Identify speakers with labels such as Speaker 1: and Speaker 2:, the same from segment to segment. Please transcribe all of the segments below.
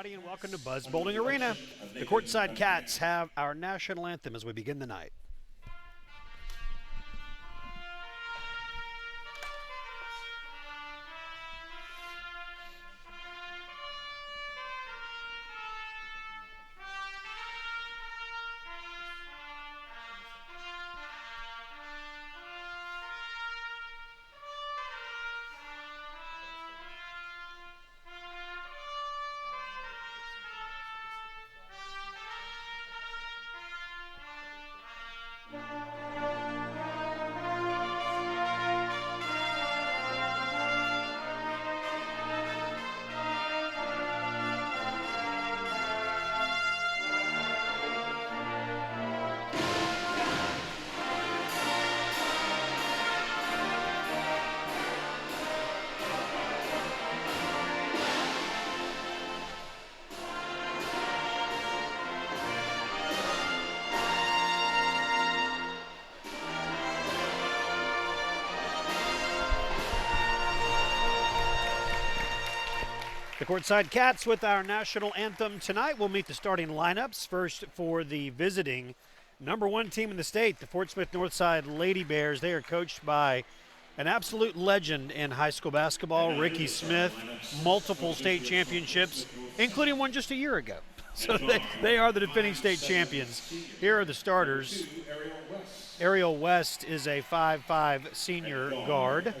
Speaker 1: everybody, and welcome to Buzz Bowling Arena. The Courtside Cats have our national anthem as we begin the night. The Courtside Cats with our national anthem tonight. We'll meet the starting lineups. First for the visiting #1 team in the state, the Fort Smith Northside Lady Bears. They are coached by an absolute legend in high school basketball, Ricky Smith, multiple state championships, including one just a year ago. So they are the defending state champions. Here are the starters. Ariel West is a 5'5" senior guard.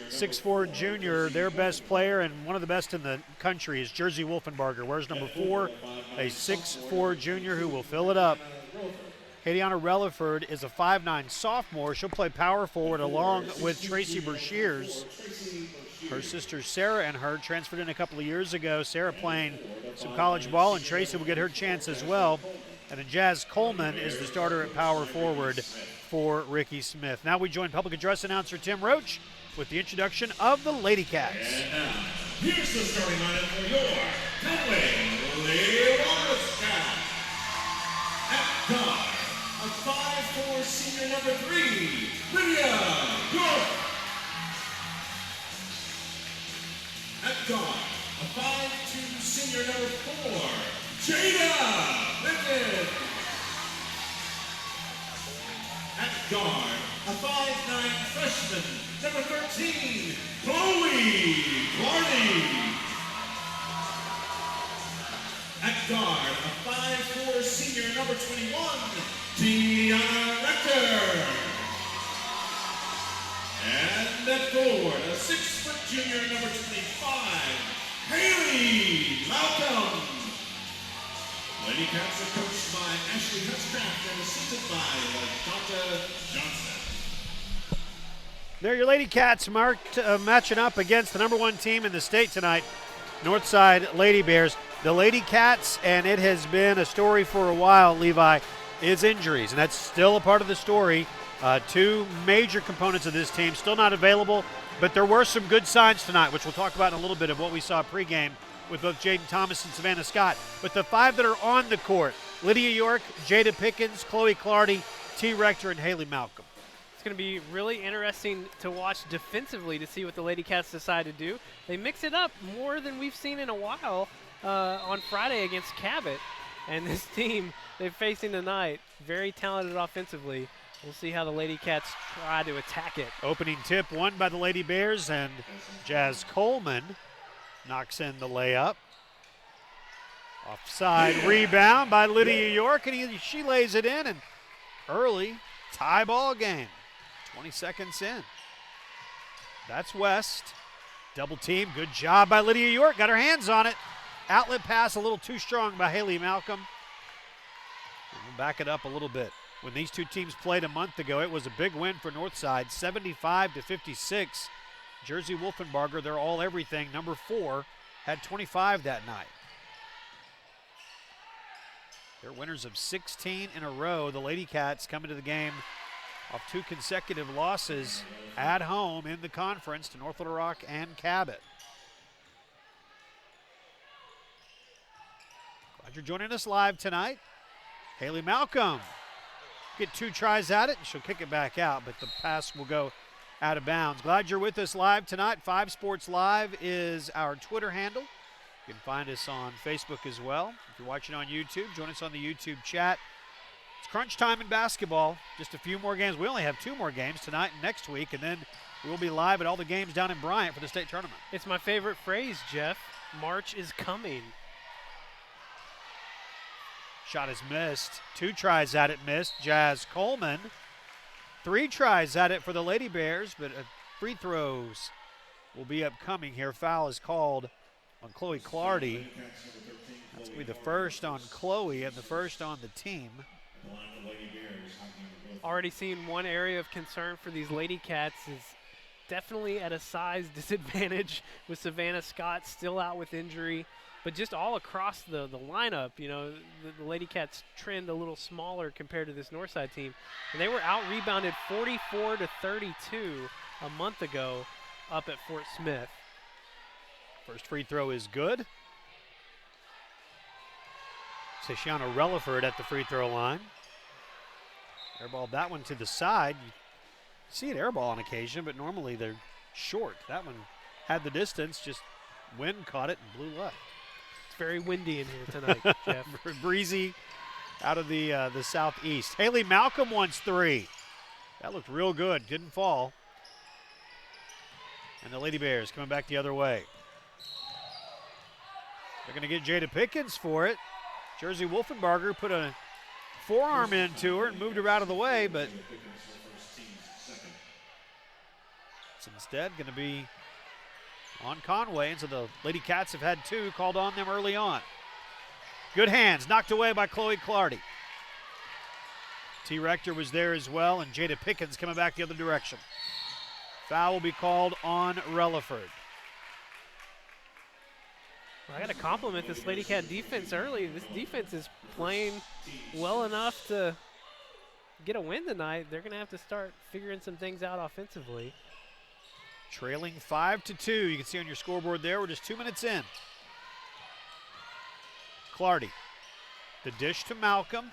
Speaker 1: 6'4" junior, their best player and one of the best in the country is Jersey Wolfenbarger. Wears number 4, a 6'4" junior who will fill it up. Hadiana Relaford is a 5'9" sophomore. She'll play power forward along with Tracy Bershears. Her sister Sarah and her transferred in a couple of years ago. Sarah playing some college ball, and Tracy will get her chance as well. And then Jazz Coleman is the starter at power forward for Ricky Smith. Now we join public address announcer Tim Roach with the introduction of the Lady Cats.
Speaker 2: And now, here's the starting lineup for your Conway Lady Wampus Cats. At guard, a 5'4" senior number 3, Lydia York. At guard, a 5'2" senior number 4, Jaylyn Williams. At guard, a 5'9" freshman, number 13, Chloe Barney. At guard, a 5'4" senior, number 21, Deanna Rector. And at forward, a 6' junior, number 25, Haley Malcolm. Lady Cats are coached by Ashley Hutchcraft and assisted by Dr. Johnson.
Speaker 1: There, your Lady Cats matching up against the #1 team in the state tonight, Northside Lady Bears. The Lady Cats, and it has been a story for a while, Levi, is injuries, and that's still a part of the story. 2 major components of this team still not available, but there were some good signs tonight, which we'll talk about in a little bit of what we saw pregame with both Jaden Thomas and Savannah Scott. But the 5 that are on the court, Lydia York, Jada Pickens, Chloe Clardy, T. Rector, and Haley Malcolm.
Speaker 3: It's going to be really interesting to watch defensively to see what the Lady Cats decide to do. They mix it up more than we've seen in a while on Friday against Cabot. And this team they're facing tonight, very talented offensively. We'll see how the Lady Cats try to attack it.
Speaker 1: Opening tip won by the Lady Bears, and Jazz Coleman knocks in the layup. Offside rebound by Lydia York, and she lays it in, and early tie ball game. 20 seconds in. That's West. Double team. Good job by Lydia York. Got her hands on it. Outlet pass a little too strong by Haley Malcolm. We'll back it up a little bit. When these two teams played a month ago, it was a big win for Northside, 75-56. Jersey Wolfenbarger, they're all everything. Number 4 had 25 that night. They're winners of 16 in a row. The Lady Cats coming to the game off 2 consecutive losses at home in the conference to North Little Rock and Cabot. Glad you're joining us live tonight. Haley Malcolm get 2 tries at it, and she'll kick it back out, but the pass will go out of bounds. Glad you're with us live tonight. 5 Sports Live is our Twitter handle. If You can find us on Facebook as well. If you're watching on YouTube, join us on the YouTube chat. It's crunch time in basketball. Just a few more games. We only have 2 more games tonight and next week, and then we'll be live at all the games down in Bryant for the state tournament.
Speaker 3: It's my favorite phrase, Jeff. March is coming.
Speaker 1: Shot is missed. 2 tries at it missed. Jazz Coleman. 3 tries at it for the Lady Bears, but free throws will be upcoming here. Foul is called on Chloe Clardy. That's going to be the first on Chloe and the first on the team.
Speaker 3: Already seeing one area of concern for these Lady Cats is definitely at a size disadvantage with Savannah Scott still out with injury. But just all across the lineup, you know, the Lady Cats trend a little smaller compared to this Northside team. And they were out-rebounded 44-32 a month ago up at Fort Smith.
Speaker 1: First free throw is good. Seshiana Relaford at the free throw line. Airballed that one to the side. You see it airball on occasion, but normally they're short. That one had the distance, just wind caught it and blew left.
Speaker 3: It's very windy in here tonight, Jeff.
Speaker 1: Breezy out of the southeast. Haley Malcolm wants 3. That looked real good. Didn't fall. And the Lady Bears coming back the other way. They're going to get Jada Pickens for it. Jersey Wolfenbarger put a forearm into her and moved her out of the way, but it's instead going to be on Conway, and so the Lady Cats have had 2 called on them early on. Good hands, knocked away by Chloe Clardy. T. Rector was there as well, and Jada Pickens coming back the other direction. Foul will be called on Relaford.
Speaker 3: Well, I got to compliment this Lady Cat defense early. This defense is playing well enough to get a win tonight. They're going to have to start figuring some things out offensively.
Speaker 1: Trailing 5-2. You can see on your scoreboard there, we're just 2 minutes in. Clardy. The dish to Malcolm.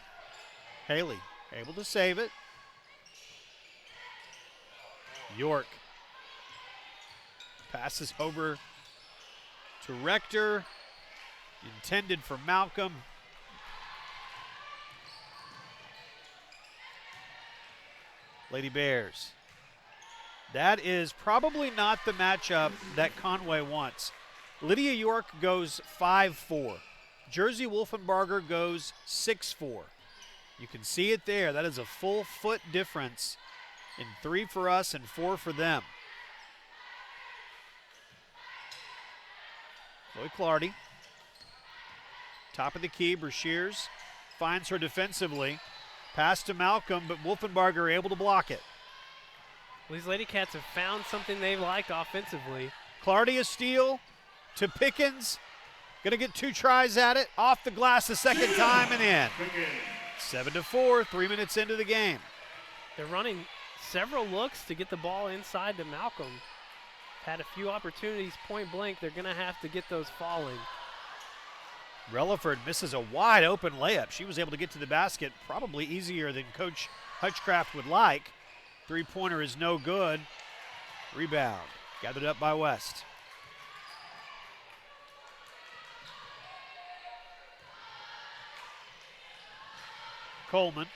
Speaker 1: Haley able to save it. York passes over to Rector. Intended for Malcolm. Lady Bears. That is probably not the matchup that Conway wants. Lydia York goes 5-4. Jersey Wolfenbarger goes 6-4. You can see it there. That is a full foot difference in 3 for us and 4 for them. Chloe Clardy. Top of the key, Brashears finds her defensively. Pass to Malcolm, but Wolfenbarger able to block it.
Speaker 3: Well, these Lady Cats have found something they liked offensively.
Speaker 1: Clardy a steal to Pickens. Going to get 2 tries at it. Off the glass the second time and in. 7-4, 3 minutes into the game.
Speaker 3: They're running several looks to get the ball inside to Malcolm. Had a few opportunities point blank. They're going to have to get those falling.
Speaker 1: Relaford misses a wide open layup. She was able to get to the basket probably easier than Coach Hutchcraft would like. 3-pointer is no good. Rebound gathered up by West. Coleman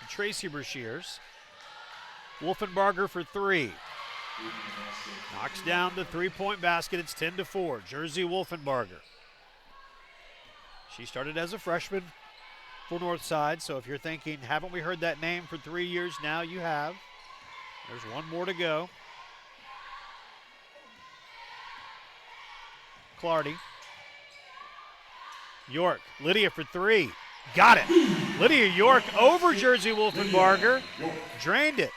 Speaker 1: to Tracy Brashears. Wolfenbarger for 3. Knocks down the 3-point basket. It's 10-4. Jersey Wolfenbarger. She started as a freshman for Northside, so if you're thinking, haven't we heard that name for 3 years now? You have. There's 1 more to go. Clardy. York. Lydia for 3. Got it. Lydia York over Jersey Wolfenbarger. Drained it.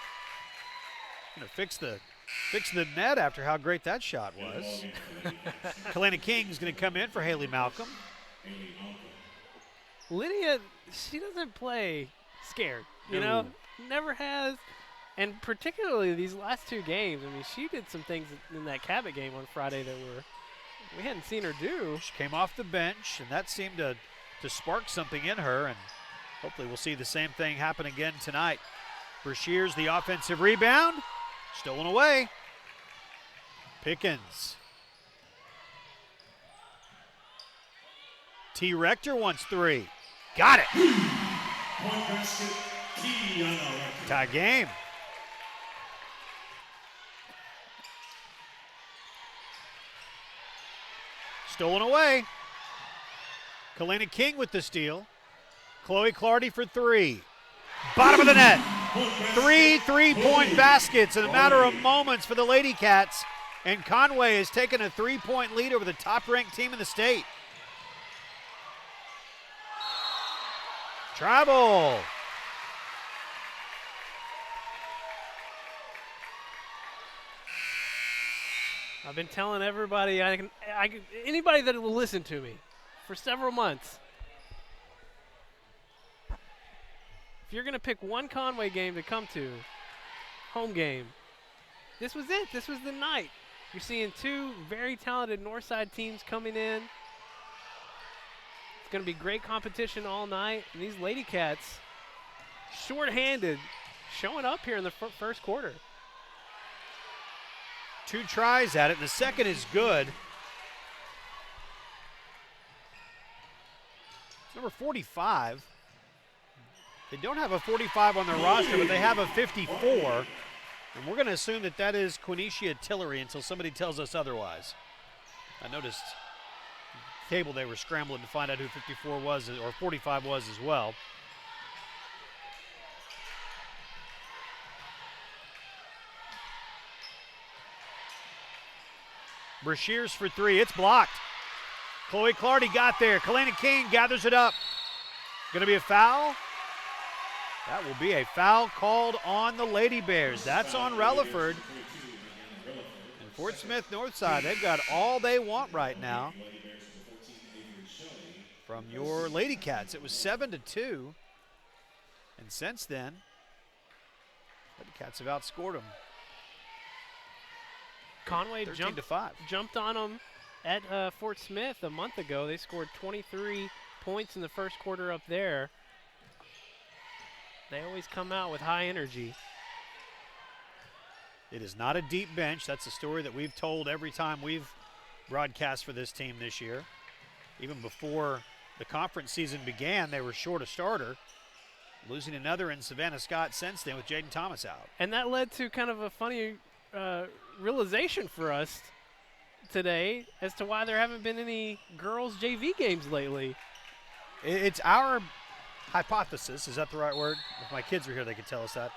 Speaker 1: Gonna fix the net after how great that shot was. Kalena King's gonna come in for Haley Malcolm.
Speaker 3: Lydia, she doesn't play scared, you know, never has. And particularly these last 2 games, I mean, she did some things in that Cabot game on Friday that we hadn't seen her do.
Speaker 1: She came off the bench, and that seemed to spark something in her, and hopefully we'll see the same thing happen again tonight. Brashears, the offensive rebound, stolen away. Pickens. T. Rector wants 3. Got it.
Speaker 2: Point basket, Tiana Rector.
Speaker 1: Tie game. Stolen away. Kalena King with the steal. Chloe Clardy for 3. Bottom of the net. 3 3-point baskets in a matter of moments for the Lady Cats. And Conway has taken a 3-point lead over the top-ranked team in the state. Travel.
Speaker 3: I've been telling everybody, anybody that will listen to me for several months, if you're going to pick one Conway game to come to, home game, this was it. This was the night. You're seeing 2 very talented Northside teams coming in. It's going to be great competition all night. And these Lady Cats, short-handed, showing up here in the first quarter.
Speaker 1: 2 tries at it, and the second is good. It's number 45. They don't have a 45 on their roster, but they have a 54. And we're going to assume that that is Quinicia Tillery until somebody tells us otherwise. I noticed the table they were scrambling to find out who 54 was, or 45 was as well. Brashears for 3. It's blocked. Chloe Clardy got there. Kalena King gathers it up. Going to be a foul? That will be a foul called on the Lady Bears. That's on Relaford. And Fort Smith Northside, they've got all they want right now from your Lady Cats. It was 7-2. And since then, Lady Cats have outscored them.
Speaker 3: Conway
Speaker 1: 13-5.
Speaker 3: jumped on them at Fort Smith a month ago. They scored 23 points in the first quarter up there. They always come out with high energy.
Speaker 1: It is not a deep bench. That's a story that we've told every time we've broadcast for this team this year. Even before the conference season began, they were short a starter, losing another in Savannah Scott since then with Jaden Thomas out.
Speaker 3: And that led to kind of a funny realization for us today as to why there haven't been any girls JV games lately.
Speaker 1: It's our hypothesis, is that the right word? If my kids were here, they could tell us that.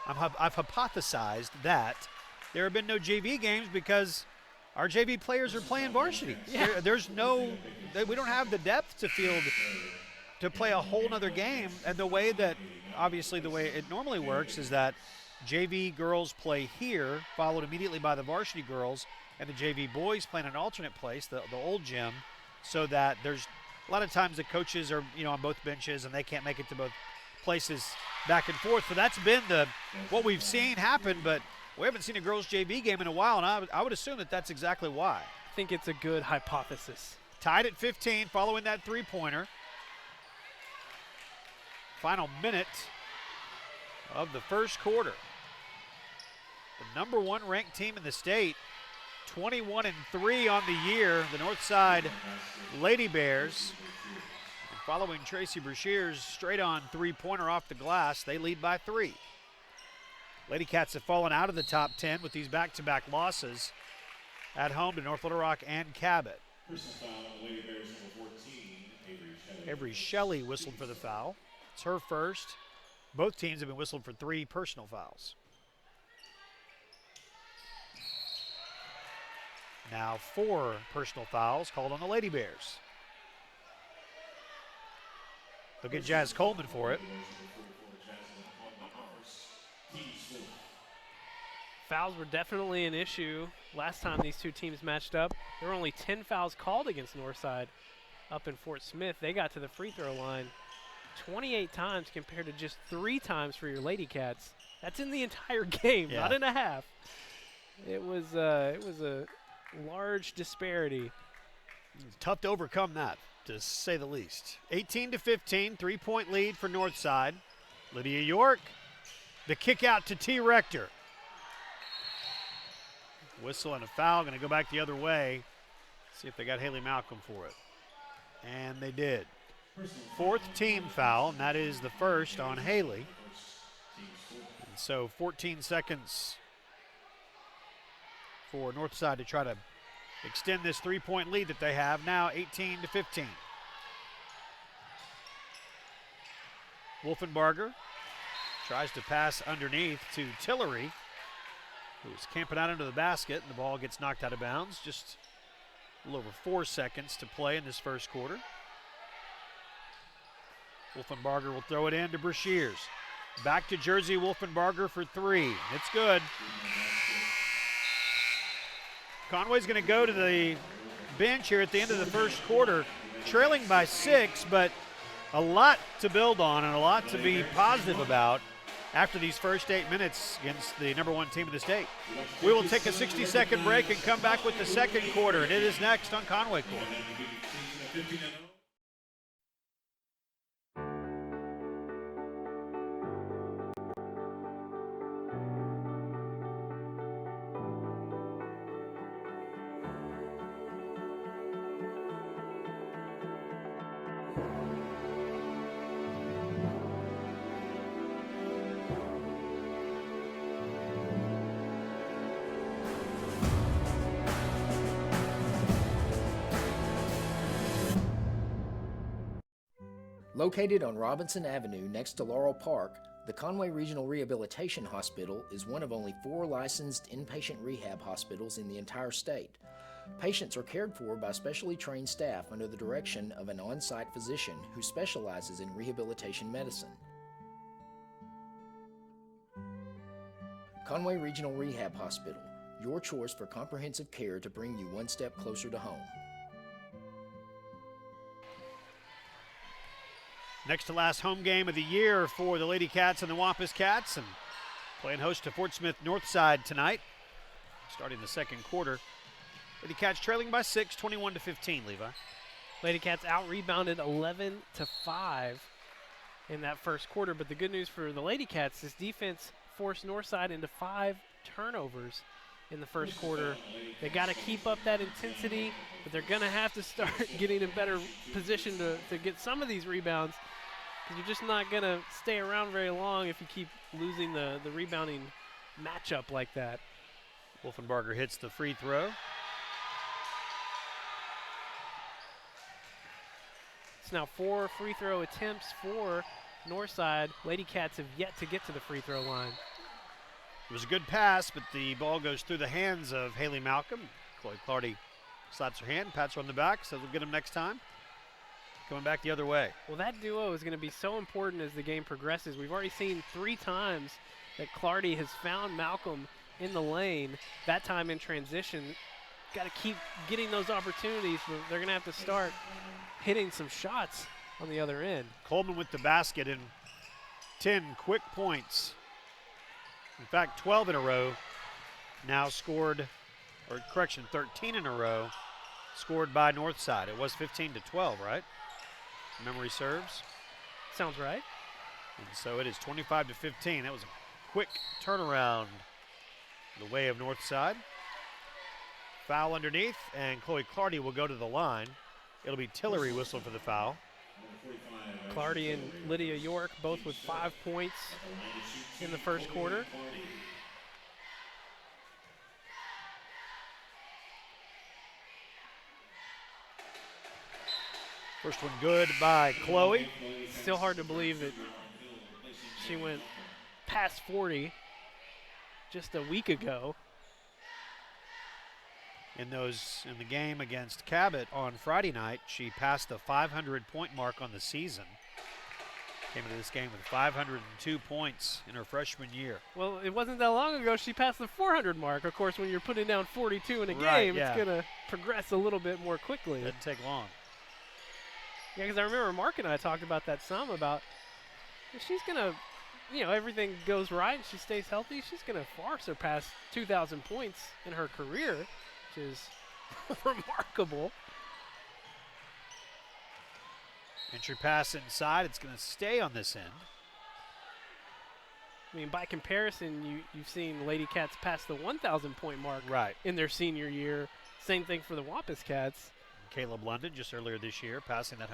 Speaker 1: I've hypothesized that there have been no JV games because our JV players are playing varsity.
Speaker 3: Yeah.
Speaker 1: There's no, we don't have the depth to field to play a whole nother game. And the way that, obviously the way it normally works is that JV girls play here, followed immediately by the varsity girls, and the JV boys play in an alternate place, the old gym, so that there's a lot of times the coaches are, on both benches and they can't make it to both places back and forth. So that's been what we've seen happen, but we haven't seen a girls JV game in a while, and I would assume that that's exactly why.
Speaker 3: I think it's a good hypothesis.
Speaker 1: Tied at 15 following that three-pointer. Final minute of the first quarter. The number 1 ranked team in the state, 21-3 on the year, the Northside Lady Bears. And following Tracy Brashears' straight-on three-pointer off the glass, they lead by 3. Lady Cats have fallen out of the top 10 with these back-to-back losses at home to North Little Rock and Cabot.
Speaker 2: Lady Bears number 14,
Speaker 1: Avery Shelley whistled for the foul. It's her first. Both teams have been whistled for 3 personal fouls. Now 4 personal fouls called on the Lady Bears. They'll get Jazz Coleman for it.
Speaker 3: Fouls were definitely an issue last time these two teams matched up. There were only 10 fouls called against Northside up in Fort Smith. They got to the free throw line 28 times compared to just 3 times for your Lady Cats. That's in the entire game, not in a half. It was a large disparity.
Speaker 1: It's tough to overcome that, to say the least. 18-15, 3-point lead for Northside. Lydia York, the kick out to T. Rector. Whistle and a foul, going to go back the other way. See if they got Haley Malcolm for it. And they did. Fourth team foul, and that is the first on Haley. And so 14 seconds for Northside to try to extend this three-point lead that they have now, 18-15. Wolfenbarger tries to pass underneath to Tillery, who's camping out under the basket, and the ball gets knocked out of bounds. Just a little over 4 seconds to play in this first quarter. Wolfenbarger will throw it in to Brashears. Back to Jersey Wolfenbarger for three. It's good. Conway's going to go to the bench here at the end of the first quarter, trailing by 6, but a lot to build on and a lot to be positive about after these first 8 minutes against the number 1 team in the state. We will take a 60-second break and come back with the second quarter, and it is next on Conway Court.
Speaker 4: Located on Robinson Avenue next to Laurel Park, the Conway Regional Rehabilitation Hospital is one of only 4 licensed inpatient rehab hospitals in the entire state. Patients are cared for by specially trained staff under the direction of an on-site physician who specializes in rehabilitation medicine. Conway Regional Rehab Hospital, your choice for comprehensive care to bring you one step closer to home.
Speaker 1: Next to last home game of the year for the Lady Cats and the Wampus Cats, and playing host to Fort Smith Northside tonight, starting the second quarter. Lady Cats trailing by 6, 21-15, Levi.
Speaker 3: Lady Cats out-rebounded 11-5 in that first quarter, but the good news for the Lady Cats is defense forced Northside into 5 turnovers in the first quarter. They got to keep up that intensity, but they're going to have to start getting in better position to get some of these rebounds, because you're just not going to stay around very long if you keep losing the rebounding matchup like that.
Speaker 1: Wolfenbarger hits the free throw.
Speaker 3: It's now 4 free throw attempts for Northside. Lady Cats have yet to get to the free throw line.
Speaker 1: It was a good pass, but the ball goes through the hands of Haley Malcolm. Chloe Clardy slaps her hand, pats her on the back, says we'll get him next time. Coming back the other way.
Speaker 3: Well, that duo is going to be so important as the game progresses. We've already seen 3 times that Clardy has found Malcolm in the lane, that time in transition. Got to keep getting those opportunities, but they're going to have to start hitting some shots on the other end.
Speaker 1: Coleman with the basket and 10 quick points. In fact, 12 in a row now scored, or correction, 13 in a row scored by Northside. It was 15-12, right? Memory serves.
Speaker 3: Sounds right.
Speaker 1: And so it is 25-15. That was a quick turnaround the way of Northside. Foul underneath, and Chloe Clardy will go to the line. It'll be Tillery whistled for the foul.
Speaker 3: Clardy and Lydia York both with 5 points in the first quarter.
Speaker 1: First one good by Chloe.
Speaker 3: Still hard to believe that she went past 40 just a week ago.
Speaker 1: In the game against Cabot on Friday night, she passed the 500-point mark on the season. Came into this game with 502 points in her freshman year.
Speaker 3: Well, it wasn't that long ago she passed the 400 mark. Of course, when you're putting down 42 in a game,
Speaker 1: yeah.
Speaker 3: It's going to progress a little bit more quickly.
Speaker 1: Doesn't take long.
Speaker 3: Yeah, because I remember Mark and I talked about that some, about if she's going to, everything goes right and she stays healthy, she's going to far surpass 2,000 points in her career, which is remarkable.
Speaker 1: Entry pass inside. It's going to stay on this end.
Speaker 3: I mean, by comparison, you've seen Lady Cats pass the 1,000-point mark
Speaker 1: right
Speaker 3: in their senior year. Same thing for the Wampus Cats.
Speaker 1: Caleb London just earlier this year, passing that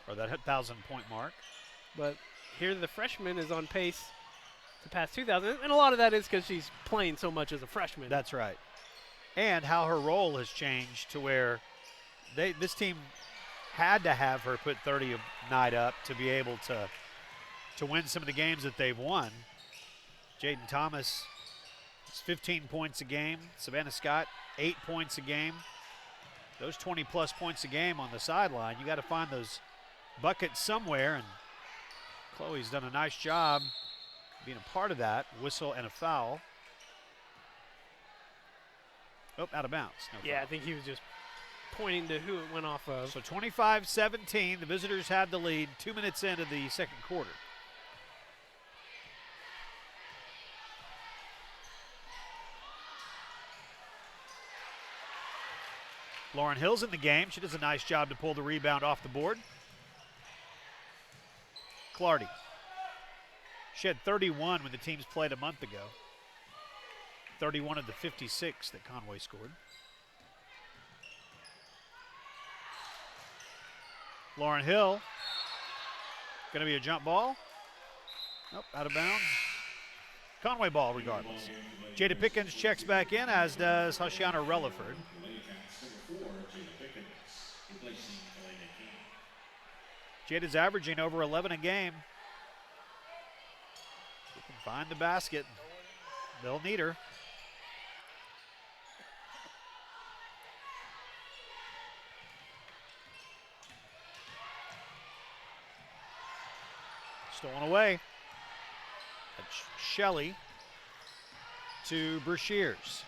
Speaker 1: 1,000-point mark.
Speaker 3: But here the freshman is on pace to pass 2,000, and a lot of that is because she's playing so much as a freshman.
Speaker 1: That's right. And how her role has changed to where this team had to have her put 30 a night up to be able to win some of the games that they've won. Jaden Thomas is 15 points a game. Savannah Scott, 8 points a game. Those 20-plus points a game on the sideline, you got to find those buckets somewhere, and Chloe's done a nice job being a part of that. Whistle and a foul. Oh, out of bounds. No
Speaker 3: yeah,
Speaker 1: foul.
Speaker 3: I think he was just pointing to who it went off of.
Speaker 1: So 25-17, the visitors had the lead 2 minutes into the second quarter. Lauren Hill's in the game. She does a nice job to pull the rebound off the board. Clardy. She had 31 when the teams played a month ago. 31 of the 56 that Conway scored. Lauren Hill. Going to be a jump ball. Nope, out of bounds. Conway ball regardless. Jada Pickens checks back in, as does Hashiana Relaford. Jada's averaging over 11 a game. She can find the basket. They'll need her. Stolen away. That's Shelley to Brashears.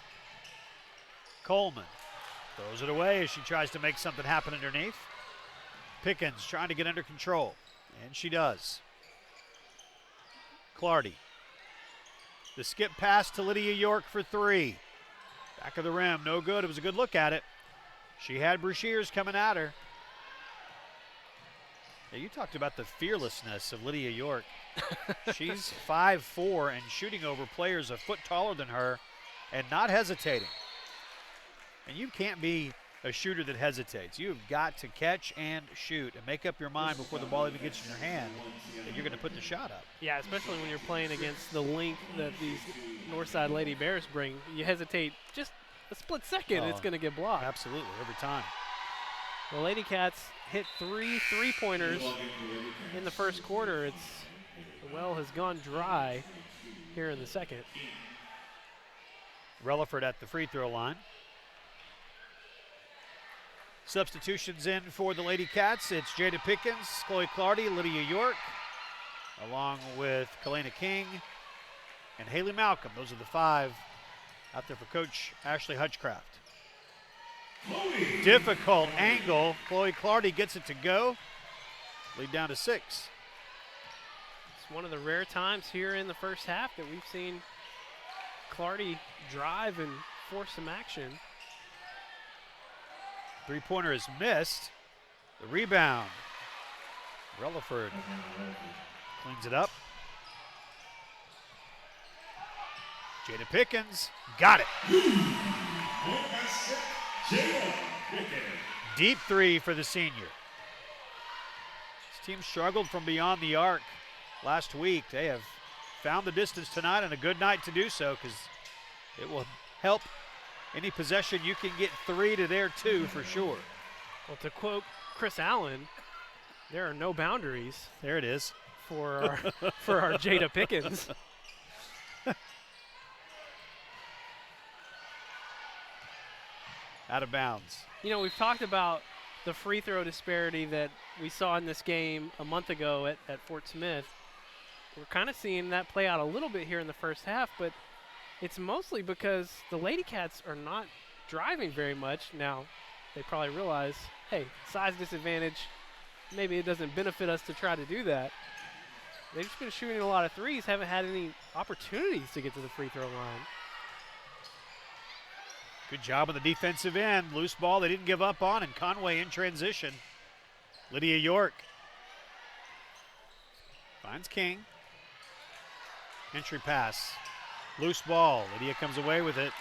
Speaker 1: Coleman throws it away as she tries to make something happen underneath. Pickens trying to get under control, and she does. Clardy. The skip pass to Lydia York for three. Back of the rim, no good. It was a good look at it. She had Brashears coming at her. Now, you talked about the fearlessness of Lydia York. She's 5'4" and shooting over players a foot taller than her and not hesitating. And you can't be a shooter that hesitates. You've got to catch and shoot and make up your mind before the ball even gets in your hand that you're going to put the shot up.
Speaker 3: Yeah, especially when you're playing against the length that these Northside Lady Bears bring. You hesitate just a split second, it's going to get blocked.
Speaker 1: Absolutely, every time.
Speaker 3: The Lady Cats hit 3 3-pointers in the first quarter. The well has gone dry here in the second.
Speaker 1: Relaford at the free throw line. Substitutions in for the Lady Cats. It's Jada Pickens, Chloe Clardy, Lydia York, along with Kalena King and Haley Malcolm. Those are the 5 out there for Coach Ashley Hutchcraft. Difficult angle. Chloe Clardy gets it to go. Lead down to 6.
Speaker 3: It's one of the rare times here in the first half that we've seen Clardy drive and force some action.
Speaker 1: Three-pointer is missed. The rebound. Relaford cleans it up. Jada Pickens got it. Deep three for the senior. This team struggled from beyond the arc last week. They have found the distance tonight, and a good night to do so, because it will help any possession you can get 3 to their 2 for sure.
Speaker 3: Well, to quote Chris Allen, there are no boundaries.
Speaker 1: There it is.
Speaker 3: For our Jada Pickens.
Speaker 1: Out of bounds.
Speaker 3: You know, we've talked about the free throw disparity that we saw in this game a month ago at Fort Smith. We're kind of seeing that play out a little bit here in the first half, but it's mostly because the Lady Cats are not driving very much. Now, they probably realize, hey, size disadvantage, maybe it doesn't benefit us to try to do that. They've just been shooting a lot of threes, haven't had any opportunities to get to the free throw line.
Speaker 1: Good job on the defensive end. Loose ball they didn't give up on, and Conway in transition. Lydia York finds King. Entry pass. Loose ball. Lydia comes away with it.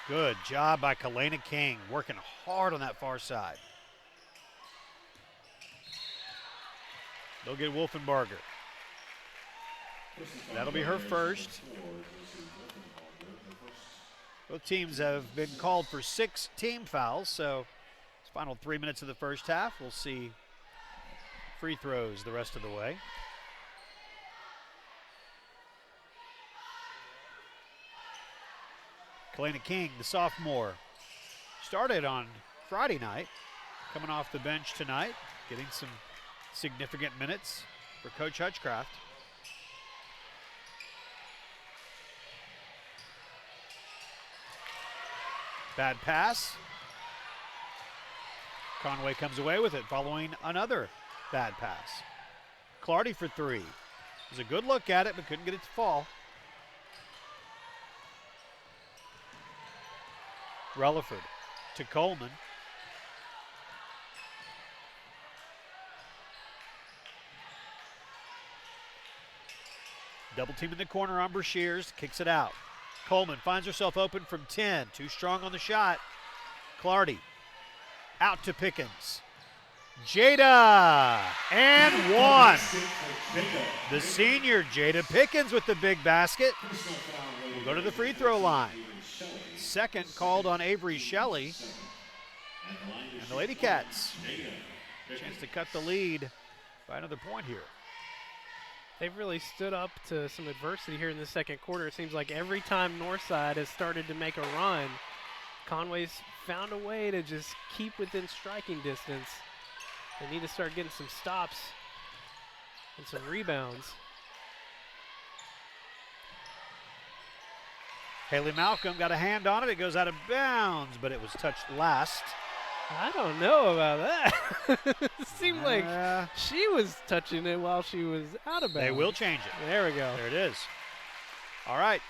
Speaker 1: Good job by Kalena King, working hard on that far side. They'll get Wolfenbarger. That'll be her first. Both teams have been called for 6 team fouls, so it's final 3 minutes of the first half. We'll see free throws the rest of the way. Kalena King, the sophomore, started on Friday night, coming off the bench tonight, getting some significant minutes for Coach Hutchcraft. Bad pass. Conway comes away with it following another bad pass. Clardy for 3. It was a good look at it, but couldn't get it to fall. Relaford to Coleman. Double team in the corner on Brashears, kicks it out. Coleman finds herself open from 10, too strong on the shot. Clardy out to Pickens. Jada, and 1. The senior, Jada Pickens, with the big basket. We'll go to the free throw line. Second called on Avery Shelley. And the Lady Cats, chance to cut the lead by another point here.
Speaker 3: They've really stood up to some adversity here in the second quarter. It seems like every time Northside has started to make a run, Conway's found a way to just keep within striking distance. They need to start getting some stops and some rebounds.
Speaker 1: Haley Malcolm got a hand on it. It goes out of bounds, but it was touched last.
Speaker 3: I don't know about that. It seemed like she was touching it while she was out of bounds.
Speaker 1: They will change it.
Speaker 3: There we go.
Speaker 1: There it is. All right.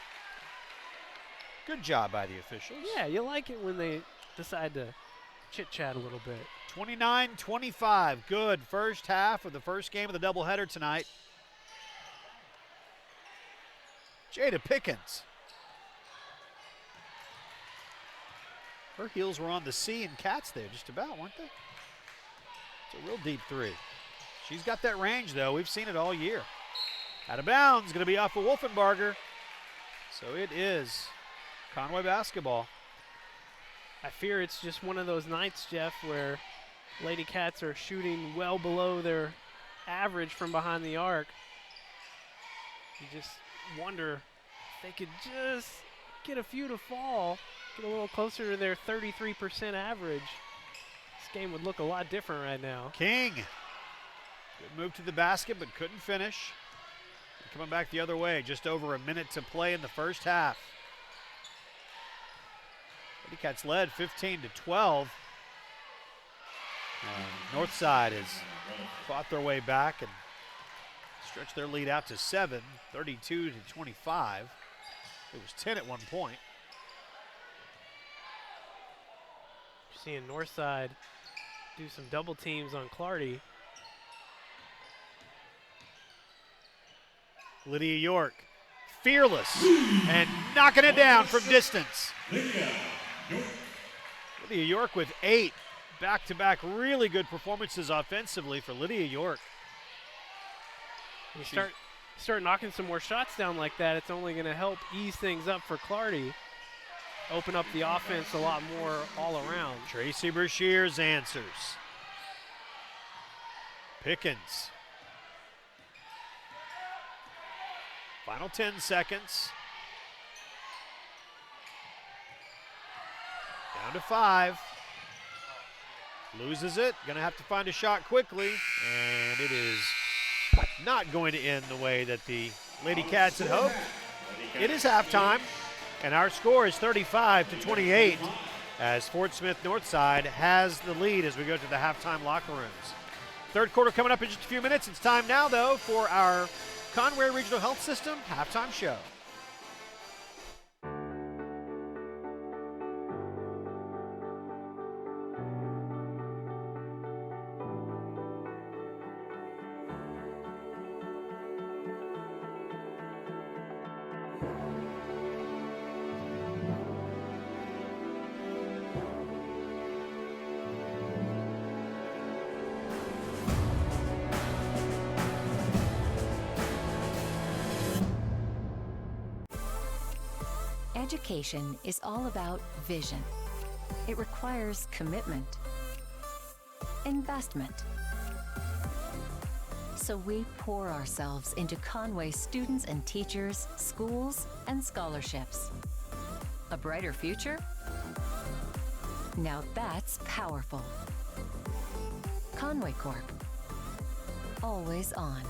Speaker 1: Good job by the officials.
Speaker 3: Yeah, you like it when they decide to chit-chat a little bit.
Speaker 1: 29-25. Good first half of the first game of the doubleheader tonight. Jada Pickens. Her heels were on the C and Cats there just about, weren't they? It's a real deep 3. She's got that range, though. We've seen it all year. Out of bounds, going to be off of Wolfenbarger. So it is Conway basketball.
Speaker 3: I fear it's just one of those nights, Jeff, where Lady Cats are shooting well below their average from behind the arc. You just wonder if they could just get a few to fall, get a little closer to their 33% average. This game would look a lot different right now.
Speaker 1: King. Good move to the basket, but couldn't finish. Coming back the other way, just over a minute to play in the first half. Lady Cats led 15-12. Northside has fought their way back and stretched their lead out to 7, 32-25. It was 10 at one point.
Speaker 3: You're seeing Northside do some double teams on Clardy.
Speaker 1: Lydia York, fearless, and knocking it down from distance. Lydia York with 8 back-to-back really good performances offensively for Lydia York.
Speaker 3: You start knocking some more shots down like that, it's only going to help ease things up for Clardy. Open up the offense a lot more all around.
Speaker 1: Tracy Brashears answers. Pickens. Final 10 seconds. Down to 5. Loses it. Going to have to find a shot quickly. And it is not going to end the way that the Lady Cats had hoped. It is halftime. And our score is 35-28 as Fort Smith Northside has the lead as we go to the halftime locker rooms. Third quarter coming up in just a few minutes. It's time now, though, for our Conway Regional Health System halftime show.
Speaker 5: Education is all about vision. It requires commitment, investment. So we pour ourselves into Conway students and teachers, schools, and scholarships. A brighter future? Now that's powerful. Conway Corp. Always on.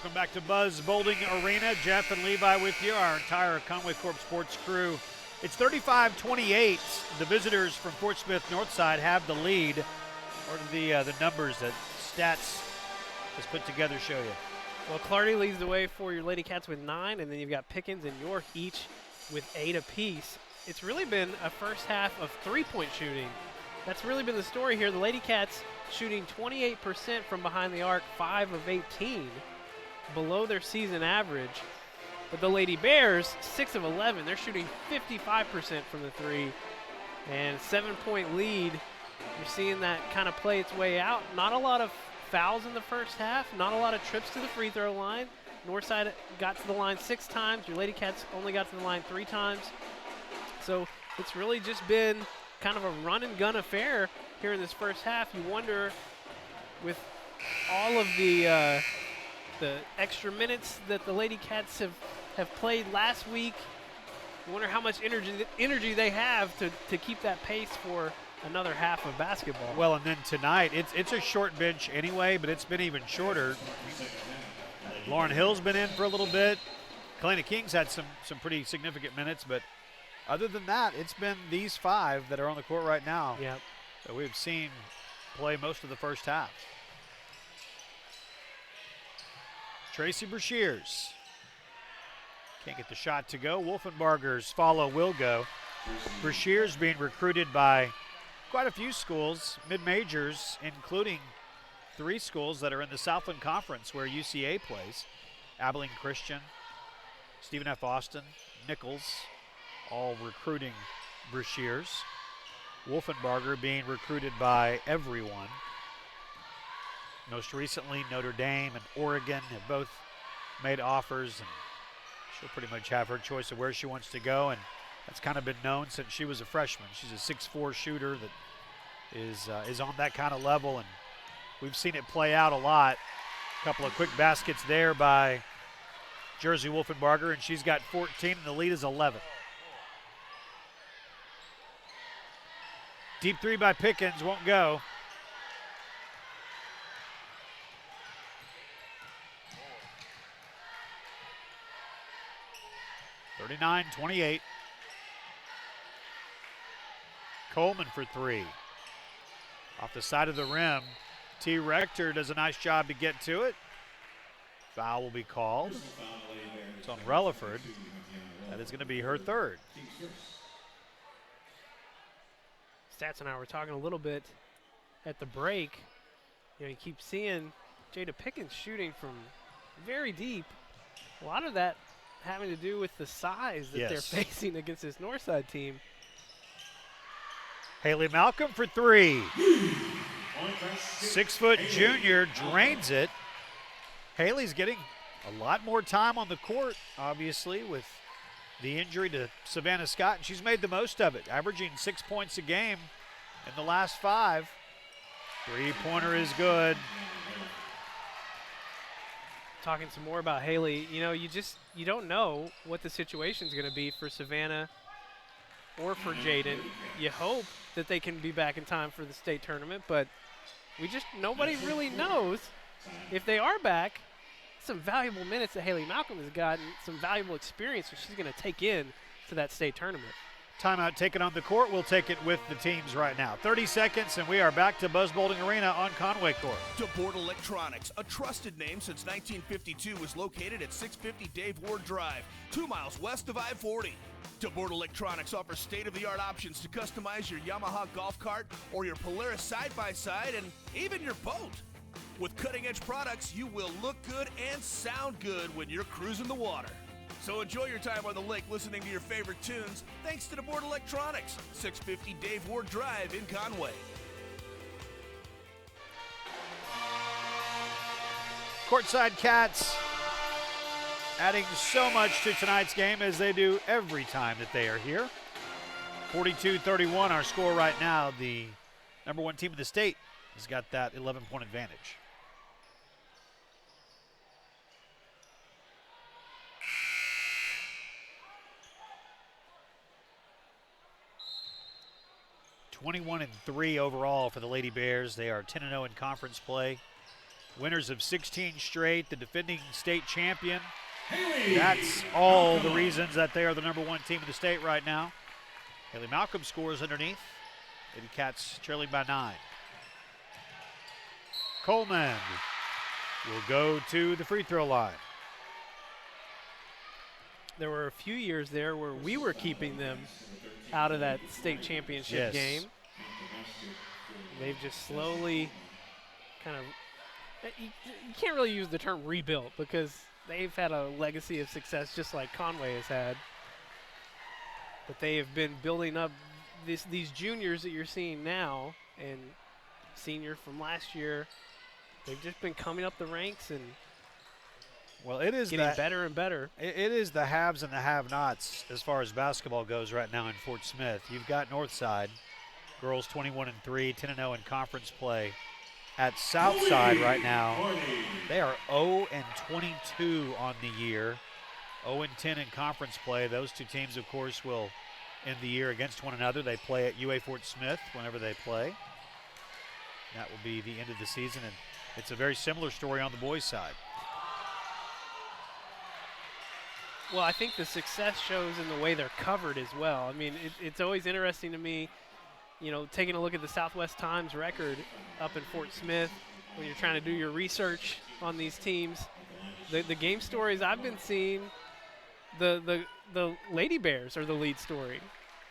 Speaker 1: Welcome back to Buzz Bowling Arena. Jeff and Levi with you, our entire Conway Corp Sports crew. It's 35-28. The visitors from Fort Smith Northside have the lead. What are the numbers that Stats has put together show you?
Speaker 3: Well, Clardy leads the way for your Lady Cats with 9, and then you've got Pickens and York each with 8 apiece. It's really been a first half of three-point shooting. That's really been the story here. The Lady Cats shooting 28% from behind the arc, 5 of 18, below their season average. But the Lady Bears, 6 of 11. They're shooting 55% from the three, and 7-point lead. You're seeing that kind of play its way out. Not a lot of fouls in the first half, not a lot of trips to the free throw line. Northside got to the line 6 times. Your Lady Cats only got to the line 3 times. So it's really just been kind of a run-and-gun affair here in this first half. You wonder, with all of the extra minutes that the Lady Cats have played last week, you wonder how much energy they have to keep that pace for another half of basketball.
Speaker 1: Well, and then tonight, it's a short bench anyway, but it's been even shorter. Lauren Hill's been in for a little bit. Kalena King's had some pretty significant minutes, but other than that, it's been these 5 that are on the court right now
Speaker 3: Yep.
Speaker 1: that we've seen play most of the first half. Tracy Brashears can't get the shot to go. Wolfenbarger's follow will go. Brashears being recruited by quite a few schools, mid-majors, including 3 schools that are in the Southland Conference where UCA plays. Abilene Christian, Stephen F. Austin, Nichols, all recruiting Brashears. Wolfenbarger being recruited by everyone. Most recently, Notre Dame and Oregon have both made offers, and she'll pretty much have her choice of where she wants to go, and that's kind of been known since she was a freshman. She's a 6'4" shooter that is on that kind of level, and we've seen it play out a lot. A couple of quick baskets there by Jersey Wolfenbarger, and she's got 14, and the lead is 11. Deep 3 by Pickens, won't go. (39-28). Coleman for 3. Off the side of the rim. T. Rector does a nice job to get to it. Foul will be called. It's on Relaford. That is going to be her 3rd.
Speaker 3: Stats and I were talking a little bit at the break. You keep seeing Jada Pickens shooting from very deep. A lot of that having to do with the size that they're facing against this Northside team.
Speaker 1: Haley Malcolm for 3. 6-foot junior drains it. Haley's getting a lot more time on the court, obviously, with the injury to Savannah Scott, and she's made the most of it, averaging 6 points a game in the last 5. Three-pointer is good.
Speaker 3: Talking some more about Haley, you don't know what the situation's going to be for Savannah or for Jaden. You hope that they can be back in time for the state tournament, but nobody really knows if they are back. Some valuable minutes that Haley Malcolm has gotten, some valuable experience that she's going to take in to that state tournament.
Speaker 1: Timeout taken on the court. We'll take it with the teams right now. 30 seconds, and we are back to Buzz Bowling Arena on Conway Court.
Speaker 6: DeBoard Electronics, a trusted name since 1952, is located at 650 Dave Ward Drive, 2 miles west of I-40. DeBoard Electronics offers state-of-the-art options to customize your Yamaha golf cart or your Polaris side-by-side and even your boat. With cutting-edge products, you will look good and sound good when you're cruising the water. So enjoy your time on the lake listening to your favorite tunes thanks to DeBoard Electronics, 650 Dave Ward Drive in Conway.
Speaker 1: Courtside Cats adding so much to tonight's game as they do every time that they are here. 42-31 our score right now. The number 1 team in the state has got that 11-point advantage. (21-3) overall for the Lady Bears. They are 10-0 in conference play. winners of 16 straight, the defending state champion. That's all the reasons that they are the #1 team in the state right now. Haley Malcolm scores underneath. Lady Cats trailing by 9. Coleman will go to the free throw line.
Speaker 3: There were a few years there where we were keeping them out of that state championship game. They've just slowly kind of, you can't really use the term rebuilt because they've had a legacy of success just like Conway has had. But they have been building up these juniors that you're seeing now and senior from last year. They've just been coming up the ranks and
Speaker 1: well, it is
Speaker 3: getting better and better.
Speaker 1: It is the haves and the have-nots as far as basketball goes right now in Fort Smith. You've got Northside, girls 21-3, 10-0 in conference play. At Southside right now, they are 0-22 on the year, 0-10 in conference play. Those two teams, of course, will end the year against one another. They play at UA Fort Smith whenever they play. That will be the end of the season, and it's a very similar story on the boys' side.
Speaker 3: Well, I think the success shows in the way they're covered as well. I mean, it's always interesting to me, you know, taking a look at the Southwest Times record up in Fort Smith when you're trying to do your research on these teams. The game stories I've been seeing, the Lady Bears are the lead story.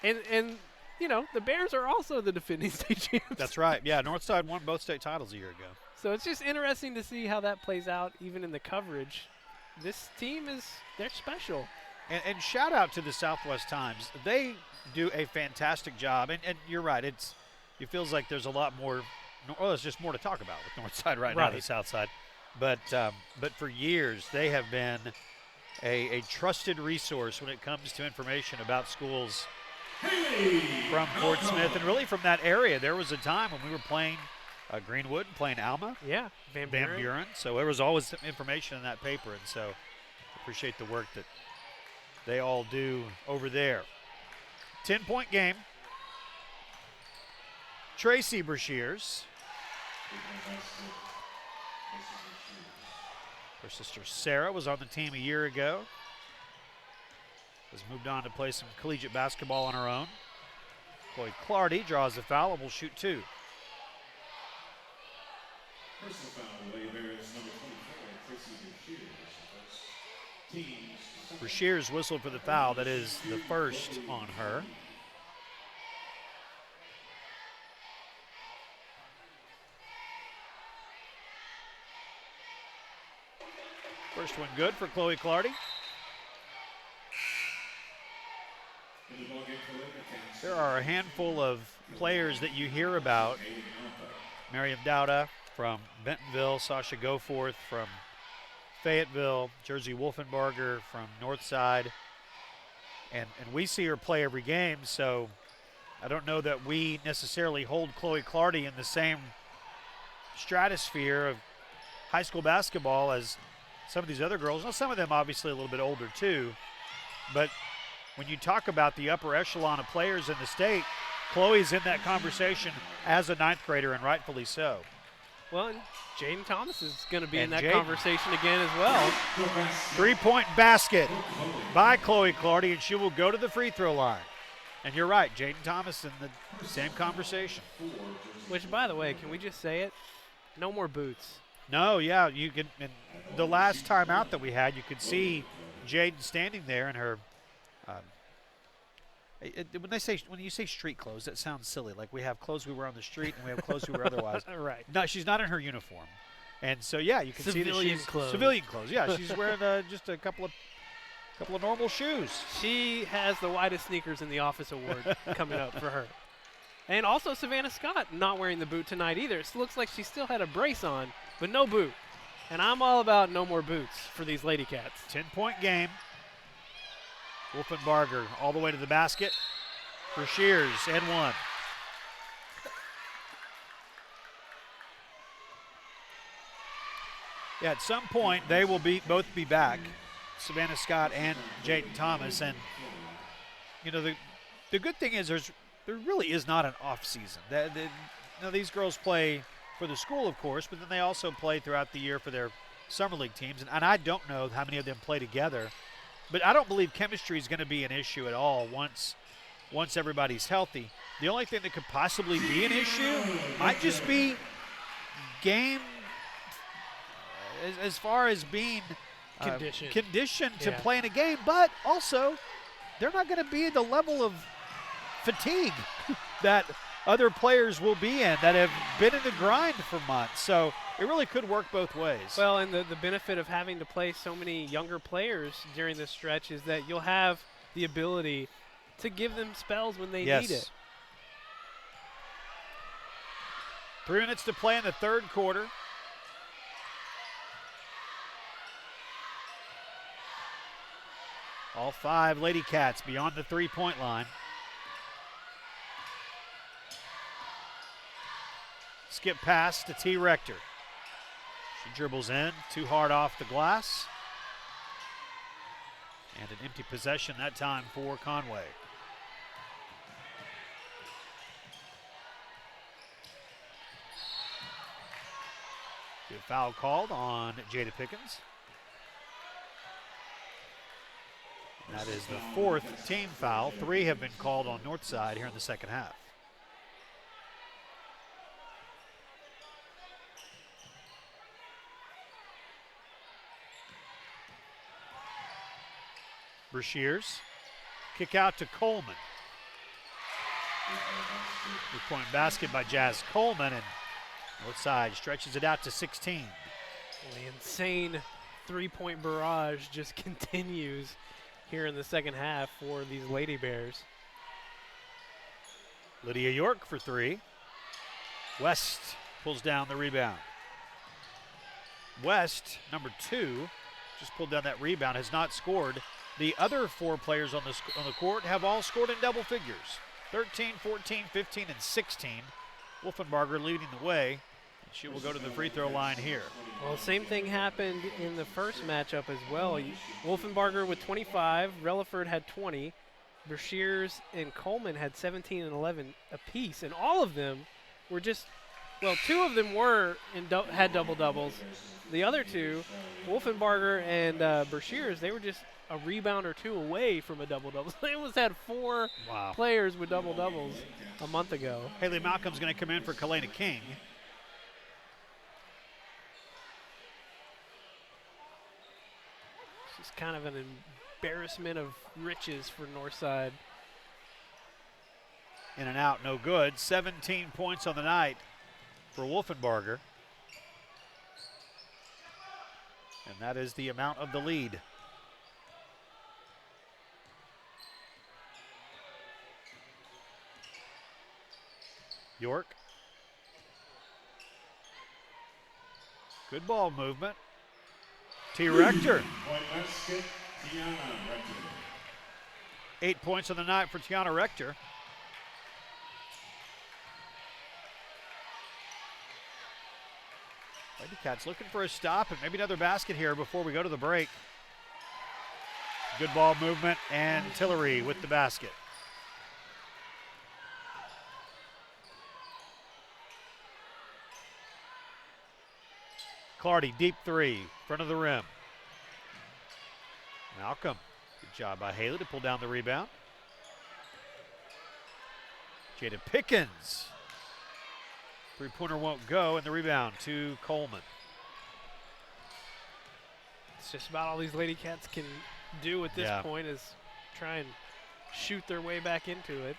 Speaker 3: And you know, the Bears are also the defending state champs.
Speaker 1: That's right. Yeah, Northside won both state titles a year ago.
Speaker 3: So it's just interesting to see how that plays out even in the coverage. This team they're special.
Speaker 1: And shout out to the Southwest Times. They do a fantastic job. And you're right, it feels like there's a lot more, well, there's just more to talk about with Northside right now than Southside. But for years, they have been a trusted resource when it comes to information about schools from Fort Smith and really from that area. There was a time when we were playing Greenwood, playing Alma.
Speaker 3: Yeah, Van Buren.
Speaker 1: So there was always some information in that paper, and so I appreciate the work that they all do over there. 10-point game. Tracy Brashears. Her sister Sarah was on the team a year ago. Has moved on to play some collegiate basketball on her own. Chloe Clardy draws the foul and will shoot 2.
Speaker 2: Personal foul, Lady Bears, number 24, Tracy Brashears.
Speaker 1: Brashears whistled for the foul. That is the first on her. First one good for Chloe Clardy. There are a handful of players that you hear about. Miriam Dowda from Bentonville, Sasha Goforth from Fayetteville, Jersey Wolfenbarger from Northside. And we see her play every game, so I don't know that we necessarily hold Chloe Clardy in the same stratosphere of high school basketball as some of these other girls. Now, some of them obviously a little bit older too, but when you talk about the upper echelon of players in the state, Chloe's in that conversation as a 9th grader, and rightfully so.
Speaker 3: Well, and Jaden Thomas is going to be in that conversation again as well.
Speaker 1: 3-point basket by Chloe Clardy, and she will go to the free throw line. And you're right, Jaden Thomas in the same conversation.
Speaker 3: Which, by the way, can we just say it? No more boots.
Speaker 1: No, yeah, you can. And the last time out that we had, you could see Jaden standing there in her. When you say street clothes, that sounds silly. Like we have clothes we wear on the street and we have clothes we wear otherwise.
Speaker 3: Right.
Speaker 1: No, she's not in her uniform, and so yeah, you can see that she's
Speaker 3: clothes.
Speaker 1: Civilian clothes. Yeah, she's wearing just a couple of normal shoes.
Speaker 3: She has the widest sneakers in the office award coming up for her. And also Savannah Scott not wearing the boot tonight either. It looks like she still had a brace on, but no boot. And I'm all about no more boots for these Lady Cats.
Speaker 1: 10-point game. Wolfenbarger all the way to the basket. Brashears and 1. Yeah, at some point they will both be back, Savannah Scott and Jaden Thomas. And you know the good thing is there really is not an off season. These girls play for the school, of course, but then they also play throughout the year for their summer league teams. And I don't know how many of them play together, but I don't believe chemistry is going to be an issue at all once everybody's healthy. The only thing that could possibly be an issue might just be game as far as being conditioned to play in a game, but also they're not going to be the level of fatigue that other players will be in that have been in the grind for months. So it really could work both ways.
Speaker 3: Well, and the benefit of having to play so many younger players during this stretch is that you'll have the ability to give them spells when they need it.
Speaker 1: 3 minutes to play in the third quarter. All 5 Lady Cats beyond the three-point line. Skip pass to T. Rector. She dribbles in, too hard off the glass. And an empty possession that time for Conway. Good foul called on Jada Pickens. And that is the 4th team foul. 3 have been called on Northside here in the second half. Brashears. Kick out to Coleman. 3-point basket by Jazz Coleman, and Northside stretches it out to 16.
Speaker 3: Well, the insane three-point barrage just continues here in the second half for these Lady Bears.
Speaker 1: Lydia York for 3. West pulls down the rebound. West, number 2, just pulled down that rebound, has not scored. The other 4 players on the court have all scored in double figures. 13, 14, 15, and 16. Wolfenbarger leading the way. She will go to the free throw line here.
Speaker 3: Well, same thing happened in the first matchup as well. Wolfenbarger with 25, Relaford had 20, Brashears and Coleman had 17 and 11 apiece, and all of them were just, well, 2 of them had double doubles. The other 2, Wolfenbarger and Brashears, they were just a rebound or 2 away from a double double. They almost had 4 players with double doubles a month ago.
Speaker 1: Haley Malcolm's going to come in for Kalena King.
Speaker 3: It's kind of an embarrassment of riches for Northside.
Speaker 1: In and out, no good. 17 points on the night for Wolfenbarger. And that is the amount of the lead. York. Good ball movement. T. Rector. 8 points on the night for Tiana Rector. Lady Cats looking for a stop and maybe another basket here before we go to the break. Good ball movement, and Tillery with the basket. Clardy, deep 3, front of the rim. Malcolm, good job by Haley to pull down the rebound. Jada Pickens. 3-pointer won't go, and the rebound to Coleman.
Speaker 3: It's just about all these Lady Cats can do at this point is try and shoot their way back into it.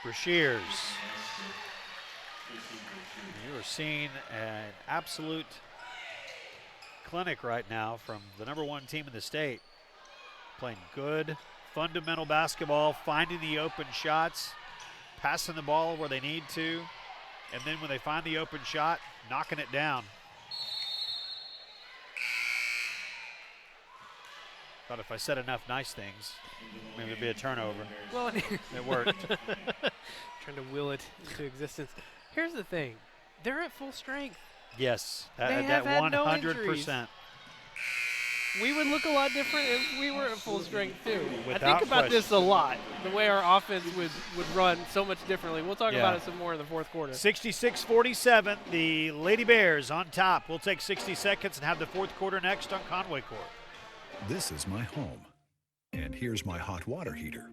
Speaker 1: Brashears. You are seeing an absolute clinic right now from the number 1 team in the state. Playing good, fundamental basketball, finding the open shots, passing the ball where they need to, and then when they find the open shot, knocking it down. Thought if I said enough nice things, maybe it'd be a turnover.
Speaker 3: Well,
Speaker 1: it worked.
Speaker 3: Trying to will it into existence. Here's the thing. They're at full strength.
Speaker 1: Yes,
Speaker 3: they have
Speaker 1: that
Speaker 3: had
Speaker 1: 100%.
Speaker 3: No injuries. we would look a lot different if we were at full strength too. I
Speaker 1: Without
Speaker 3: think about
Speaker 1: question.
Speaker 3: this a lot, the way our offense would run so much differently. We'll talk about it some more in the fourth quarter.
Speaker 1: 66-47, the Lady Bears on top. We'll take 60 seconds and have the fourth quarter next on Conway Court.
Speaker 7: This is my home, and here's my hot water heater,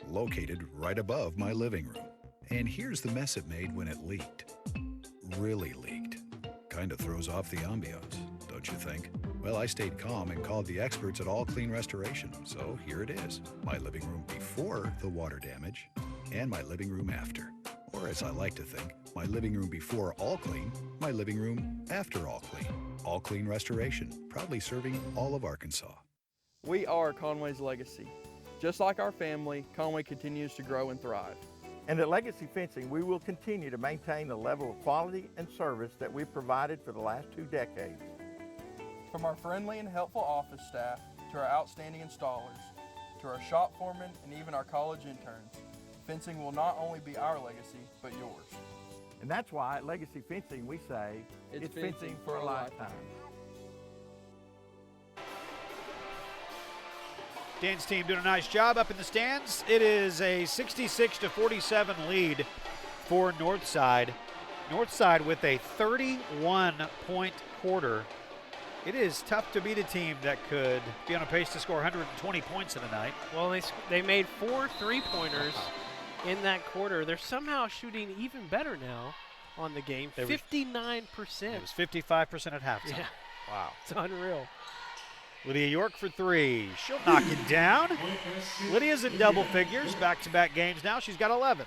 Speaker 7: located right above my living room. And here's the mess it made when it leaked. Really leaked. Kind of throws off the ambiance, don't you think? Well, I stayed calm and called the experts at All Clean Restoration, so here it is. My living room before the water damage, and my living room after. Or as I like to think, my living room before All Clean, my living room after All Clean. All Clean Restoration, proudly serving all of Arkansas.
Speaker 8: We are Conway's legacy. Just like our family, Conway continues to grow and thrive.
Speaker 9: And at Legacy Fencing, we will continue to maintain the level of quality and service that we've provided for the last 2 decades.
Speaker 8: From our friendly and helpful office staff, to our outstanding installers, to our shop foremen, and even our college interns, fencing will not only be our legacy, but yours.
Speaker 9: And that's why at Legacy Fencing we say, it's fencing for a lifetime.
Speaker 1: Dan's team doing a nice job up in the stands. It is a 66-47 lead for Northside. Northside with a 31-point quarter. It is tough to beat a team that could be on a pace to score 120 points in a night.
Speaker 3: Well, they made 4 3-pointers in that quarter. They're somehow shooting even better now on the game. 59%.
Speaker 1: It was 55% at halftime.
Speaker 3: Yeah.
Speaker 1: Wow.
Speaker 3: It's unreal.
Speaker 1: Lydia York for 3. She'll knock it down. Lydia's in double figures, back-to-back games now. She's got 11.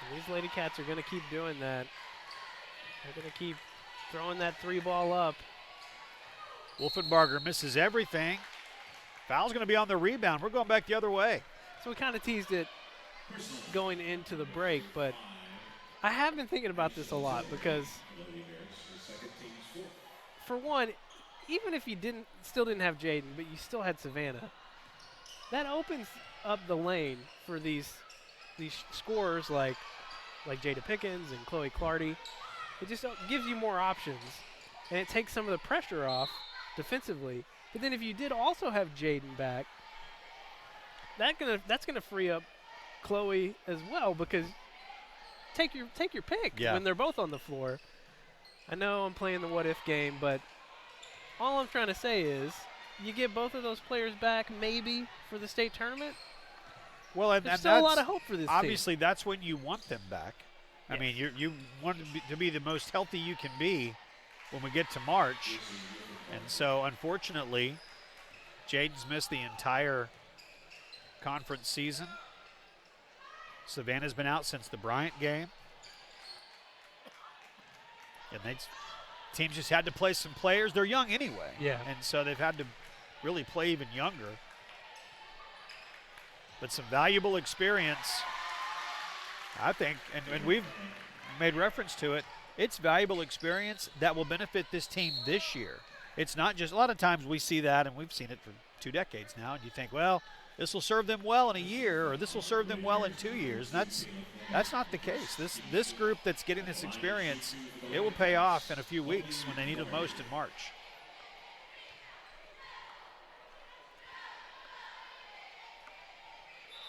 Speaker 3: And these Lady Cats are going to keep doing that. They're going to keep throwing that 3 ball up.
Speaker 1: Wolfenbarger misses everything. Foul's going to be on the rebound. We're going back the other way.
Speaker 3: So we kind of teased it going into the break, but I have been thinking about this a lot because, for one, even if you still didn't have Jaden, but you still had Savannah, that opens up the lane for these scorers like Jada Pickens and Chloe Clardy. It just gives you more options, and it takes some of the pressure off defensively. But then if you did also have Jaden back, that's gonna free up Chloe as well, because take your pick when they're both on the floor. I know I'm playing the what-if game, but all I'm trying to say is you get both of those players back maybe for the state tournament.
Speaker 1: Well, and
Speaker 3: there's still a lot of hope for this
Speaker 1: obviously
Speaker 3: team.
Speaker 1: That's when you want them back. I mean, you want to be the most healthy you can be when we get to March. And so, unfortunately, Jaden's missed the entire conference season. Savannah's been out since the Bryant game. And teams just had to play some players. They're young anyway.
Speaker 3: Yeah.
Speaker 1: And so they've had to really play even younger. But some valuable experience, I think, and we've made reference to it, it's valuable experience that will benefit this team this year. It's not just, a lot of times we see that, and we've seen it for 2 decades now, and you think, well, this will serve them well in a year, or this will serve them well in 2 years. And that's not the case. This group that's getting this experience, it will pay off in a few weeks when they need it most in March.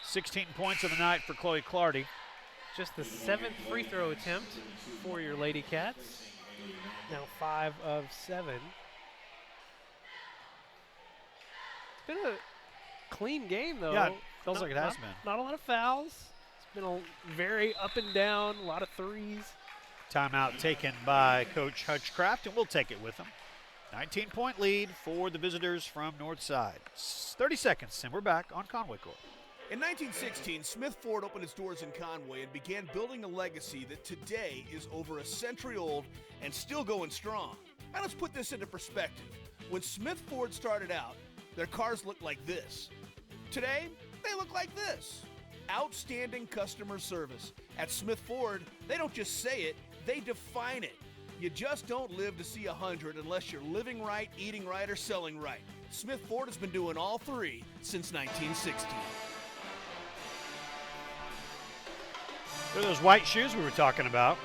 Speaker 1: "16 points of the night for Chloe Clardy.
Speaker 3: Just the 7th free throw attempt for your Lady Cats. Now 5 of 7. It's been a clean game, though.
Speaker 1: Yeah, it feels like it has been.
Speaker 3: Not a lot of fouls. It's been a very up and down, a lot of threes.
Speaker 1: Timeout taken by Coach Hutchcraft, and we'll take it with him. 19-point lead for the visitors from Northside. 30 seconds, and we're back on Conway Court.
Speaker 6: In 1916, Smith Ford opened its doors in Conway and began building a legacy that today is over a century old and still going strong. Now let's put this into perspective. When Smith Ford started out, their cars looked like this. Today, they look like this. Outstanding customer service. At Smith Ford, they don't just say it, they define it. You just don't live to see 100 unless you're living right, eating right, or selling right. Smith Ford has been doing all 3 since 1916.
Speaker 1: They're those white shoes we were talking about.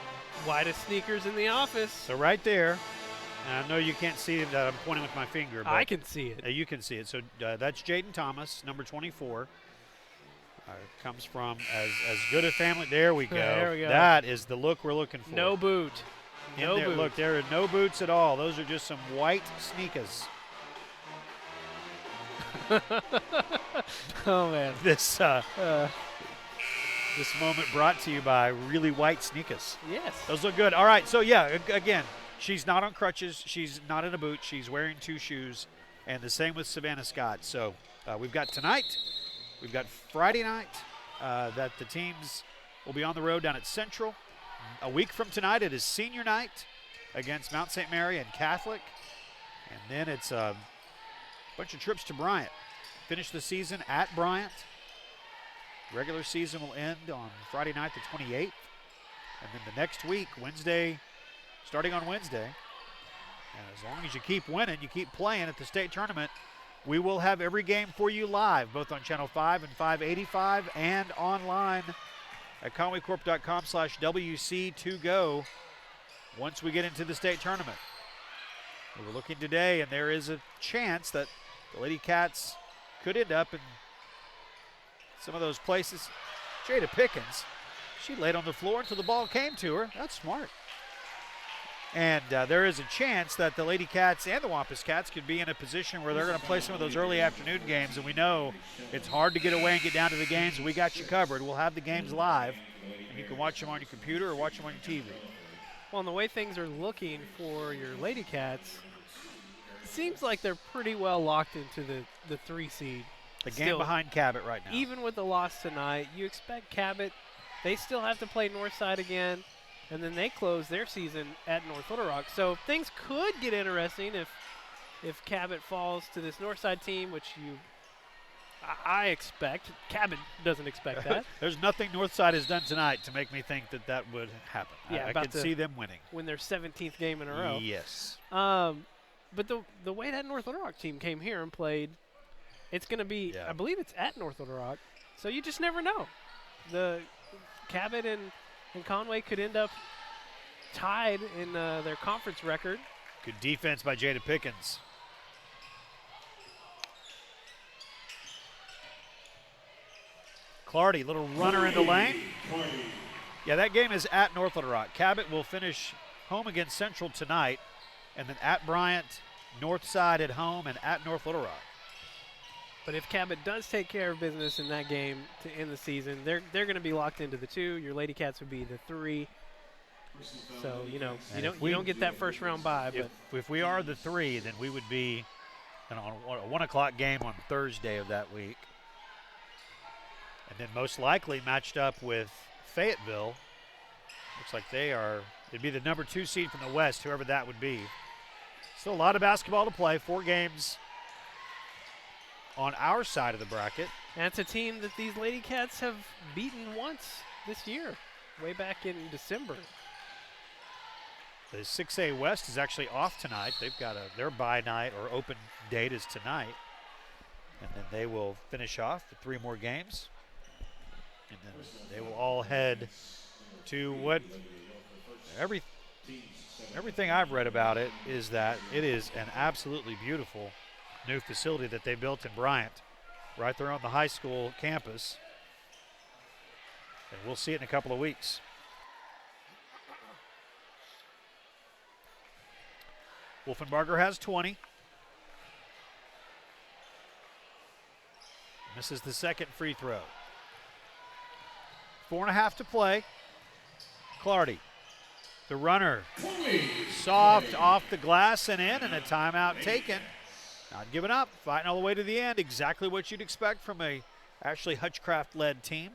Speaker 3: Whitest sneakers in the office.
Speaker 1: So right there, I know you can't see that I'm pointing with my finger. But
Speaker 3: I can see it.
Speaker 1: You can see it. So that's Jaden Thomas, number 24. Comes from as good a family. There we go.
Speaker 3: There we go.
Speaker 1: That is the look we're looking for.
Speaker 3: No boot. No boot.
Speaker 1: Look, there are no boots at all. Those are just some white sneakers.
Speaker 3: Oh, man.
Speaker 1: This moment brought to you by really white sneakers.
Speaker 3: Yes.
Speaker 1: Those look good. All right, so yeah, again, she's not on crutches. She's not in a boot. She's wearing 2 shoes. And the same with Savannah Scott. So we've got tonight. We've got Friday night that the teams will be on the road down at Central. A week from tonight, it is senior night against Mount St. Mary and Catholic. And then it's a bunch of trips to Bryant. Finish the season at Bryant. Regular season will end on Friday night, the 28th. And then the next week, Wednesday, starting on Wednesday, and as long as you keep winning, you keep playing at the state tournament, we will have every game for you live, both on Channel 5 and 585 and online at conwaycorp.com/WC2Go once we get into the state tournament. We were looking today, and there is a chance that the Lady Cats could end up in some of those places. Jada Pickens, she laid on the floor until the ball came to her. That's smart. And there is a chance that the Lady Cats and the Wampus Cats could be in a position where they're going to play some of those early afternoon games, and we know it's hard to get away and get down to the games. We got you covered. We'll have the games live, and you can watch them on your computer or watch them on your TV.
Speaker 3: Well, and the way things are looking for your Lady Cats, it seems like they're pretty well locked into the 3 seed.
Speaker 1: The game behind Cabot right now.
Speaker 3: Even with the loss tonight, you expect Cabot, they still have to play Northside again. And then they close their season at North Little Rock. So things could get interesting if Cabot falls to this Northside team, which I expect. Cabot doesn't expect that.
Speaker 1: There's nothing Northside has done tonight to make me think that would happen.
Speaker 3: Yeah,
Speaker 1: I could see them winning.
Speaker 3: Win their 17th game in a row.
Speaker 1: Yes.
Speaker 3: But the way that North Little Rock team came here and played, it's going to be, I believe it's at North Little Rock. So you just never know. The Cabot and Conway could end up tied in their conference record.
Speaker 1: Good defense by Jada Pickens. Clardy, little runner in the lane. Yeah, that game is at North Little Rock. Cabot will finish home against Central tonight, and then at Bryant, Northside at home, and at North Little Rock.
Speaker 3: But if Cabot does take care of business in that game to end the season, they're going to be locked into the 2. Your Lady Cats would be the 3. So, you don't get that first round bye. But
Speaker 1: if we are the 3, then we would be on a 1 o'clock game on Thursday of that week. And then most likely matched up with Fayetteville. Looks like it'd be the number 2 seed from the West, whoever that would be. Still a lot of basketball to play, 4 games on our side of the bracket.
Speaker 3: And it's a team that these Lady Cats have beaten once this year, way back in December.
Speaker 1: The 6A West is actually off tonight. They've got their bye night or open date is tonight. And then they will finish off with 3 more games. And then they will all head to what everything I've read about it is that it is an absolutely beautiful new facility that they built in Bryant, right there on the high school campus. And we'll see it in a couple of weeks. Wolfenbarger has 20. Misses the second free throw. 4.5 to play. Clardy, the runner, soft off the glass and in, and a timeout taken. Not giving up, fighting all the way to the end. Exactly what you'd expect from a Ashley Hutchcraft-led team.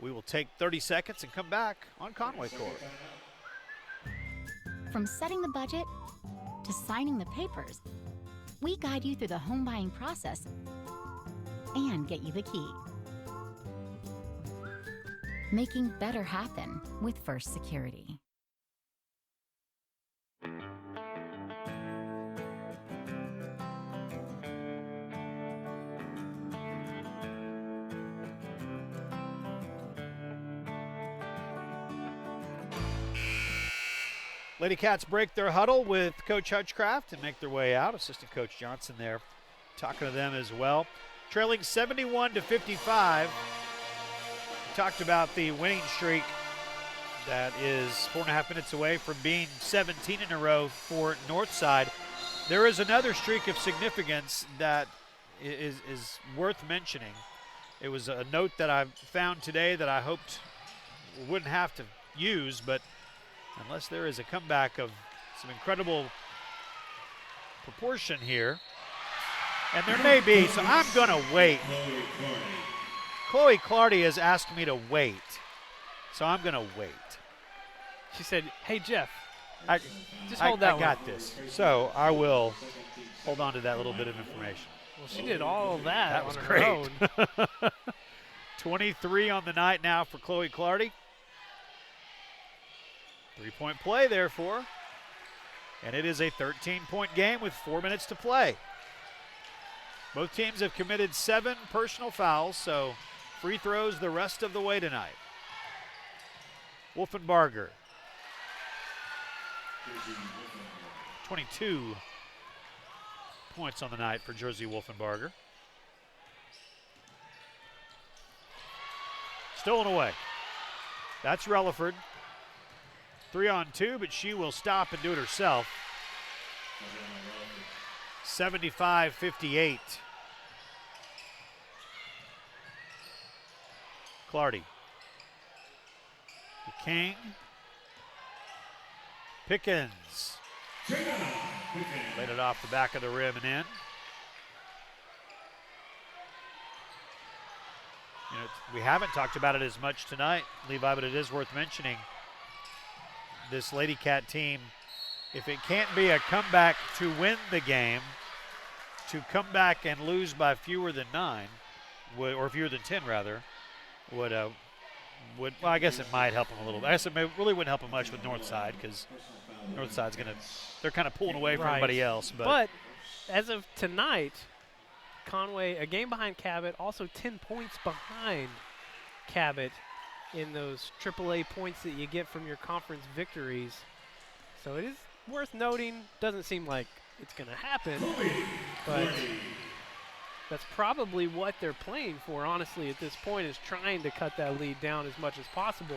Speaker 1: We will take 30 seconds and come back on Conway Court.
Speaker 10: From setting the budget to signing the papers, we guide you through the home buying process and get you the key. Making better happen with First Security.
Speaker 1: Lady Cats break their huddle with Coach Hutchcraft and make their way out. Assistant Coach Johnson there talking to them as well. Trailing 71-55. We talked about the winning streak that is 4.5 minutes away from being 17 in a row for Northside. There is another streak of significance that is worth mentioning. It was a note that I found today that I hoped we wouldn't have to use, but unless there is a comeback of some incredible proportion here, and there may be, so I'm going to wait. Chloe Clardy has asked me to wait, so I'm going to wait.
Speaker 3: She said, hey, Jeff,
Speaker 1: just
Speaker 3: hold that
Speaker 1: I got this. So I will hold on to that little bit of information.
Speaker 3: Well, she did all of that.
Speaker 1: That was
Speaker 3: on
Speaker 1: great.
Speaker 3: Her own.
Speaker 1: 23 on the night now for Chloe Clardy. 3-point play there for her. And it is a 13-point game with 4 minutes to play. Both teams have committed 7 personal fouls, so free throws the rest of the way tonight. Wolfenbarger. 22 points on the night for Jersey Wolfenbarger. Stolen away. That's Relaford. 3-on-2, but she will stop and do it herself. 75-58. Clardy. The King. Pickens. Laid it off the back of the rim and in. You know, we haven't talked about it as much tonight, Levi, but it is worth mentioning. This Lady Cat team, if it can't be a comeback to win the game, to come back and lose by fewer than 9, or fewer than 10 rather, would well, I guess it might help them a little bit. I guess it really wouldn't help them much with Northside because Northside's they're kind of pulling away from everybody else.
Speaker 3: But as of tonight, Conway, a game behind Cabot, also 10 points behind Cabot in those AAA points that you get from your conference victories. So it is worth noting. Doesn't seem like it's going to happen, but that's probably what they're playing for, honestly, at this point, is trying to cut that lead down as much as possible.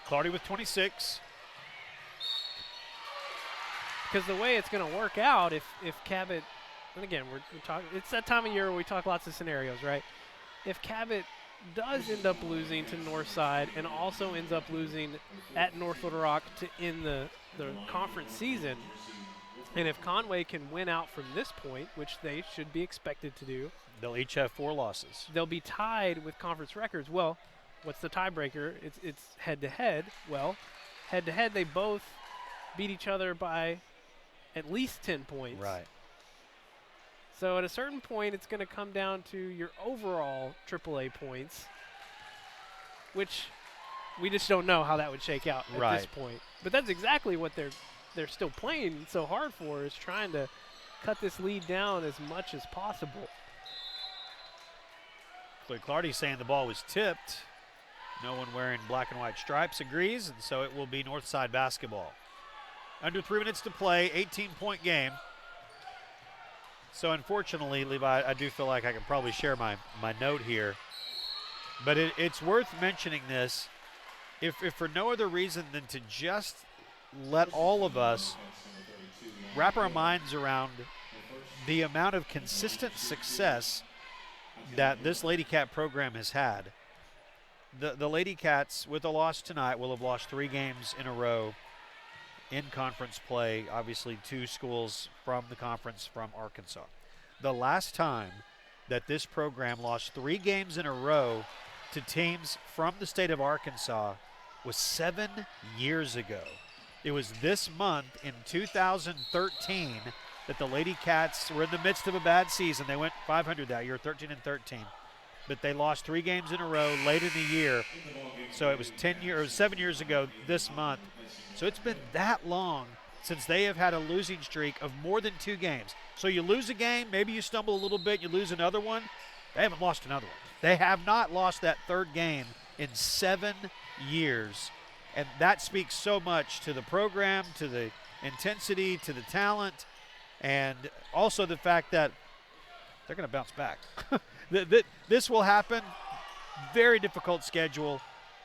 Speaker 1: Clardy with 26.
Speaker 3: Because the way it's going to work out, if Cabot, and again, we're talking, it's that time of year where we talk lots of scenarios, right? If Cabot does end up losing to Northside and also ends up losing at North Little Rock to end the conference season, and if Conway can win out from this point, which they should be expected to do,
Speaker 1: they'll each have 4 losses.
Speaker 3: They'll be tied with conference records. Well, what's the tiebreaker? It's head-to-head. Well, head-to-head, they both beat each other by at least 10 points.
Speaker 1: Right.
Speaker 3: So at a certain point, it's going to come down to your overall AAA points, which we just don't know how that would shake out at this point. But that's exactly what they're still playing so hard for, is trying to cut this lead down as much as possible.
Speaker 1: Chloe Clardy saying the ball was tipped. No one wearing black and white stripes agrees, and so it will be Northside basketball. Under 3 minutes to play, 18-point game. So unfortunately, Levi, I do feel like I can probably share my note here. But it's worth mentioning this, if for no other reason than to just let all of us wrap our minds around the amount of consistent success that this Lady Cat program has had. The Lady Cats, with a loss tonight, will have lost 3 games in a row in conference play. Obviously, 2 schools from the conference from Arkansas. The last time that this program lost 3 games in a row to teams from the state of Arkansas was 7 years ago. It was this month in 2013 that the Lady Cats were in the midst of a bad season. They went 500 that year, 13-13. But they lost 3 games in a row late in the year. So it was 7 years ago this month. So it's been that long since they have had a losing streak of more than 2 games. So you lose a game, maybe you stumble a little bit, you lose another one. They haven't lost another one. They have not lost that 3rd game in 7 years. And that speaks so much to the program, to the intensity, to the talent, and also the fact that they're going to bounce back. This will happen. Very difficult schedule,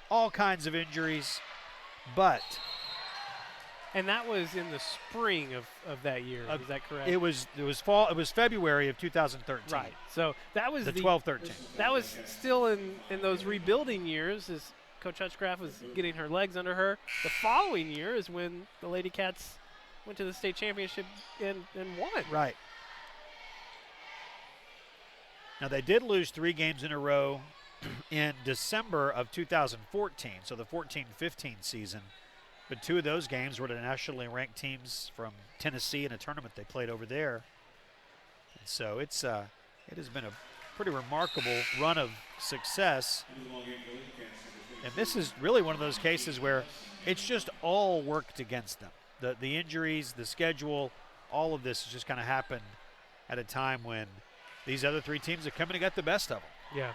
Speaker 1: all kinds of injuries, but.
Speaker 3: And that was in the spring of that year. Is that correct?
Speaker 1: It was fall. It was February of 2013.
Speaker 3: Right. So that was
Speaker 1: the 12-13.
Speaker 3: That was still in those rebuilding years as Coach Hutchcraft was getting her legs under her. The following year is when the Lady Cats went to the state championship and won.
Speaker 1: Right. Now, they did lose 3 games in a row in December of 2014, so the 14-15 season. But 2 of those games were to nationally ranked teams from Tennessee in a tournament they played over there. And so it has been a pretty remarkable run of success. And this is really one of those cases where it's just all worked against them. The injuries, the schedule, all of this has just kind of happened at a time when these other 3 teams have come in and got the best of them.
Speaker 3: Yeah.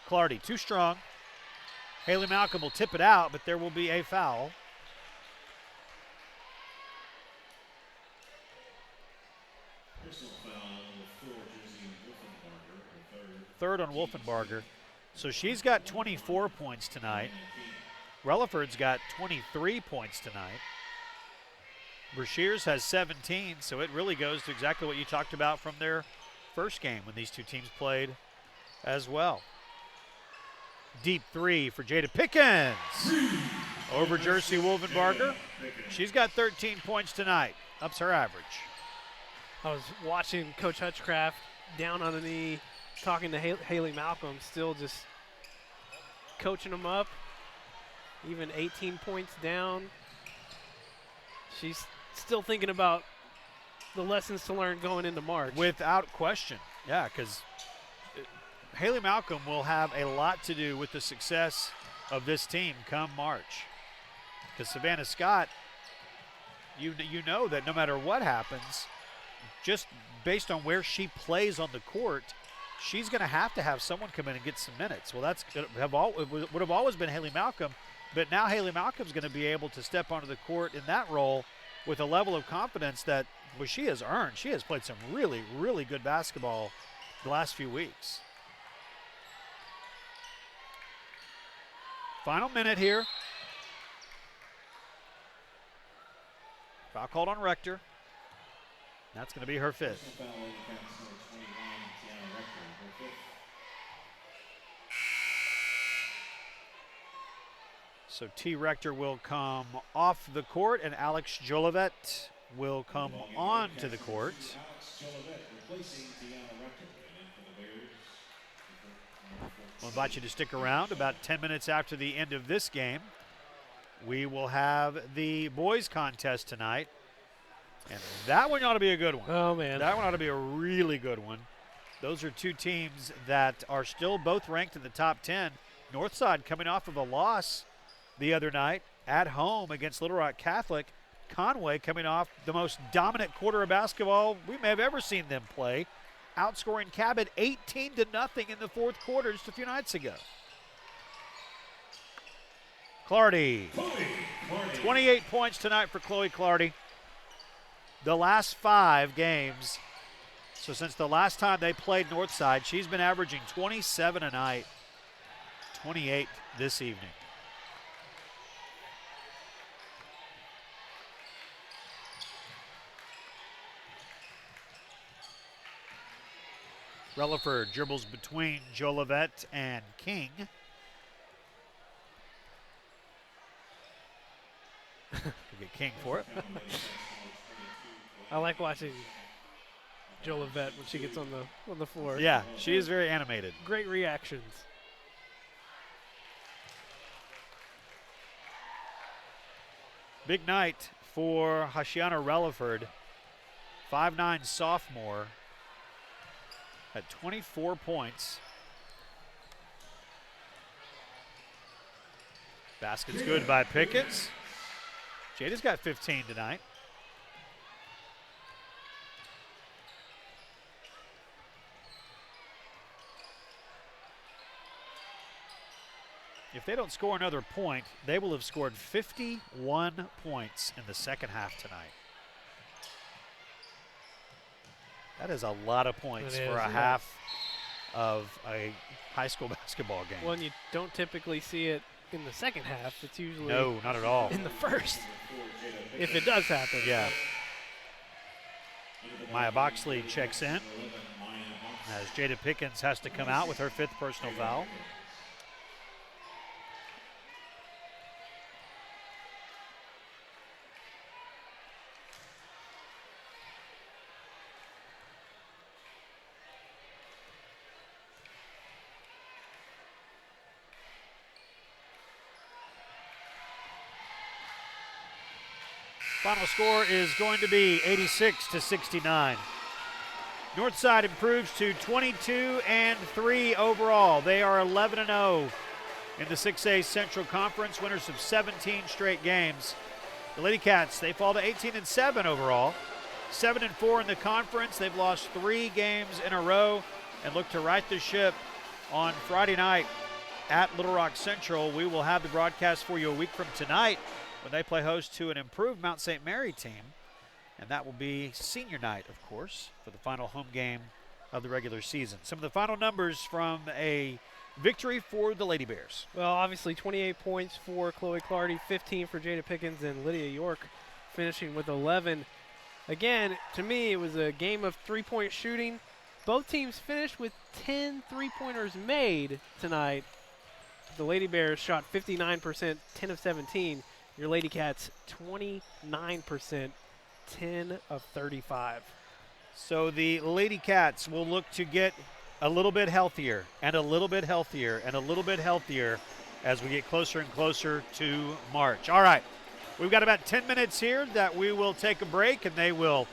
Speaker 1: Clardy too strong. Haley Malcolm will tip it out, but there will be a foul. Third on Wolfenbarger. So she's got 24 points tonight. Relaford's got 23 points tonight. Brashears has 17, so it really goes to exactly what you talked about from their first game when these 2 teams played as well. Deep 3 for Jada Pickens over Jersey Wolfenbarger. She's got 13 points tonight. Ups her average.
Speaker 3: I was watching Coach Hutchcraft down on the knee, talking to Haley Malcolm, still just coaching them up. Even 18 points down. She's still thinking about the lessons to learn going into March.
Speaker 1: Without question. Yeah, because Haley Malcolm will have a lot to do with the success of this team come March. Because Savannah Scott, you know that no matter what happens, just based on where she plays on the court, she's going to have someone come in and get some minutes. Well, would have always been Haley Malcolm, but now Haley Malcolm's going to be able to step onto the court in that role with a level of confidence that she has earned. She has played some really, really good basketball the last few weeks. Final minute here. Foul called on Rector. That's going to be her 5th. So T. Rector will come off the court, and Alex Jolivet will come on to the court. We'll invite you to stick around. About 10 minutes after the end of this game, we will have the boys contest tonight. And that one ought to be a good one.
Speaker 3: Oh, man.
Speaker 1: That one ought to be a really good one. Those are 2 teams that are still both ranked in the top 10. Northside coming off of a loss the other night at home against Little Rock Catholic. Conway coming off the most dominant quarter of basketball we may have ever seen them play, outscoring Cabot 18-0 in the 4th quarter just a few nights ago. Clardy. 28 points tonight for Chloe Clardy. The last 5 games, so since the last time they played Northside, she's been averaging 27 a night, 28 this evening. Relaford dribbles between Jolivet and King. We'll get King for it.
Speaker 3: I like watching Jolivet when she gets on the floor.
Speaker 1: Yeah, she is very animated.
Speaker 3: Great reactions.
Speaker 1: Big night for Hashiana Relaford, 5'9" sophomore at 24 points. Basket's good by Pickens. Jada's got 15 tonight. if they don't score another point, they will have scored 51 points in the second half tonight. That is a lot of points for a half of a high school basketball game.
Speaker 3: Well, and you don't typically see it in the second half. It's usually
Speaker 1: no, not at all.
Speaker 3: in the first, if it does happen.
Speaker 1: Yeah. Maya Boxley checks in as Jada Pickens has to come out with her 5th personal foul. Final score is going to be 86-69. Northside improves to 22-3 overall. They are 11-0 in the 6A Central Conference, winners of 17 straight games. The Lady Cats, they fall to 18-7 overall, 7-4 in the conference. They've lost 3 games in a row and look to right the ship on Friday night at Little Rock Central. We will have the broadcast for you a week from tonight when they play host to an improved Mount St. Mary team. And that will be senior night, of course, for the final home game of the regular season. Some of the final numbers from a victory for the Lady Bears.
Speaker 3: Well, obviously 28 points for Chloe Clardy, 15 for Jada Pickens, and Lydia York finishing with 11. Again, to me, it was a game of three-point shooting. Both teams finished with 10 three-pointers made tonight. The Lady Bears shot 59%, 10 of 17. Your Lady Cats, 29%, 10 of 35.
Speaker 1: So the Lady Cats will look to get a little bit healthier and a little bit healthier and a little bit healthier as we get closer and closer to March. All right, we've got about 10 minutes here that we will take a break, and they will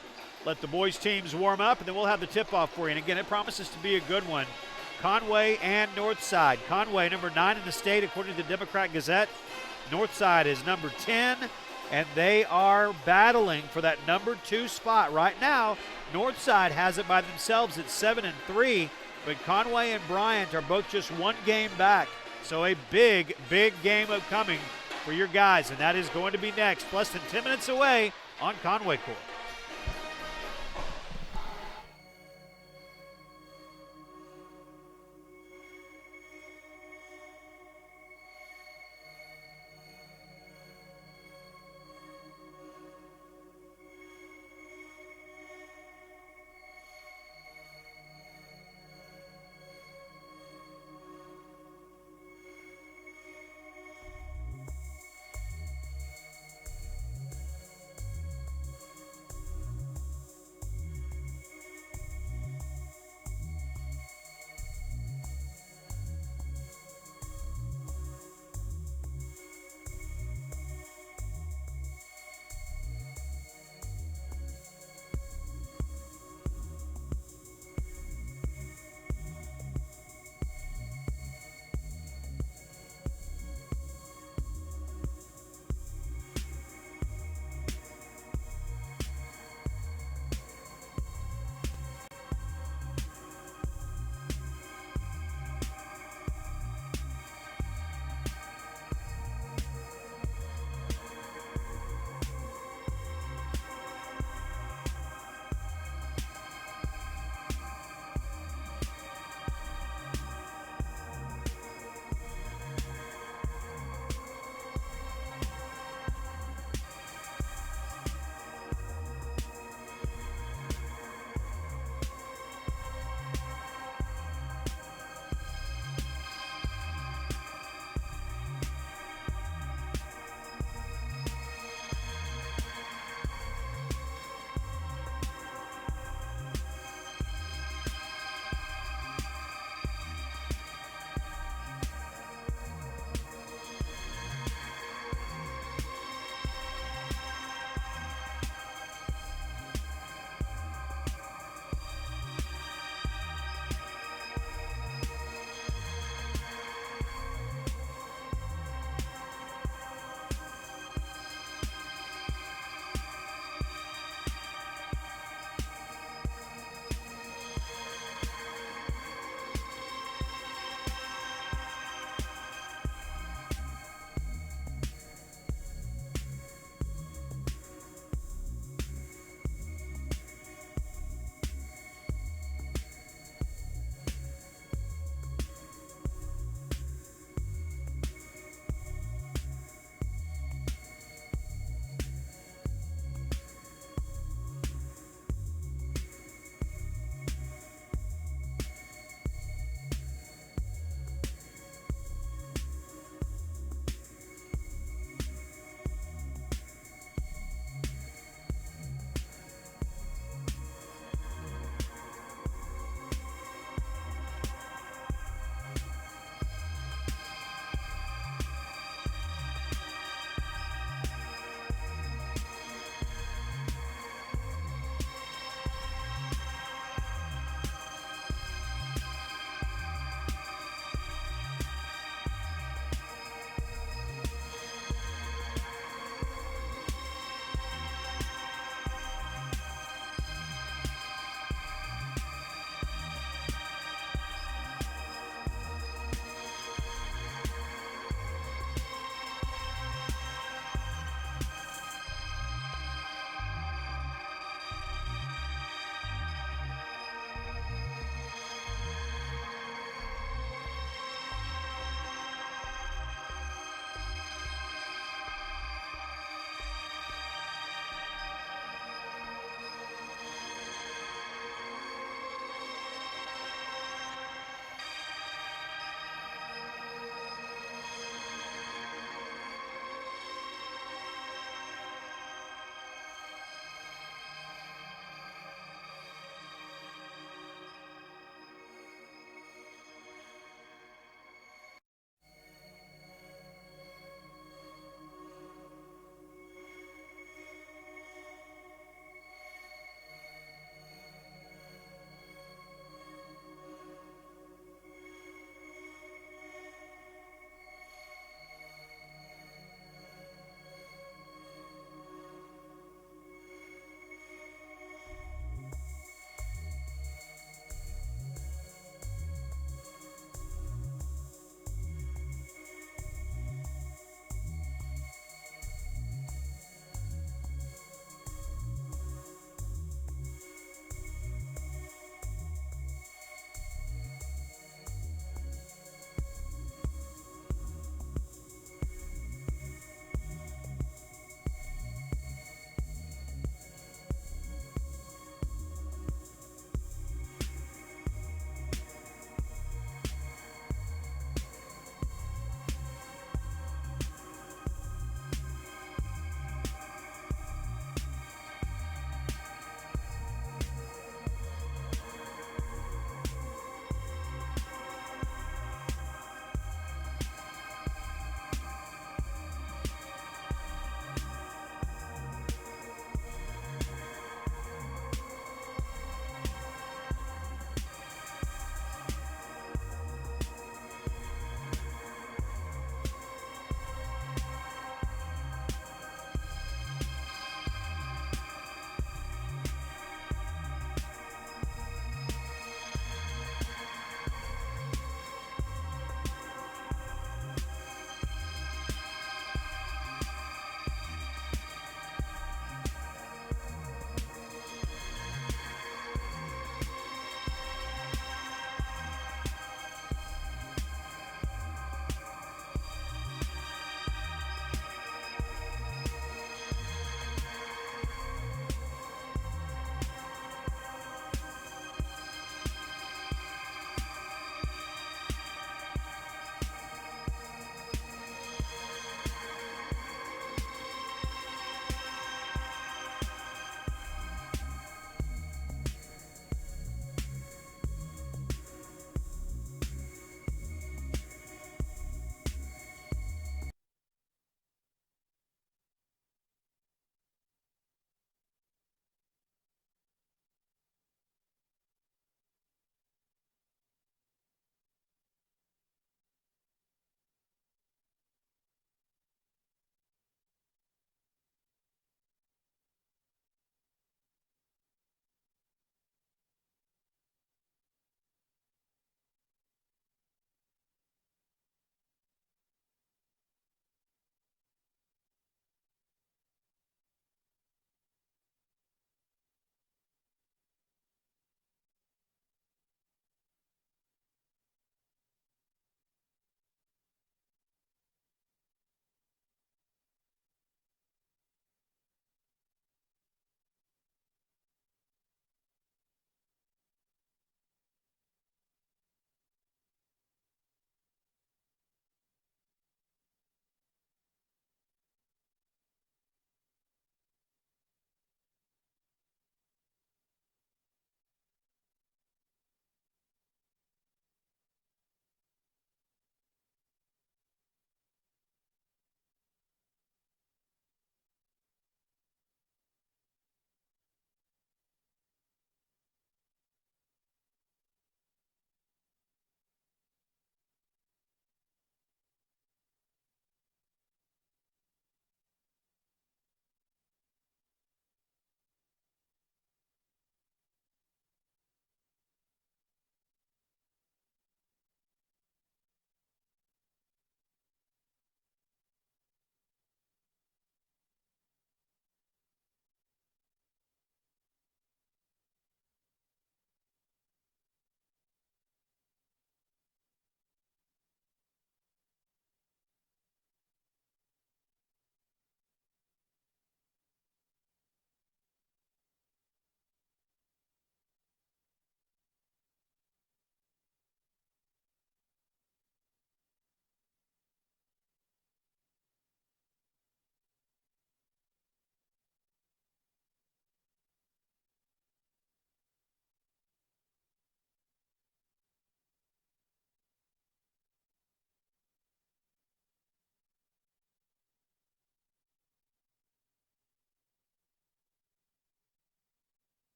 Speaker 1: let the boys' teams warm up, and then we'll have the tip-off for you. And again, it promises to be a good one. Conway and Northside. Conway, number 9 in the state, according to the Democrat Gazette. Northside is number 10, and they are battling for that number 2 spot. Right now, Northside has it by themselves at 7-3, but Conway and Bryant are both just 1 game back. So a big, big game upcoming for your guys, and that is going to be next, less than 10 minutes away on Conway Court.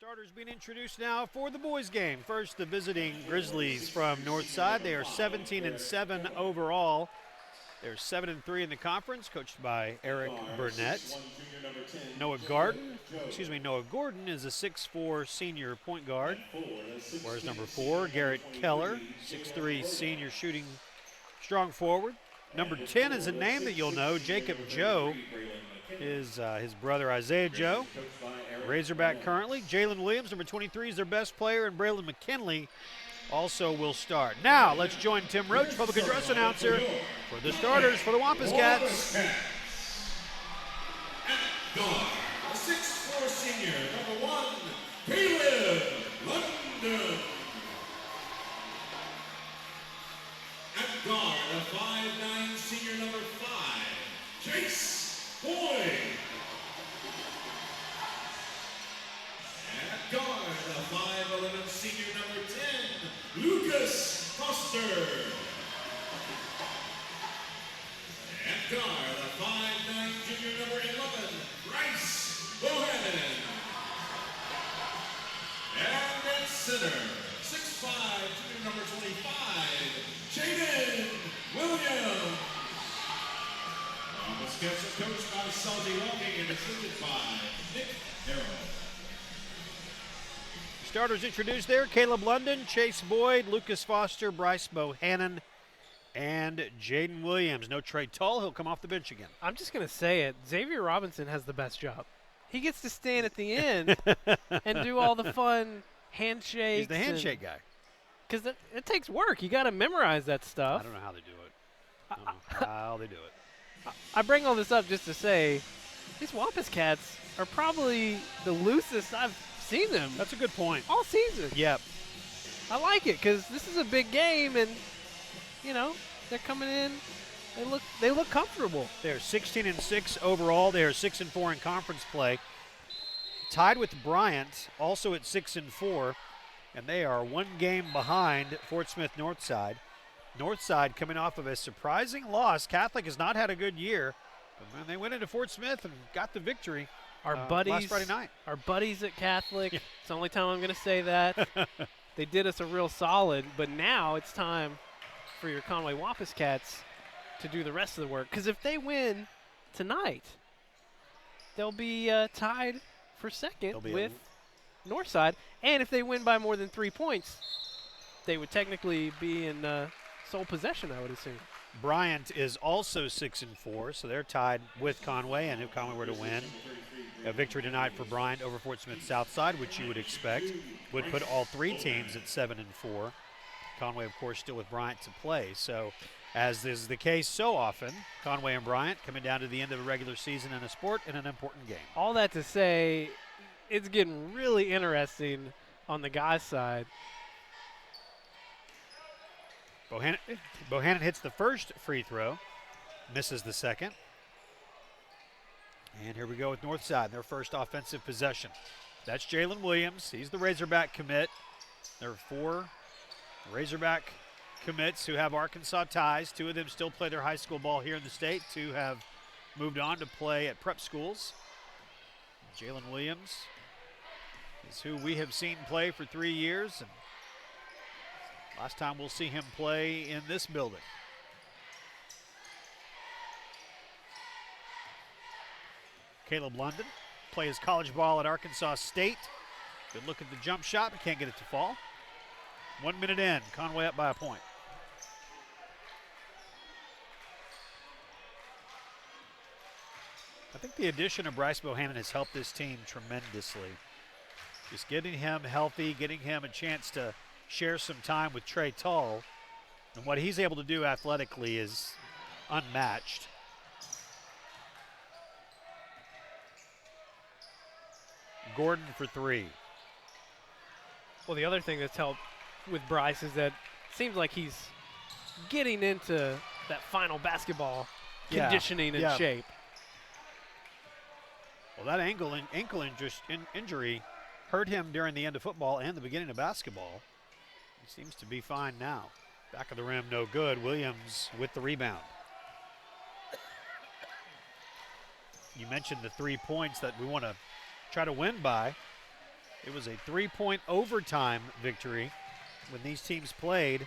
Speaker 1: Starters being introduced now for the boys game. First, the visiting Grizzlies from Northside. They are 17-7 overall. They're 7-3 in the conference, coached by Eric Burnett. Noah Gordon is a 6'4" senior point guard. Whereas number 4, Garrett Keller, 6'3" senior shooting strong forward. Number 10 is a name that you'll know, Jacob Joe, is his brother Isaiah Joe. Razorback currently. Jaylyn Williams, number 23, is their best player, and Braylon McKinley also will start. Now, let's join Tim Roach, public address announcer, for the starters for the Wampus Cats.
Speaker 2: At guard, a 6'4" senior, number 1, Jaylyn London. At guard, a 5'9" senior, number 5, Chase Boyd. At guard, a 5'11" senior, number 10, Lucas Foster. At guard, a 5'9" junior, number 11, Bryce Bohannon. And at center, 6'5", junior, number 25, Jaylyn Williams. Wampus Cats are coached by Salty Walking and assisted by Nick Harrell.
Speaker 1: Starters introduced there, Caleb London, Chase Boyd, Lucas Foster, Bryce Bohannon, and Jaden Williams. No Trey Tull, he'll come off the bench again.
Speaker 3: I'm just going to say it. Xavier Robinson has the best job. He gets to stand at the end and do all the fun handshakes.
Speaker 1: He's the handshake guy.
Speaker 3: Because it takes work. You got to memorize that stuff.
Speaker 1: I don't know how they do it. I don't know how they do it.
Speaker 3: I bring all this up just to say these Wampus Cats are probably the loosest I've seen them.
Speaker 1: That's a good point.
Speaker 3: All season.
Speaker 1: Yep.
Speaker 3: I like it because this is a big game, and you know they're coming in. They look comfortable.
Speaker 1: They're 16-6 overall. They are 6-4 in conference play. Tied with Bryant, also at 6-4, and they are one game behind Fort Smith Northside. Northside coming off of a surprising loss. Catholic has not had a good year, but man, they went into Fort Smith and got the victory.
Speaker 3: Our buddies,
Speaker 1: last Friday night.
Speaker 3: Our buddies at Catholic. It's the only time I'm going to say that. They did us a real solid, but now it's time for your Conway Wampus Cats to do the rest of the work. Because if they win tonight, they'll be tied for second with Northside. And if they win by more than 3 points, they would technically be in sole possession, I would assume.
Speaker 1: Bryant is also 6-4, so they're tied with Conway, and if Conway were to win, a victory tonight for Bryant over Fort Smith Southside, which you would expect, would put all three teams at 7-4. Conway, of course, still with Bryant to play. So, as is the case so often, Conway and Bryant coming down to the end of a regular season in a sport in an important game.
Speaker 3: All that to say, it's getting really interesting on the guys' side.
Speaker 1: Bohannon hits the first free throw, misses the second. And here we go with Northside, their first offensive possession. That's Jaylyn Williams. He's the Razorback commit. There are 4 Razorback commits who have Arkansas ties. 2 of them still play their high school ball here in the state. 2 have moved on to play at prep schools. Jaylyn Williams is who we have seen play for 3 years. And last time we'll see him play in this building. Caleb London plays college ball at Arkansas State. Good look at the jump shot, but can't get it to fall. 1 minute in, Conway up by a point. I think the addition of Bryce Bohannon has helped this team tremendously. Just getting him healthy, getting him a chance to share some time with Trey Tull. And what he's able to do athletically is unmatched. Gordon for 3.
Speaker 3: Well, the other thing that's helped with Bryce is that it seems like he's getting into that final basketball conditioning and shape.
Speaker 1: Well, that ankle injury hurt him during the end of football and the beginning of basketball. He seems to be fine now. Back of the rim, no good. Williams with the rebound. You mentioned the 3 points that we want to try to win by. It was a 3-point overtime victory when these teams played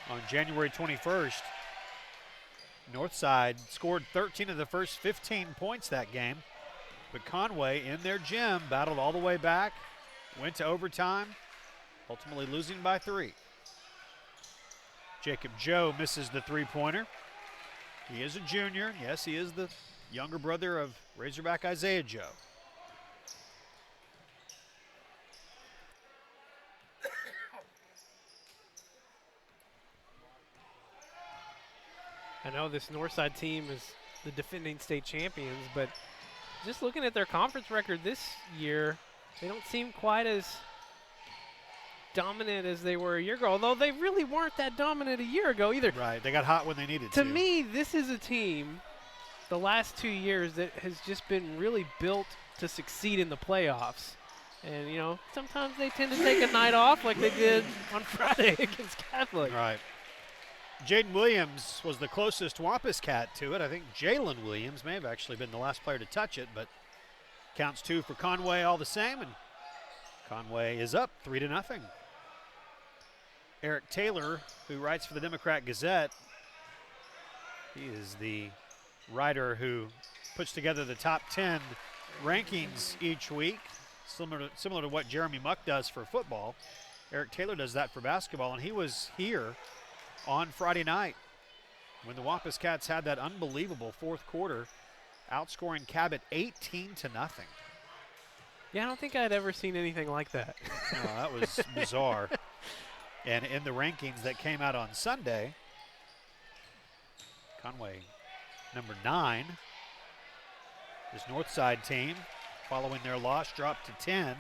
Speaker 1: on January 21st. Northside scored 13 of the first 15 points that game, but Conway in their gym battled all the way back, went to overtime, ultimately losing by 3. Jacob Joe misses the three-pointer. He is a junior. Yes, he is the younger brother of Razorback Isaiah Joe.
Speaker 3: I know this Northside team is the defending state champions, but just looking at their conference record this year, they don't seem quite as dominant as they were a year ago, although they really weren't that dominant a year ago either.
Speaker 1: Right, they got hot when they needed to.
Speaker 3: To me, this is a team the last 2 years that has just been really built to succeed in the playoffs. And, you know, sometimes they tend to take a night off like they did on Friday against Catholic.
Speaker 1: Right. Jaylyn Williams was the closest Wampus cat to it. I think Jaylyn Williams may have actually been the last player to touch it, but counts 2 for Conway all the same, and Conway is up 3-0. Eric Taylor, who writes for the Democrat Gazette, he is the writer who puts together the top 10 rankings each week, similar to what Jeremy Muck does for football. Eric Taylor does that for basketball, and he was here on Friday night when the Wampus Cats had that unbelievable fourth quarter, outscoring Cabot 18-0.
Speaker 3: Yeah, I don't think I'd ever seen anything like that.
Speaker 1: Oh, that was bizarre. And in the rankings that came out on Sunday, Conway, number 9. This Northside team, following their loss, dropped to 10.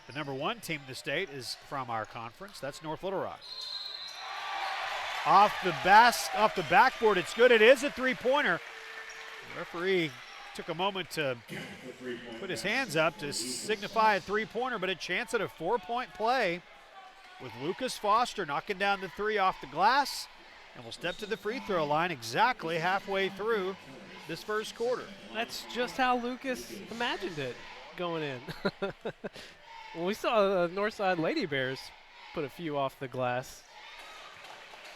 Speaker 1: The number 1 team in the state is from our conference. That's North Little Rock. Off the backboard, it's good. It is a three-pointer. The referee took a moment to put his hands up to signify a three-pointer, but a chance at a 4-point play with Lucas Foster knocking down the 3 off the glass, and will step to the free throw line exactly halfway through this first quarter.
Speaker 3: That's just how Lucas imagined it going in. Well, we saw the Northside Lady Bears put a few off the glass.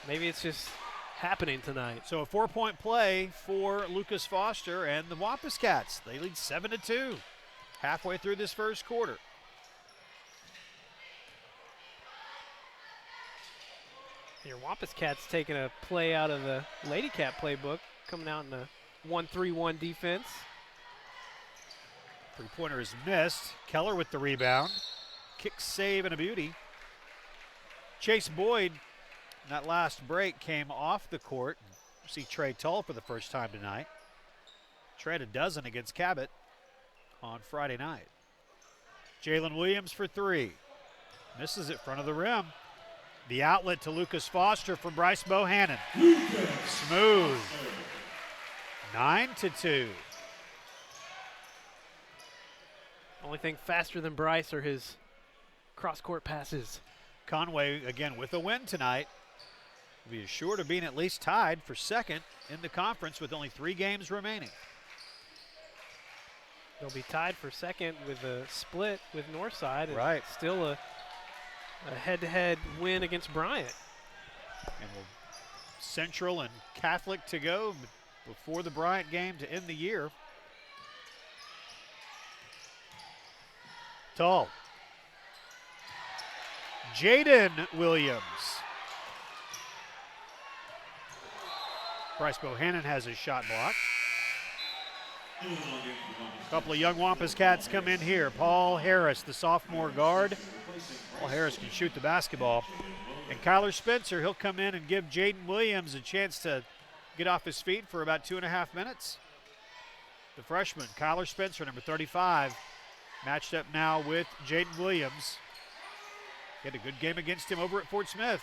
Speaker 3: Maybe it's just happening tonight.
Speaker 1: So a 4-point play for Lucas Foster and the Wampus Cats. They lead 7-2 halfway through this first quarter.
Speaker 3: Your Wampus Cats taking a play out of the Lady Cat playbook, coming out in a 1-3-1 defense.
Speaker 1: Three-pointer is missed. Keller with the rebound. Kick save and a beauty. Chase Boyd, in that last break, came off the court. See Trey Tull for the first time tonight. Trey had a dozen against Cabot on Friday night. Jaylyn Williams for 3. Misses it front of the rim. The outlet to Lucas Foster from Bryce Bohannon. Smooth. 9-2.
Speaker 3: Only thing faster than Bryce are his cross-court passes.
Speaker 1: Conway, again, with a win tonight, will be assured of being at least tied for second in the conference with only 3 games remaining.
Speaker 3: They'll be tied for second with a split with Northside. And
Speaker 1: right.
Speaker 3: Still a head-to-head win against Bryant.
Speaker 1: And Central and Catholic to go before the Bryant game to end the year. Tull. Jaylyn Williams. Bryce Bohannon has his shot blocked. A couple of young Wampus Cats come in here. Paul Harris, the sophomore guard. Paul Harris can shoot the basketball. And Kyler Spencer, he'll come in and give Jaylyn Williams a chance to get off his feet for about 2.5 minutes. The freshman, Kyler Spencer, number 35, matched up now with Jaylyn Williams. He had a good game against him over at Fort Smith.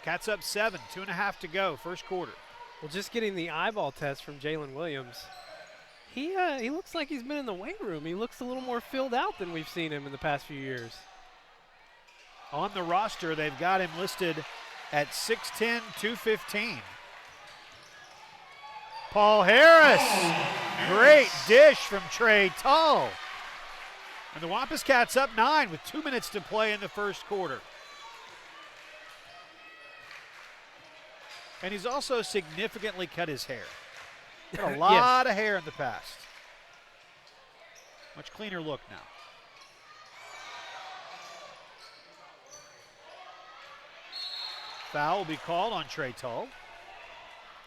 Speaker 1: Cats up 7, 2.5 to go, first quarter.
Speaker 3: Well, just getting the eyeball test from Jaylyn Williams. He looks like he's been in the weight room. He looks a little more filled out than we've seen him in the past few years.
Speaker 1: On the roster, they've got him listed at 6'10", 215. Paul Harris. Great dish from Trey Tull. And the Wampus Cats up 9 with 2 minutes to play in the first quarter. And he's also significantly cut his hair. Got a lot of hair in the past. Much cleaner look now. Foul will be called on Trey Tull.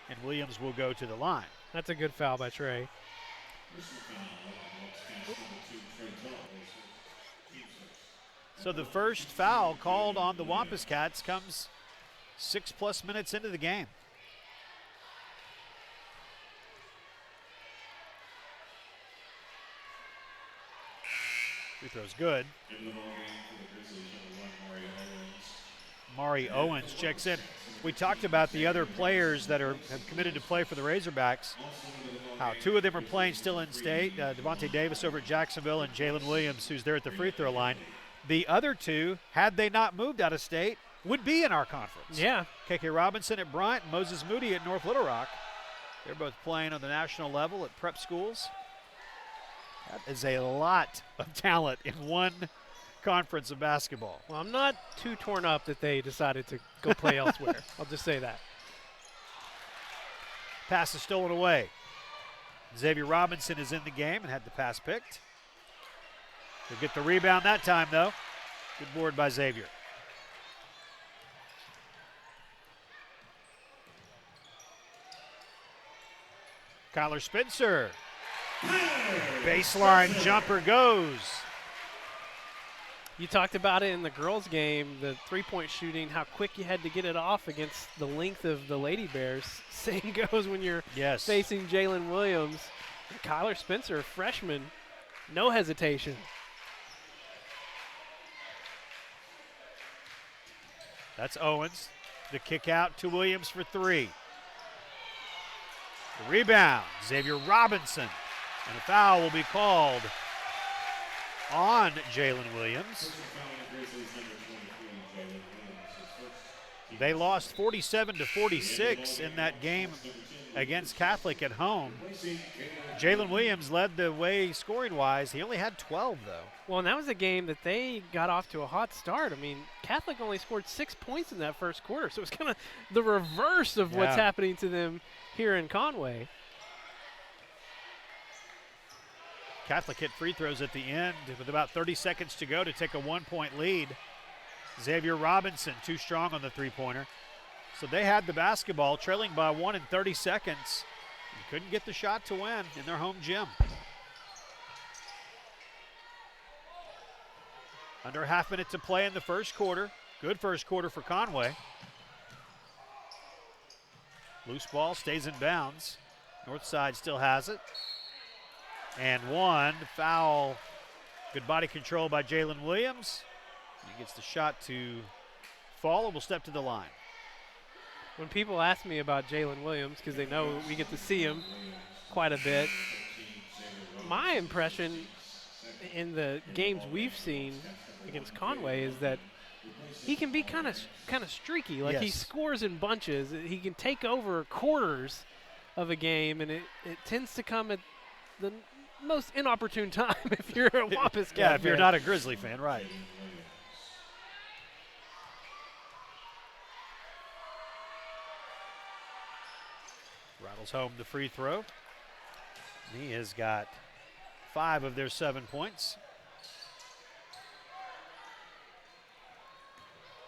Speaker 1: And Williams will go to the line.
Speaker 3: That's a good foul by Trey.
Speaker 1: So the first foul called on the Wampus Cats comes 6+ minutes into the game. Free throw's good. Mari Owens checks in. We talked about the other players that have committed to play for the Razorbacks. How 2 of them are playing still in state. Devontae Davis over at Jacksonville and Jaylyn Williams, who's there at the free throw line. The other 2, had they not moved out of state, would be in our conference.
Speaker 3: Yeah.
Speaker 1: KK Robinson at Bryant and Moses Moody at North Little Rock. They're both playing on the national level at prep schools. That is a lot of talent in one conference of basketball.
Speaker 3: Well, I'm not too torn up that they decided to go play elsewhere. I'll just say that.
Speaker 1: Pass is stolen away. Xavier Robinson is in the game and had the pass picked. He'll get the rebound that time, though. Good board by Xavier. Kyler Spencer. Baseline jumper goes.
Speaker 3: You talked about it in the girls' game, the three-point shooting, how quick you had to get it off against the length of the Lady Bears. Same goes when you're facing Jaylyn Williams. And Kyler Spencer, freshman, no hesitation.
Speaker 1: That's Owens. The kick out to Williams for 3. The rebound, Xavier Robinson. And a foul will be called on Jaylyn Williams. They lost 47-46 in that game against Catholic at home. Jaylyn Williams led the way scoring-wise. He only had 12, though.
Speaker 3: Well, and that was a game that they got off to a hot start. I mean, Catholic only scored 6 points in that first quarter, so it's kind of the reverse of what's happening to them here in Conway.
Speaker 1: Catholic hit free throws at the end with about 30 seconds to go to take a 1-point lead. Xavier Robinson too strong on the three-pointer. So they had the basketball, trailing by 1 in 30 seconds. And couldn't get the shot to win in their home gym. Under a half minute to play in the first quarter. Good first quarter for Conway. Loose ball stays in bounds. Northside still has it. And 1 foul. Good body control by Jaylyn Williams. He gets the shot to fall and will step to the line.
Speaker 3: When people ask me about Jaylyn Williams, because they know we get to see him quite a bit, my impression in the games we've seen against Conway is that he can be kind of streaky. Like he scores in bunches. He can take over quarters of a game, and it tends to come at the most inopportune time if you're a Wampus Cat
Speaker 1: if you're not a Grizzly fan, right. Rattles home the free throw. He has got 5 of their 7 points.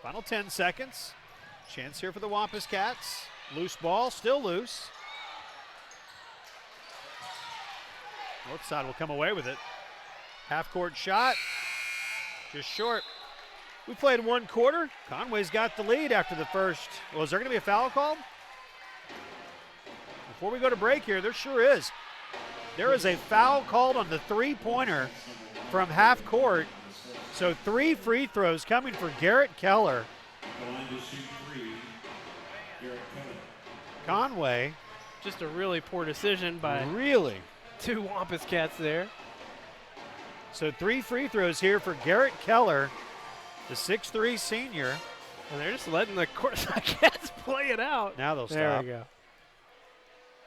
Speaker 1: Final 10 seconds. Chance here for the Wampus Cats. Loose ball, still loose. Northside will come away with it. Half-court shot, just short. We played 1 quarter. Conway's got the lead after the first. Well, is there going to be a foul called? Before we go to break here, there sure is. There is a foul called on the three-pointer from half court. So 3 free throws coming for Garrett Keller. Conway.
Speaker 3: Just a really poor decision by 2 Wampus Cats there.
Speaker 1: So 3 free throws here for Garrett Keller, the 6'3" senior.
Speaker 3: And they're just letting the Cats play it out.
Speaker 1: Now they'll stop.
Speaker 3: There we go.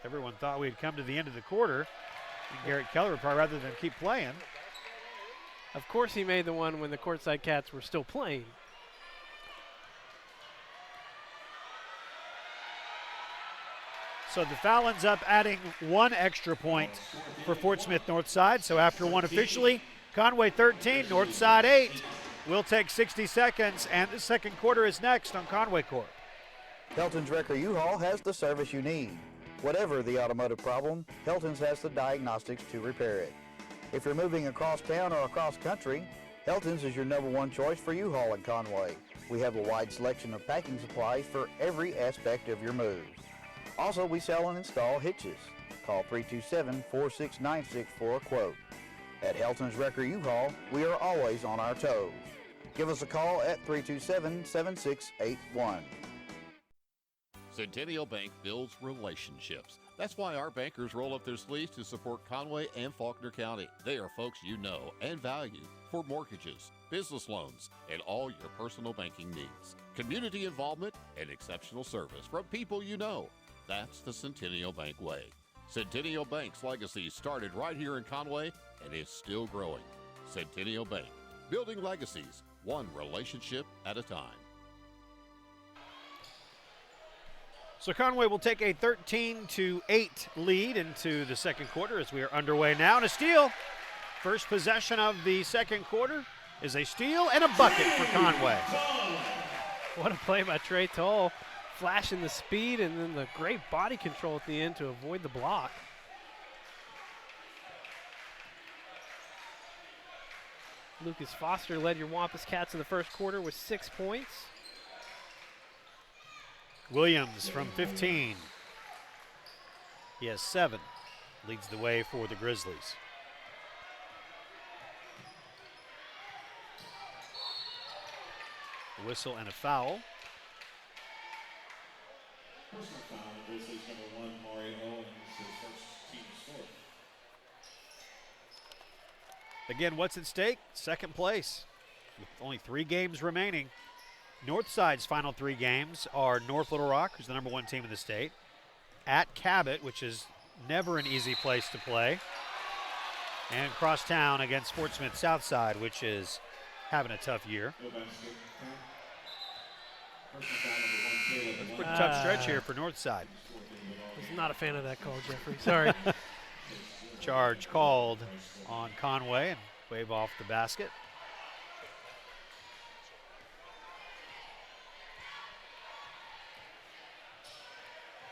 Speaker 1: Everyone thought we'd come to the end of the quarter. And Garrett Keller would probably rather than keep playing.
Speaker 3: Of course he made the one when the courtside Cats were still playing.
Speaker 1: So the foul ends up adding 1 extra point for Fort Smith Northside. So after one officially, Conway 13, Northside 8. We'll take 60 seconds, and the second quarter is next on Conway Court.
Speaker 11: Helton's Wrecker U-Haul has the service you need. Whatever the automotive problem, Helton's has the diagnostics to repair it. If you're moving across town or across country, Helton's is your #1 choice for U-Haul in Conway. We have a wide selection of packing supplies for every aspect of your move. Also, we sell and install hitches. Call 327-4696 for a quote. At Helton's Wrecker U-Haul, we are always on our toes. Give us a call at 327-7681.
Speaker 12: Centennial Bank builds relationships. That's why our bankers roll up their sleeves to support Conway and Faulkner County. They are folks you know and value for mortgages, business loans, and all your personal banking needs. Community involvement and exceptional service from people you know. That's the Centennial Bank way. Centennial Bank's legacy started right here in Conway and is still growing. Centennial Bank, building legacies, one relationship at a time.
Speaker 1: So Conway will take a 13-8 lead into the second quarter as we are underway now. And a steal. First possession of the second quarter is a steal and a bucket for Conway.
Speaker 3: What a play by Trey Toll. Flashing the speed and then the great body control at the end to avoid the block. Lucas Foster led your Wampus Cats in the first quarter with 6 points.
Speaker 1: Williams from 15. He has 7. Leads the way for the Grizzlies. A whistle and a foul.
Speaker 2: Personal foul, Grizzlies #1, Mario Owens, his first team score.
Speaker 1: Again, what's at stake? Second place. With only 3 games remaining. Northside's final 3 games are North Little Rock, who's the #1 team in the state, at Cabot, which is never an easy place to play, and crosstown against Fort Smith Southside, which is having a tough year. It's a pretty tough stretch here for Northside.
Speaker 3: I was not a fan of that call, Jeffrey. Sorry.
Speaker 1: Charge called on Conway and wave off the basket.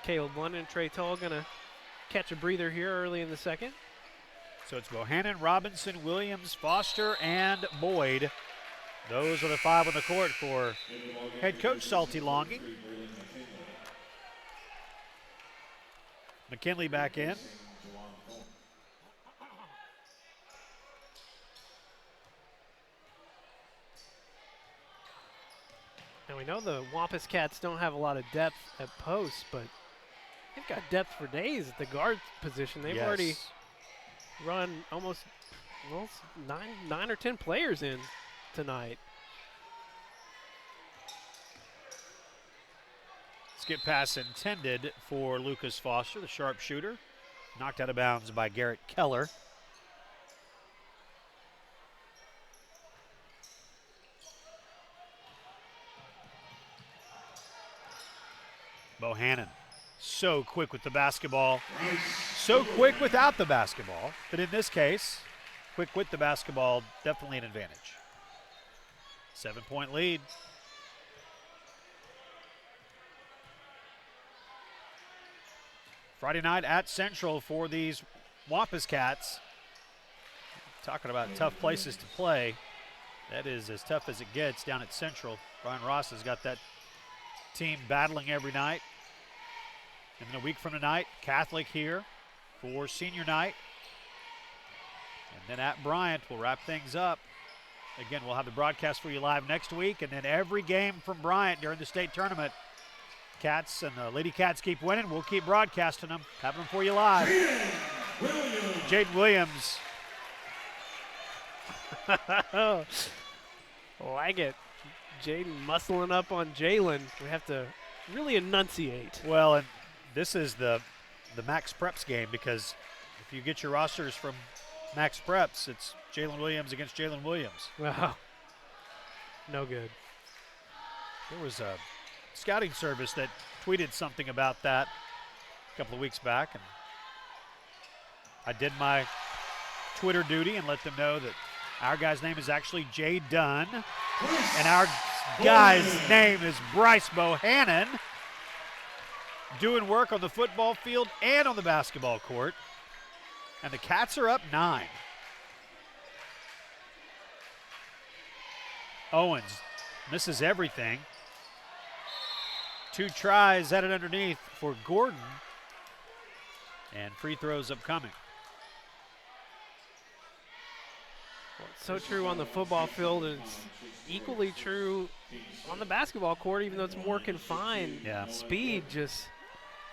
Speaker 3: Caleb London and Trey Toll going to catch a breather here early in the second.
Speaker 1: So it's Bohannon, Robinson, Williams, Foster, and Boyd. Those are the 5 on the court for head coach Salty Longing. McKinley back in.
Speaker 3: Now we know the Wampus Cats don't have a lot of depth at post, but they've got depth for days at the guard position. They've already run almost 9 or 10 players in tonight.
Speaker 1: Skip pass intended for Lucas Foster, the sharpshooter. Knocked out of bounds by Garrett Keller. Bohannon, so quick with the basketball. So quick without the basketball. But in this case, quick with the basketball, definitely an advantage. 7-point lead. Friday night at Central for these Wampus Cats. Talking about tough places to play. That is as tough as it gets down at Central. Brian Ross has got that team battling every night. And then a week from tonight, Catholic here for senior night. And then at Bryant, we'll wrap things up. Again, we'll have the broadcast for you live next week. And then every game from Bryant during the state tournament. Cats and the Lady Cats keep winning. We'll keep broadcasting them, having them for you live. Jaylyn Williams.
Speaker 3: Like it. Jaden muscling up on Jaylyn. We have to really enunciate.
Speaker 1: Well, and this is the the Max Preps game, because if you get your rosters from Max Preps, it's Jaylyn Williams against Jaylyn Williams.
Speaker 3: Wow. No good.
Speaker 1: There was a scouting service that tweeted something about that a couple of weeks back, and I did my Twitter duty and let them know that our guy's name is actually Jay Dunn, and our guy's name is Bryce Bohannon, doing work on the football field and on the basketball court. And the Cats are up 9. Owens misses everything. 2 tries at it underneath for Gordon, and free throws upcoming.
Speaker 3: Well, it's so true on the football field, and it's equally true on the basketball court, even though it's more confined.
Speaker 1: Yeah.
Speaker 3: Speed just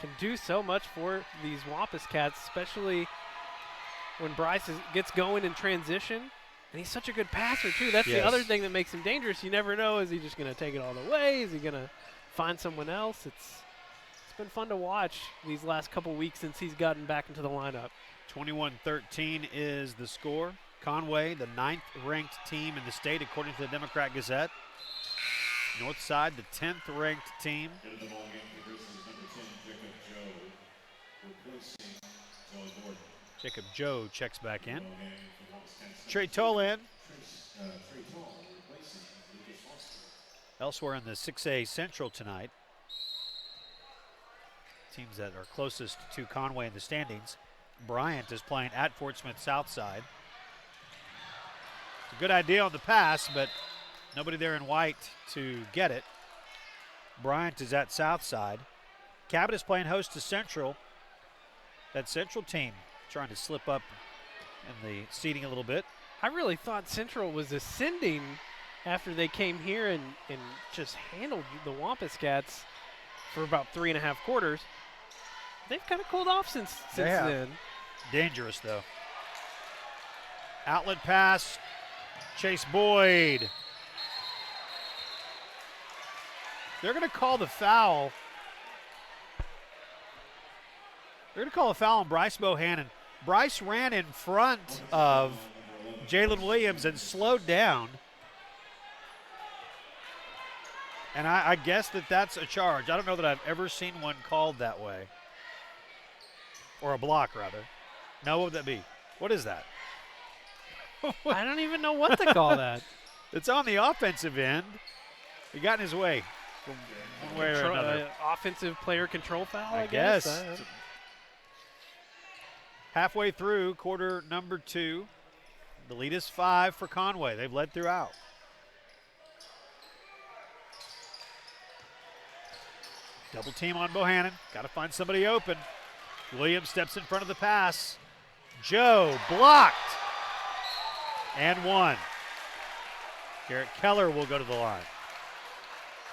Speaker 3: can do so much for these Wampus Cats, especially when Bryce gets going in transition. And he's such a good passer, too. That's the other thing that makes him dangerous. You never know, is he just going to take it all the way? Is he going to find someone else? It's been fun to watch these last couple weeks since he's gotten back into the lineup.
Speaker 1: 21-13 is the score. Conway, the 9th-ranked team in the state, according to the Democrat Gazette. Northside, the 10th-ranked team. Jacob Joe checks back in. Trey Tolan. Elsewhere in the 6A Central tonight. Teams that are closest to Conway in the standings. Bryant is playing at Fort Smith Southside. It's a good idea on the pass, but nobody there in white to get it. Bryant is at Southside. Cabot is playing host to Central. That Central team trying to slip up in the seating a little bit.
Speaker 3: I really thought Central was ascending after they came here and just handled the Wampus Cats for about 3.5 quarters. They've kind of cooled off since then.
Speaker 1: Dangerous, though. Outlet pass. Chase Boyd. They're going to call the foul. They're going to call a foul on Bryce Bohannon. Bryce ran in front of Jaylyn Williams and slowed down. And I guess that's a charge. I don't know that I've ever seen one called that way. Or a block, rather. No, what would that be? What is that?
Speaker 3: I don't even know what to call that.
Speaker 1: It's on the offensive end. He got in his way from one way or another.
Speaker 3: Offensive player control foul, I
Speaker 1: guess. Halfway through quarter number 2. The lead is 5 for Conway. They've led throughout. Double team on Bohannon. Got to find somebody open. Williams steps in front of the pass. Joe blocked. And 1. Garrett Keller will go to the line.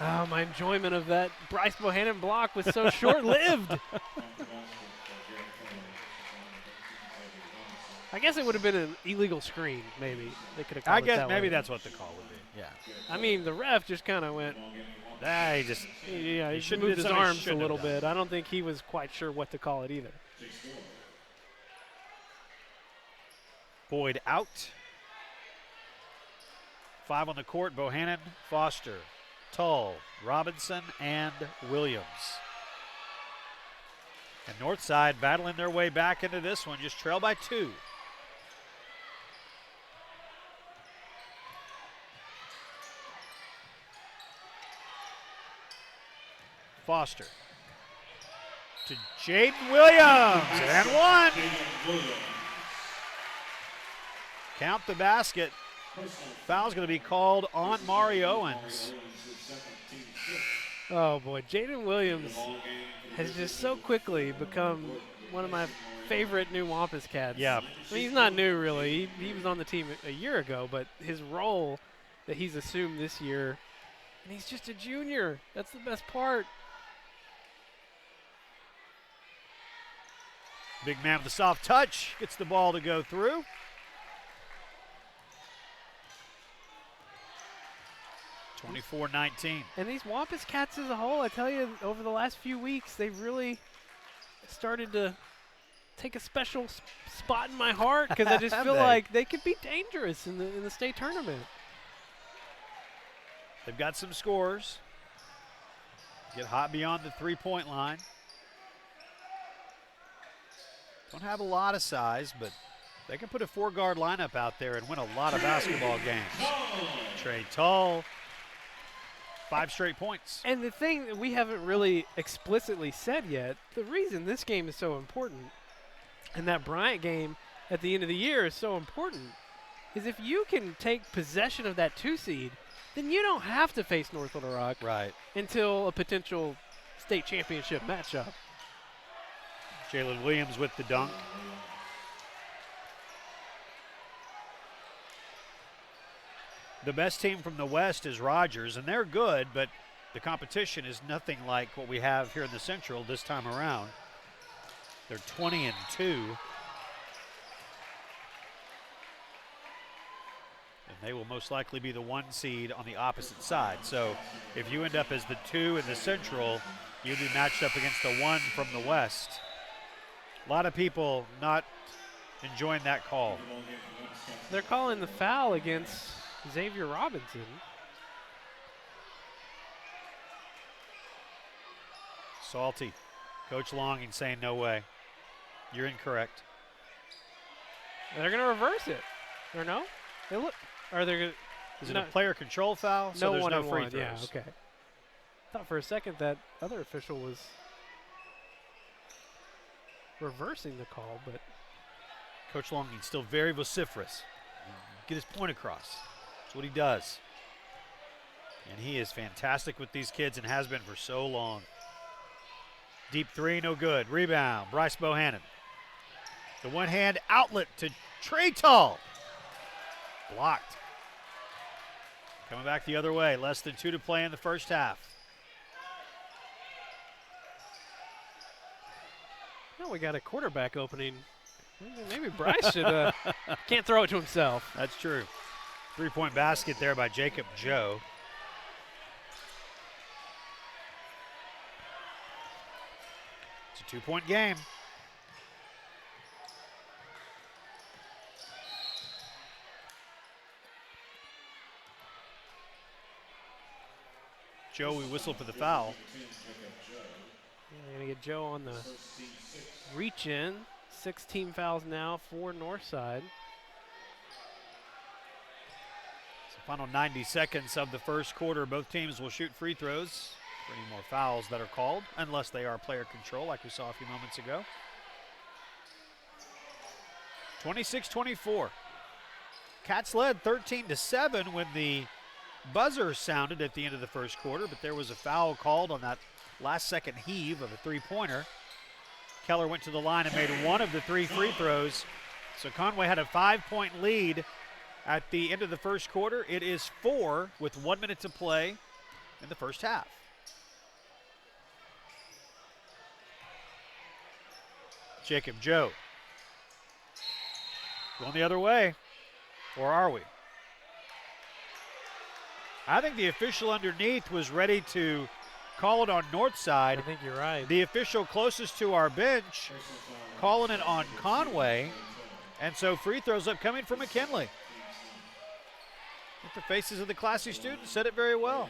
Speaker 3: Oh, my enjoyment of that Bryce Bohannon block was so short-lived. I guess it would have been an illegal screen, maybe. They could have called
Speaker 1: I
Speaker 3: it
Speaker 1: guess
Speaker 3: that
Speaker 1: maybe
Speaker 3: way.
Speaker 1: that's what the call would be. Yeah.
Speaker 3: I mean, the ref just kind of went. He moved his arms a little bit. I don't think he was quite sure what to call it either.
Speaker 1: Boyd out. 5 on the court. Bohannon, Foster, Tull, Robinson, and Williams. And Northside battling their way back into this one, just trail by 2. Foster to Jaylyn Williams, and 1. Count the basket. Foul's going to be called on Mari Owens.
Speaker 3: Oh, boy. Jaylyn Williams has just so quickly become one of my favorite new Wampus Cats.
Speaker 1: Yeah.
Speaker 3: I mean, he's not new, really. He was on the team a year ago, but his role that he's assumed this year, and he's just a junior. That's the best part.
Speaker 1: Big man with the soft touch. Gets the ball to go through. (24-19).
Speaker 3: And these Wampus Cats as a whole, I tell you, over the last few weeks, they've really started to take a special spot in my heart because I just feel
Speaker 1: They?
Speaker 3: like they could be dangerous in the state tournament.
Speaker 1: They've got some scores. Get hot beyond the three-point line. Don't have a lot of size, but they can put a four-guard lineup out there and win a lot of basketball games. Trey Tull, 5 straight points.
Speaker 3: And the thing that we haven't really explicitly said yet, the reason this game is so important and that Bryant game at the end of the year is so important is if you can take possession of that 2 seed, then you don't have to face North Little Rock until a potential state championship matchup.
Speaker 1: Jaylyn Williams with the dunk. The best team from the West is Rogers, and they're good, but the competition is nothing like what we have here in the Central this time around. They're 20-2. And they will most likely be the 1 seed on the opposite side. So if you end up as the 2 in the Central, you'll be matched up against the 1 from the West. A lot of people not enjoying that call.
Speaker 3: They're calling the foul against Xavier Robinson.
Speaker 1: Salty. Coach Longing saying no way. You're incorrect.
Speaker 3: They're going to reverse it. Or no? They look. Are they going to?
Speaker 1: Is it a player control foul? So
Speaker 3: no
Speaker 1: there's
Speaker 3: one
Speaker 1: no
Speaker 3: on
Speaker 1: free
Speaker 3: one.
Speaker 1: throws.
Speaker 3: Yeah, okay. Thought for a second that other official was reversing the call, but
Speaker 1: Coach Longing still very vociferous. Get his point across. That's what he does. And he is fantastic with these kids and has been for so long. Deep 3, no good. Rebound, Bryce Bohannon. The one-hand outlet to Trey Tull. Blocked. Coming back the other way. Less than 2 to play in the first half.
Speaker 3: Well, we got a quarterback opening. Maybe Bryce should can't throw it to himself.
Speaker 1: That's true. 3-point basket there by Jacob Joe. It's a 2-point game. Joe, we whistled for the foul.
Speaker 3: We're going to get Joe on the reach in. 16 fouls now for Northside.
Speaker 1: So final 90 seconds of the first quarter. Both teams will shoot free throws for any more fouls that are called, unless they are player control like we saw a few moments ago. 26-24. Cats led 13-7 when the buzzer sounded at the end of the first quarter, but there was a foul called on that last second heave of a three-pointer. Keller went to the line and made 1 of the 3 free throws. So Conway had a 5-point lead at the end of the first quarter. It is 4 with 1 minute to play in the first half. Jacob Joe. Going the other way, or are we? I think the official underneath was ready to call it on Northside.
Speaker 3: I think you're right.
Speaker 1: The official closest to our bench calling it on Conway. And so free throws upcoming for McKinley. I think the faces of the classy students said it very well.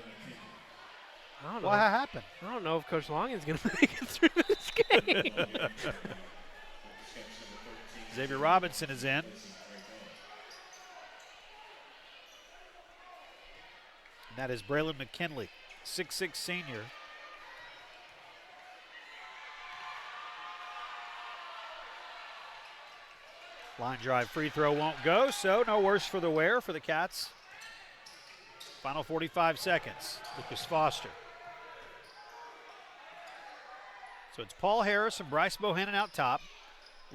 Speaker 3: I don't know.
Speaker 1: What happened?
Speaker 3: I don't know if Coach Longing's going to make it through this game.
Speaker 1: Xavier Robinson is in. And that is Braylon McKinley, 6'6" senior. Line drive free throw won't go, so no worse for the wear for the Cats. Final 45 seconds. Lucas Foster. So it's Paul Harris and Bryce Bohannon out top.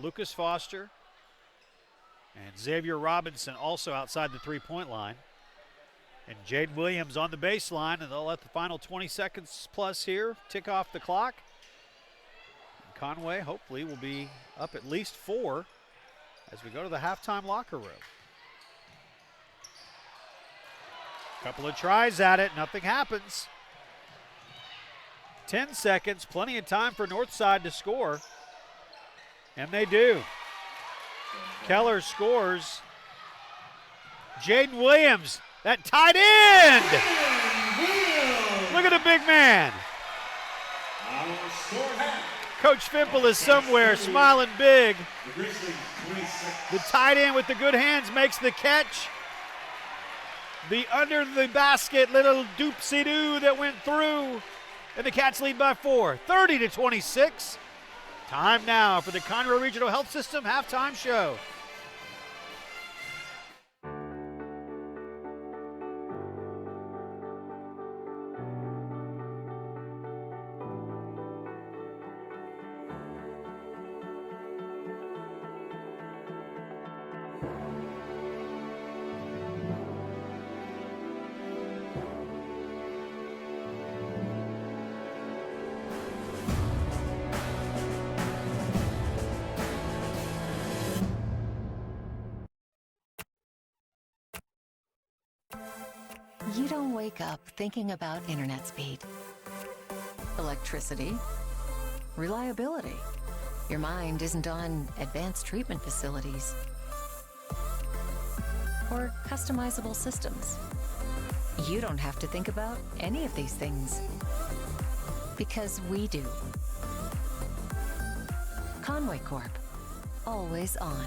Speaker 1: Lucas Foster and Xavier Robinson also outside the three-point line. And Jaylyn Williams on the baseline, and they'll let the final 20 seconds plus here tick off the clock. And Conway hopefully will be up at least 4 as we go to the halftime locker room. Couple of tries at it, nothing happens. 10 seconds, plenty of time for Northside to score. And they do. Keller scores. Jaylyn Williams, that tight end. Look at the big man. Coach Fimple is somewhere smiling big. The tight end with the good hands makes the catch. The under the basket little doopsie-doo that went through. And the Cats lead by 4, 30-26. Time now for the Conroe Regional Health System halftime show.
Speaker 5: You don't wake up thinking about internet speed, electricity, reliability. Your mind isn't on advanced treatment facilities or customizable systems. You don't have to think about any of these things because we do. Conway Corp. Always on.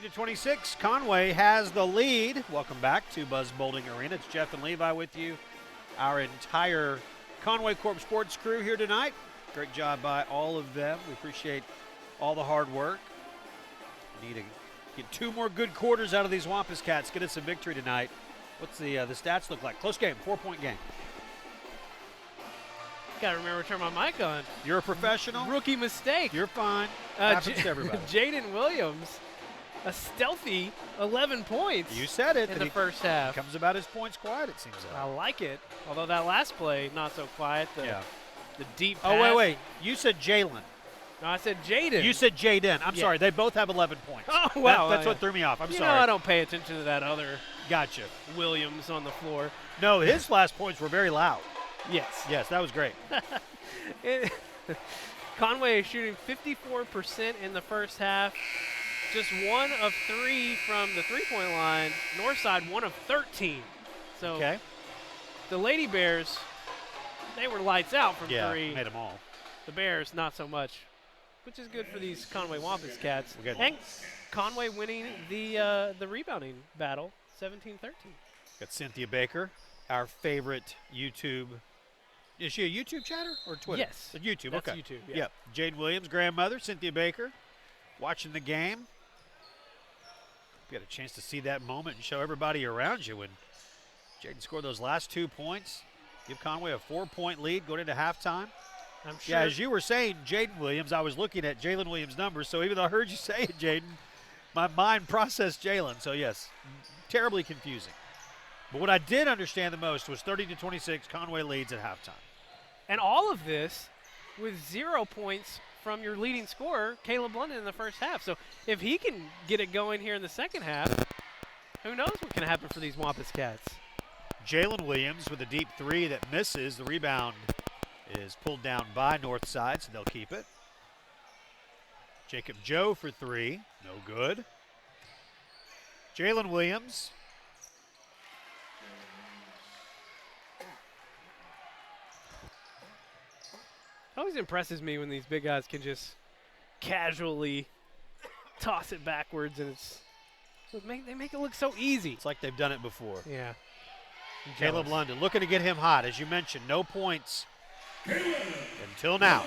Speaker 1: 30-26, Conway has the lead. Welcome back to Buzz Bowling Arena. It's Jeff and Levi with you. Our entire Conway Corp Sports crew here tonight. Great job by all of them. We appreciate all the hard work. We need to get 2 more good quarters out of these Wampus Cats. Get us a victory tonight. What's the stats look like? Close game, 4-point game.
Speaker 3: Got to remember to turn my mic on.
Speaker 1: You're a professional.
Speaker 3: Rookie mistake.
Speaker 1: You're fine. Happens to everybody.
Speaker 3: Jaylyn Williams, a stealthy 11 points.
Speaker 1: You said it.
Speaker 3: In the first half.
Speaker 1: Comes about his points quiet, it seems like.
Speaker 3: I like it. Although that last play, not so quiet. The deep pass.
Speaker 1: Oh, wait. You said Jaylyn.
Speaker 3: No, I said Jaden.
Speaker 1: You said Jaden. I'm sorry. They both have 11 points.
Speaker 3: Oh, wow.
Speaker 1: That's what threw me off. I'm sorry.
Speaker 3: I don't pay attention to that other
Speaker 1: Gotcha.
Speaker 3: Williams on the floor.
Speaker 1: No, his last points were very loud.
Speaker 3: Yes.
Speaker 1: Yes, that was great.
Speaker 3: Conway is shooting 54% in the first half. Just 1 of 3 from the three-point line. Northside 1 of 13. So the Lady Bears, they were lights out from 3.
Speaker 1: Yeah, made them all.
Speaker 3: The Bears, not so much, which is good for these Conway Wampus Cats. And Conway winning the rebounding battle, 17-13.
Speaker 1: Got Cynthia Baker, our favorite YouTube. Is she a YouTube chatter or Twitter?
Speaker 3: Yes.
Speaker 1: YouTube,
Speaker 3: That's
Speaker 1: okay.
Speaker 3: YouTube,
Speaker 1: Yep. Jaylyn Williams, grandmother, Cynthia Baker, watching the game. You got a chance to see that moment and show everybody around you when Jaden scored those last 2 points. Give Conway a 4-point lead going into halftime.
Speaker 3: I'm sure.
Speaker 1: Yeah, as you were saying, Jaden Williams, I was looking at Jaylyn Williams' numbers, so even though I heard you say it, Jaden, my mind processed Jaylyn. So, yes, terribly confusing. But what I did understand the most was 30-26, Conway leads at halftime.
Speaker 3: And all of this with 0 points from your leading scorer, Caleb London, in the first half. So if he can get it going here in the second half, who knows what can happen for these Wampus Cats.
Speaker 1: Jaylyn Williams with a deep 3 that misses. The rebound is pulled down by Northside, so they'll keep it. Jacob Joe for 3, no good. Jaylyn Williams.
Speaker 3: It always impresses me when these big guys can just casually toss it backwards, and they make it look so easy.
Speaker 1: It's like they've done it before.
Speaker 3: Yeah.
Speaker 1: Caleb London looking to get him hot. As you mentioned, no points until now.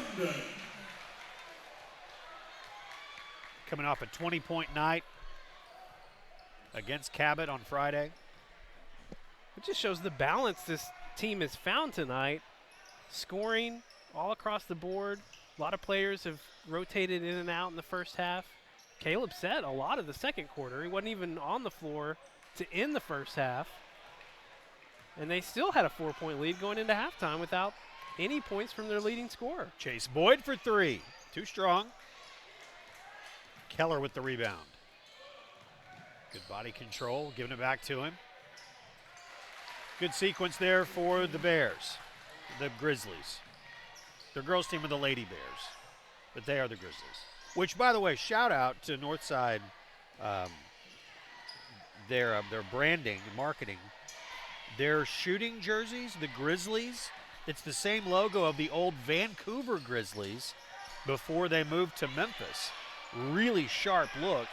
Speaker 1: Coming off a 20-point night against Cabot on Friday.
Speaker 3: It just shows the balance this team has found tonight. Scoring all across the board. A lot of players have rotated in and out in the first half. Caleb said a lot of the second quarter. He wasn't even on the floor to end the first half. And they still had a 4-point lead going into halftime without any points from their leading scorer.
Speaker 1: Chase Boyd for 3. Too strong. Keller with the rebound. Good body control, giving it back to him. Good sequence there for the Bears, the Grizzlies. Their girls team are the Lady Bears, but they are the Grizzlies. Which, by the way, shout out to Northside, their branding and marketing. Their shooting jerseys, the Grizzlies, it's the same logo of the old Vancouver Grizzlies before they moved to Memphis. Really sharp look,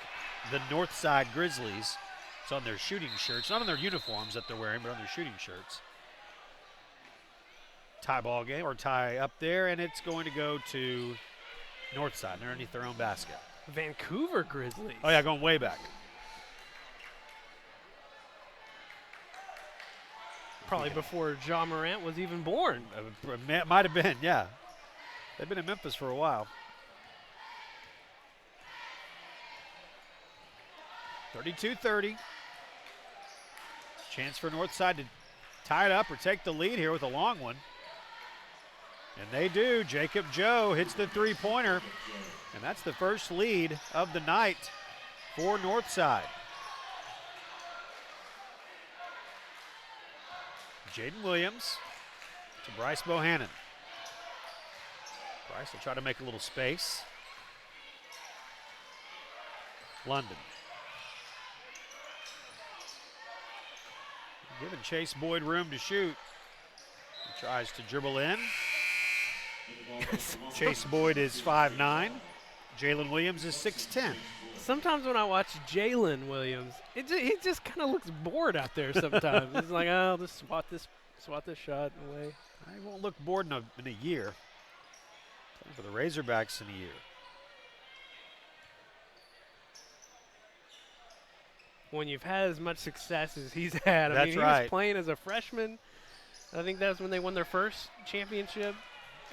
Speaker 1: the Northside Grizzlies. It's on their shooting shirts, not on their uniforms that they're wearing, but on their shooting shirts. Tie ball game, or tie up there, and it's going to go to Northside. They're underneath their own basket.
Speaker 3: Vancouver Grizzlies.
Speaker 1: Oh, yeah, going way back.
Speaker 3: Probably before Ja Morant was even born.
Speaker 1: Might have been, yeah. They've been in Memphis for a while. 32-30. Chance for Northside to tie it up or take the lead here with a long one. And they do. Jacob Joe hits the three-pointer. And that's the first lead of the night for Northside. Jaden Williams to Bryce Bohannon. Bryce will try to make a little space. London. Giving Chase Boyd room to shoot. He tries to dribble in. Chase Boyd is 5'9". Jaylyn Williams is 6'10".
Speaker 3: Sometimes when I watch Jaylyn Williams, he just kind of looks bored out there sometimes. He's like, oh, I'll just swat this shot away.
Speaker 1: I won't look bored in a year. Playing for the Razorbacks in a year.
Speaker 3: When you've had as much success as he's had.
Speaker 1: That's
Speaker 3: he
Speaker 1: right.
Speaker 3: was playing as a freshman. I think that's when they won their first championship,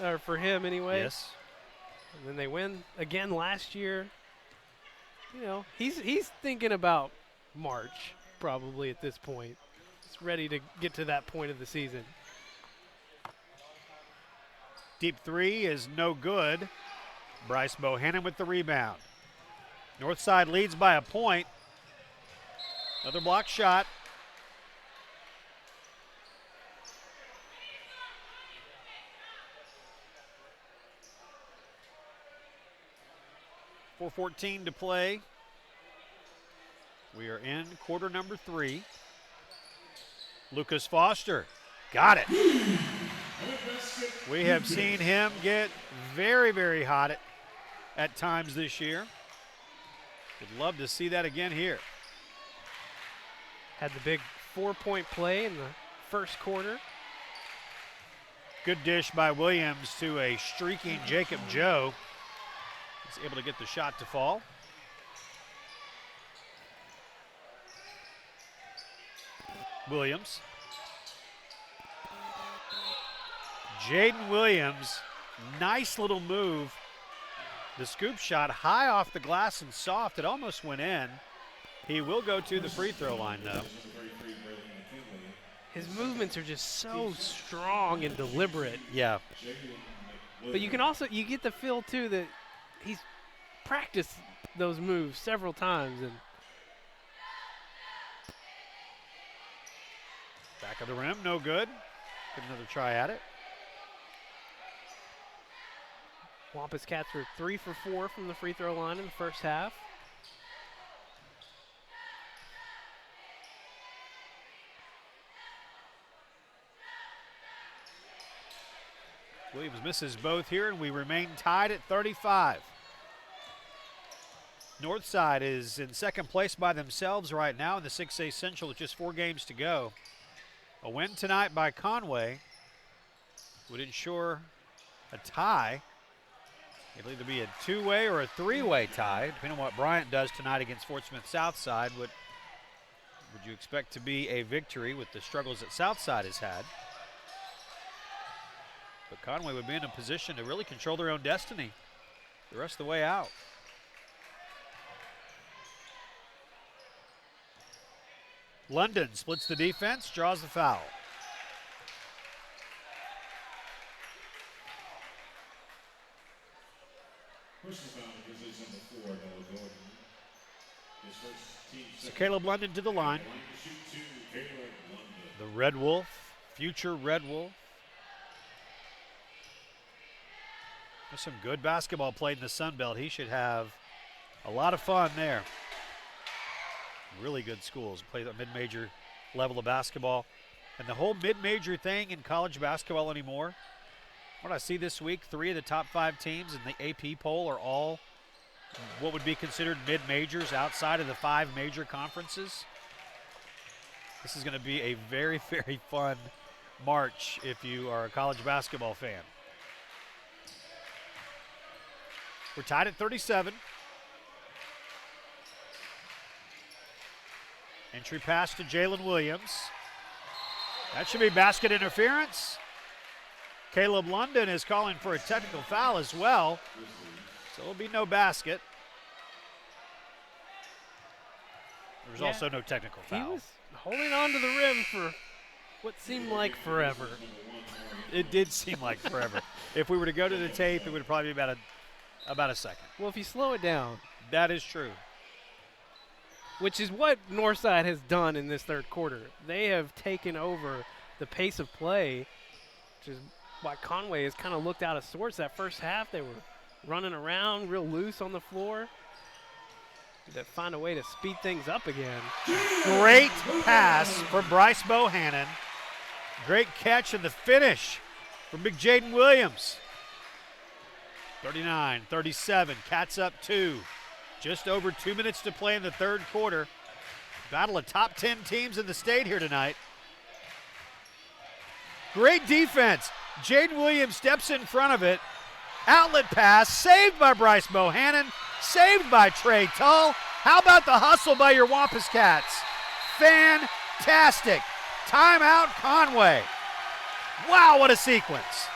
Speaker 3: or for him anyway.
Speaker 1: Yes.
Speaker 3: And then they win again last year. You know, he's thinking about March probably at this point. He's ready to get to that point of the season.
Speaker 1: Deep three is no good. Bryce Bohannon with the rebound. Northside leads by a point. Another block shot. .4:14 to play. We are in quarter number 3. Lucas Foster got it. We have seen him get very, very hot at times this year. Would love to see that again here.
Speaker 3: Had the big 4-point play in the first quarter.
Speaker 1: Good dish by Williams to a streaking Jacob Joe. He's able to get the shot to fall. Williams. Jaylyn Williams, nice little move. The scoop shot high off the glass and soft. It almost went in. He will go to the free throw line, though.
Speaker 3: His movements are just so strong and deliberate.
Speaker 1: Yeah.
Speaker 3: But you can also, you get the feel, too, that he's practiced those moves several times. And
Speaker 1: back of the rim, no good. Get another try at it.
Speaker 3: Wampus Cats were 3 for 4 from the free throw line in the first half.
Speaker 1: Williams misses both here, and we remain tied at 35. Northside is in second place by themselves right now in the 6A Central with just 4 games to go. A win tonight by Conway would ensure a tie. It'll either be a 2-way or a 3-way tie, depending on what Bryant does tonight against Fort Smith Southside. Would you expect to be a victory with the struggles that Southside has had? But Conway would be in a position to really control their own destiny the rest of the way out. London splits the defense, draws the foul. So Caleb London to the line. The Red Wolf, future Red Wolf. There's some good basketball played in the Sun Belt. He should have a lot of fun there. Really good schools. Play the mid-major level of basketball. And the whole mid-major thing in college basketball anymore, what I see this week, 3 of the top 5 teams in the AP poll are all what would be considered mid-majors outside of the 5 major conferences. This is going to be a very, very fun March if you are a college basketball fan. We're tied at 37. Entry pass to Jaylyn Williams. That should be basket interference. Caleb London is calling for a technical foul as well, so there'll be no basket. There's also no technical foul.
Speaker 3: He was holding on to the rim for what seemed like forever.
Speaker 1: It did seem like forever. If we were to go to the tape, it would probably be about a second.
Speaker 3: Well, if you slow it down.
Speaker 1: That is true.
Speaker 3: Which is what Northside has done in this third quarter. They have taken over the pace of play, which is why Conway has kind of looked out of sorts. That first half, they were running around real loose on the floor. To find a way to speed things up again.
Speaker 1: Great pass from Bryce Bohannon. Great catch and the finish from big Jaylyn Williams. 39-37, Cats up 2. Just over 2 minutes to play in the third quarter. Battle of top 10 teams in the state here tonight. Great defense. Jaylyn Williams steps in front of it. Outlet pass, saved by Bryce Bohannon, saved by Trey Tull. How about the hustle by your Wampus Cats? Fantastic. Timeout, Conway. Wow, what a sequence.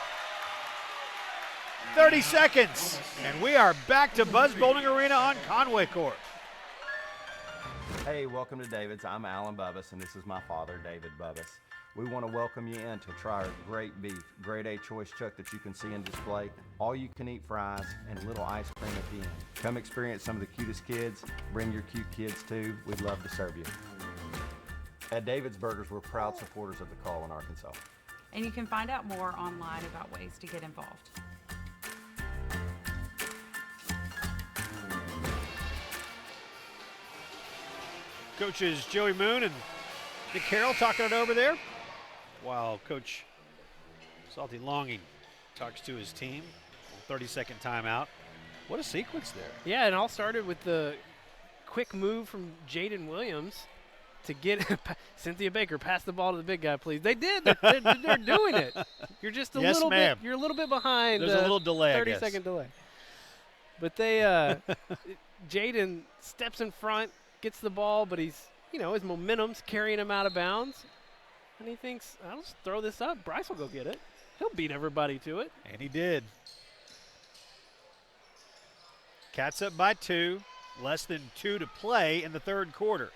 Speaker 1: 30 seconds, and we are back to Buzz Bowling Arena on Conway Court.
Speaker 13: Hey, welcome to David's. I'm Alan Bubbas, and this is my father, David Bubbas. We want to welcome you in to try our great beef, grade A choice chuck that you can see in display, all you can eat fries, and a little ice cream at the end. Come experience some of the cutest kids. Bring your cute kids too. We'd love to serve you. At David's Burgers, we're proud supporters of the Call in Arkansas.
Speaker 14: And you can find out more online about ways to get involved.
Speaker 1: Coaches Joey Moon and Nick Carroll talking it over there, while Coach Salty Longing talks to his team. 30-second timeout. What a sequence there.
Speaker 3: Yeah, and it all started with the quick move from Jaylyn Williams to get Cynthia Baker, pass the ball to the big guy, please. They did. They're doing it. You're just a little bit. You're a little bit behind.
Speaker 1: There's a little delay.
Speaker 3: 30-second delay. But they, Jaden steps in front, gets the ball, but he's, his momentum's carrying him out of bounds, and he thinks, I'll just throw this up. Bryce will go get it. He'll beat everybody to it.
Speaker 1: And he did. Cats up by 2. Less than 2 to play in the third quarter.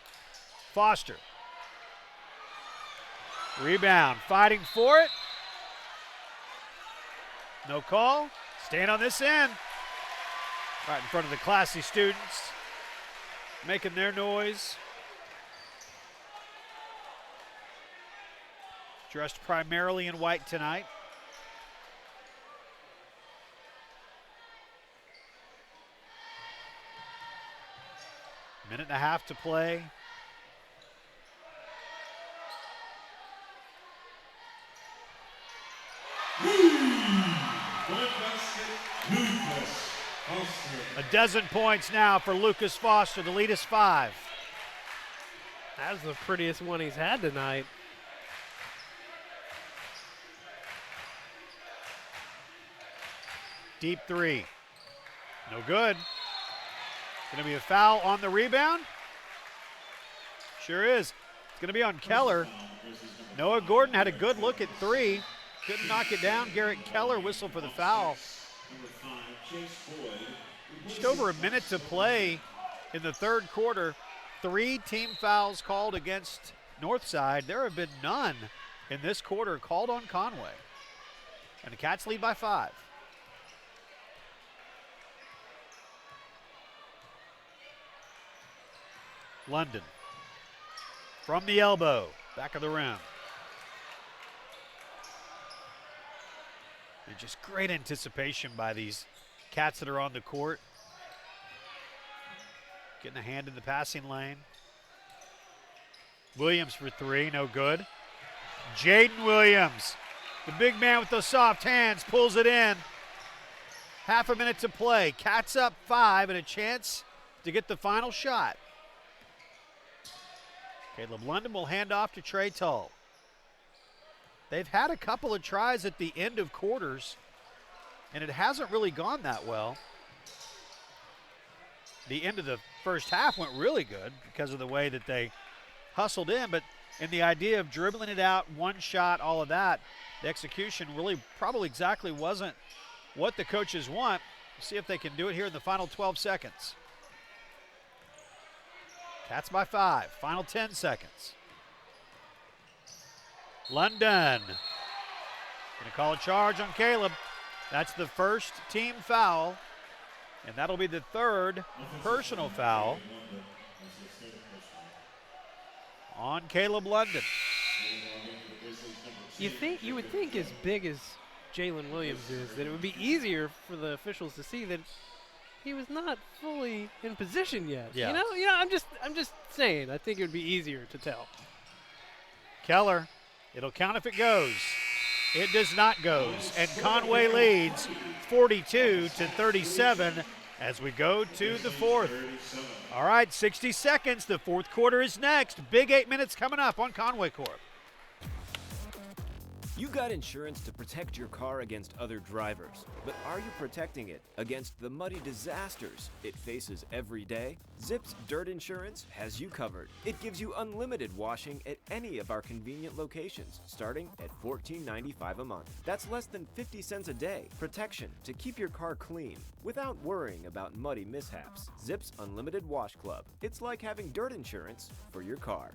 Speaker 1: Foster. Rebound. Fighting for it. No call. Staying on this end. Right in front of the classy students. Making their noise. Dressed primarily in white tonight. Minute and a half to play. A dozen points now for Lucas Foster. The lead is 5.
Speaker 3: That's the prettiest one he's had tonight.
Speaker 1: Deep 3. No good. Going to be a foul on the rebound? Sure is. It's going to be on Keller. Noah Gordon had a good look at 3. Couldn't knock it down. Garrett Keller whistled for the foul. Just over a minute to play in the third quarter. 3 team fouls called against Northside. There have been none in this quarter called on Conway. And the Cats lead by 5. London from the elbow, back of the rim. And just great anticipation by these Cats that are on the court. Getting a hand in the passing lane. Williams for 3, no good. Jaylyn Williams, the big man with those soft hands, pulls it in. Half a minute to play. Cats up 5 and a chance to get the final shot. Caleb London will hand off to Trey Tull. They've had a couple of tries at the end of quarters, and it hasn't really gone that well. The end of the first half went really good because of the way that they hustled in, but in the idea of dribbling it out, one shot, all of that, the execution really probably exactly wasn't what the coaches want. See if they can do it here in the final 12 seconds. Cats by 5, final 10 seconds. London going to call a charge on Caleb. That's the first team foul, and that'll be the 3rd personal foul on Caleb London.
Speaker 3: You would think as big as Jaylyn Williams is that it would be easier for the officials to see that he was not fully in position yet.
Speaker 1: Yeah.
Speaker 3: I'm just saying. I think it would be easier to tell.
Speaker 1: Keller, it'll count if it goes. It does not goes, and Conway leads 42-37 as we go to the fourth. All right, 60 seconds. The fourth quarter is next. Big 8 minutes coming up on Conway Corp.
Speaker 15: You got insurance to protect your car against other drivers, but are you protecting it against the muddy disasters it faces every day? Zip's Dirt Insurance has you covered. It gives you unlimited washing at any of our convenient locations, starting at $14.95 a month. That's less than 50 cents a day. Protection to keep your car clean without worrying about muddy mishaps. Zip's Unlimited Wash Club. It's like having dirt insurance for your car.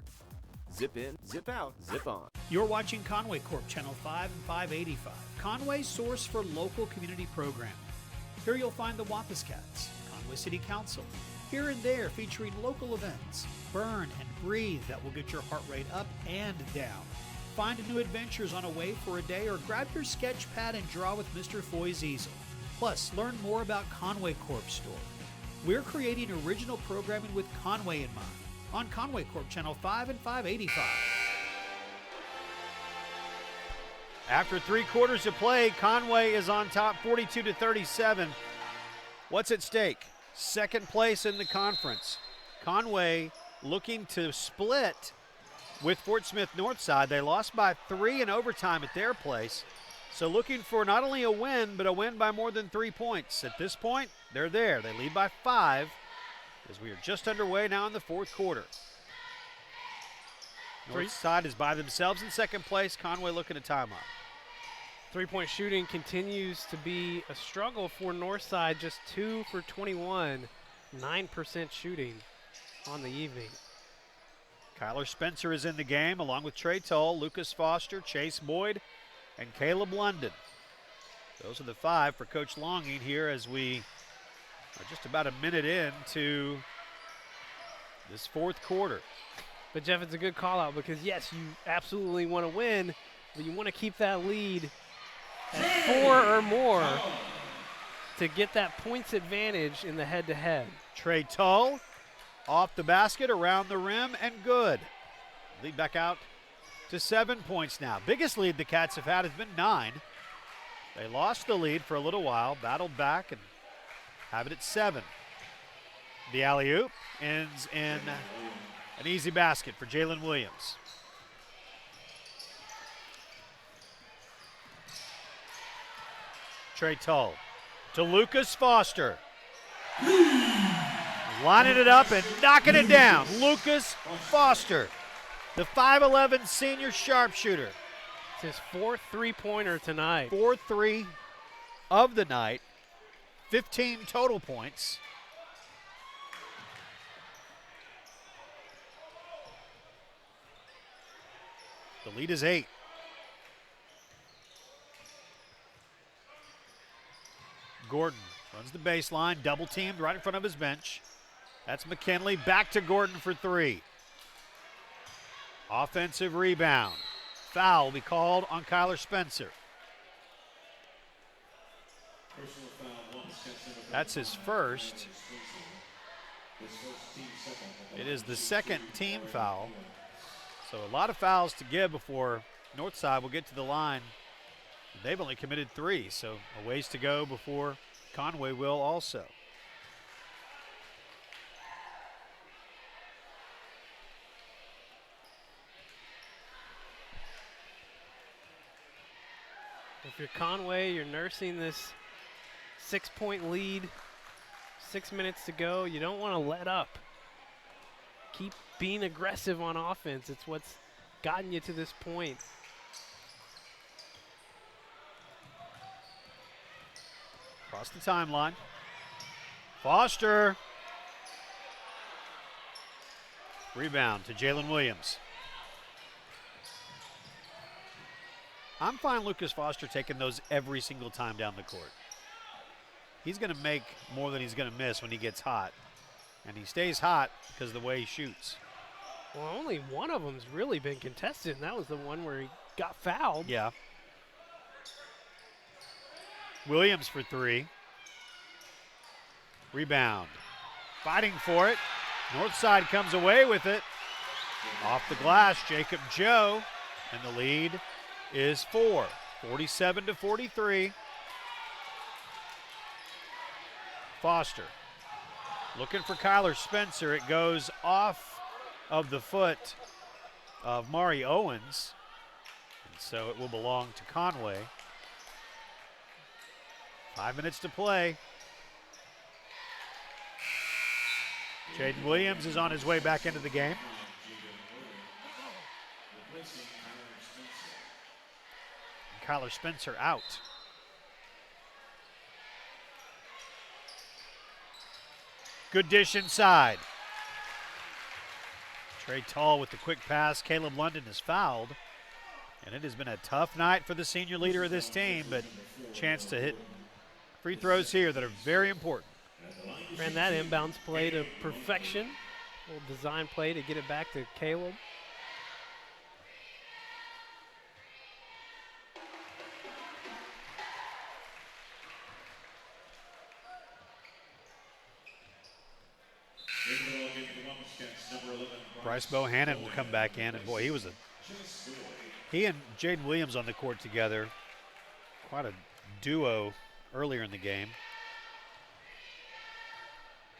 Speaker 15: Zip in, zip out, zip on.
Speaker 1: You're watching Conway Corp, Channel 5 and 585. Conway's source for local community programming. Here you'll find the Wampus Cats, Conway City Council. Here and there featuring local events. Burn and breathe that will get your heart rate up and down. Find new adventures on Away for a Day or grab your sketch pad and draw with Mr. Foy's easel. Plus, learn more about Conway Corp store. We're creating original programming with Conway in mind. On Conway Corp, Channel 5 and 585. After 3 quarters of play, Conway is on top 42-37. What's at stake? Second place in the conference. Conway looking to split with Fort Smith Northside. They lost by 3 in overtime at their place. So looking for not only a win, but a win by more than 3 points. At this point, they're there. They lead by 5. As we are just underway now in the fourth quarter. Northside is by themselves in second place. Conway looking at timeout.
Speaker 3: Three-point shooting continues to be a struggle for Northside. Just 2 for 21, 9% shooting on the evening.
Speaker 1: Kyler Spencer is in the game along with Trey Toll, Lucas Foster, Chase Boyd, and Caleb London. Those are the 5 for Coach Longing here as we are just about a minute into this fourth quarter.
Speaker 3: But, Jeff, it's a good call-out because, yes, you absolutely want to win, but you want to keep that lead at 4 or more to get that points advantage in the head-to-head.
Speaker 1: Trey Tull off the basket, around the rim, and good. Lead back out to 7 points now. Biggest lead the Cats have had has been 9. They lost the lead for a little while, battled back, and have it at 7. The alley-oop ends in an easy basket for Jaylyn Williams. Trey Tull to Lucas Foster. Lining it up and knocking it down. Lucas Foster, the 5'11 senior sharpshooter.
Speaker 3: It's his 4th three-pointer tonight.
Speaker 1: 4-3 of the night. 15 total points. The lead is 8. Gordon runs the baseline, double teamed right in front of his bench. That's McKinley, back to Gordon for 3. Offensive rebound. Foul will be called on Kyler Spencer. That's his first. It is the second team foul. So a lot of fouls to give before Northside will get to the line. They've only committed 3, so a ways to go before Conway will also.
Speaker 3: If you're Conway, you're nursing this 6-point lead, 6 minutes to go. You don't want to let up. Keep being aggressive on offense. It's what's gotten you to this point.
Speaker 1: Across the timeline. Foster. Rebound to Jaylyn Williams. I'm fine Lucas Foster taking those every single time down the court. He's going to make more than he's going to miss when he gets hot. And he stays hot because of the way he shoots.
Speaker 3: Well, only one of them's really been contested, and that was the one where he got fouled.
Speaker 1: Yeah. Williams for 3. Rebound. Fighting for it. Northside comes away with it. Off the glass, Jacob Joe. And the lead is 4. 47-43. Foster looking for Kyler Spencer. It goes off of the foot of Mari Owens, and so it will belong to Conway. 5 minutes to play. Jaylyn Williams is on his way back into the game. Kyler Spencer out. Good dish inside. Trey Tall with the quick pass. Caleb London is fouled. And it has been a tough night for the senior leader of this team, but chance to hit free throws here that are very important.
Speaker 3: Ran that inbounds play to perfection. Little design play to get it back to Caleb.
Speaker 1: Bryce Bohannon will come back in, and boy, he and Jaylyn Williams on the court together. Quite a duo earlier in the game.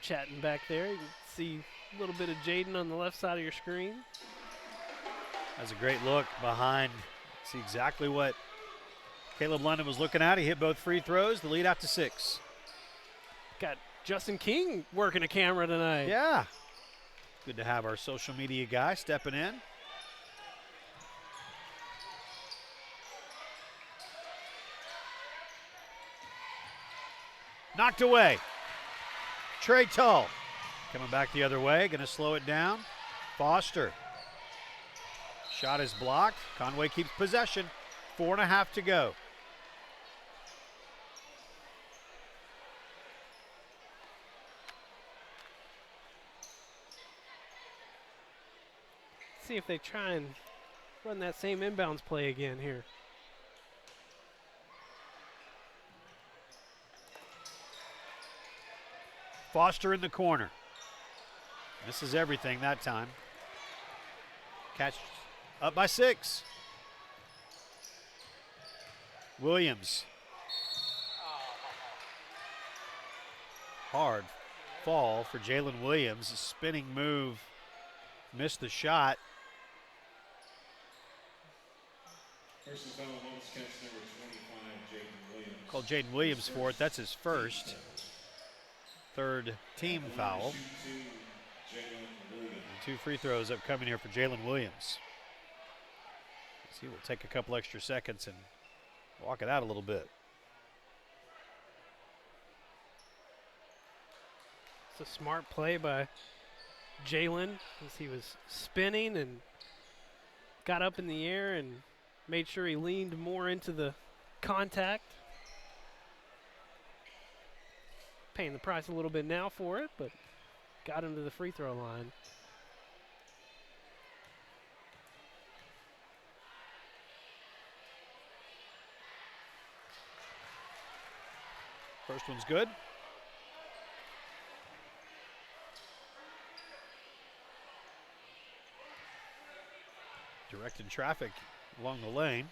Speaker 3: Chatting back there, you can see a little bit of Jaden on the left side of your screen.
Speaker 1: That's a great look behind. See exactly what Caleb London was looking at. He hit both free throws, the lead out to 6.
Speaker 3: Got Justin King working a camera tonight.
Speaker 1: Yeah. Good to have our social media guy stepping in. Knocked away. Trey Tull coming back the other way, going to slow it down. Foster. Shot is blocked. Conway keeps possession. 4.5 to go.
Speaker 3: See if they try and run that same inbounds play again here.
Speaker 1: Foster in the corner. This is everything that time. Catch up by 6. Williams. Hard fall for Jaylyn Williams. A spinning move. Missed the shot.
Speaker 2: Personal foul, Wampus catch number 25, Jaylyn Williams.
Speaker 1: Called Jaylyn Williams for it. That's his first. Third team foul. And 2 free throws upcoming here for Jaylyn Williams. See, we'll take a couple extra seconds and walk it out a little bit.
Speaker 3: It's a smart play by Jaylyn as he was spinning and got up in the air and made sure he leaned more into the contact. Paying the price a little bit now for it, but got him to the free throw line.
Speaker 1: First one's good. Directing traffic along the lane.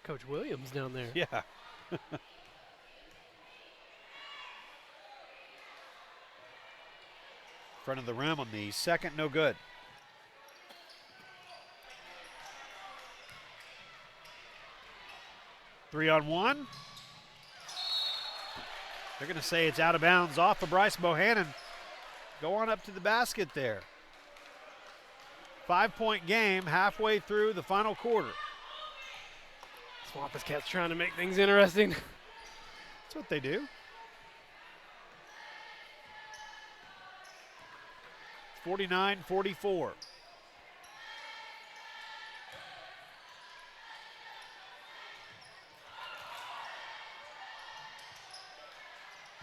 Speaker 3: Coach Williams down there.
Speaker 1: Yeah. Front of the rim on the second, no good. Three on one. They're going to say it's out of bounds off of Bryce Bohannon. Go on up to the basket there. 5-point game halfway through the final quarter.
Speaker 3: Wampus Cats trying to make things interesting.
Speaker 1: That's what they do. 49-44.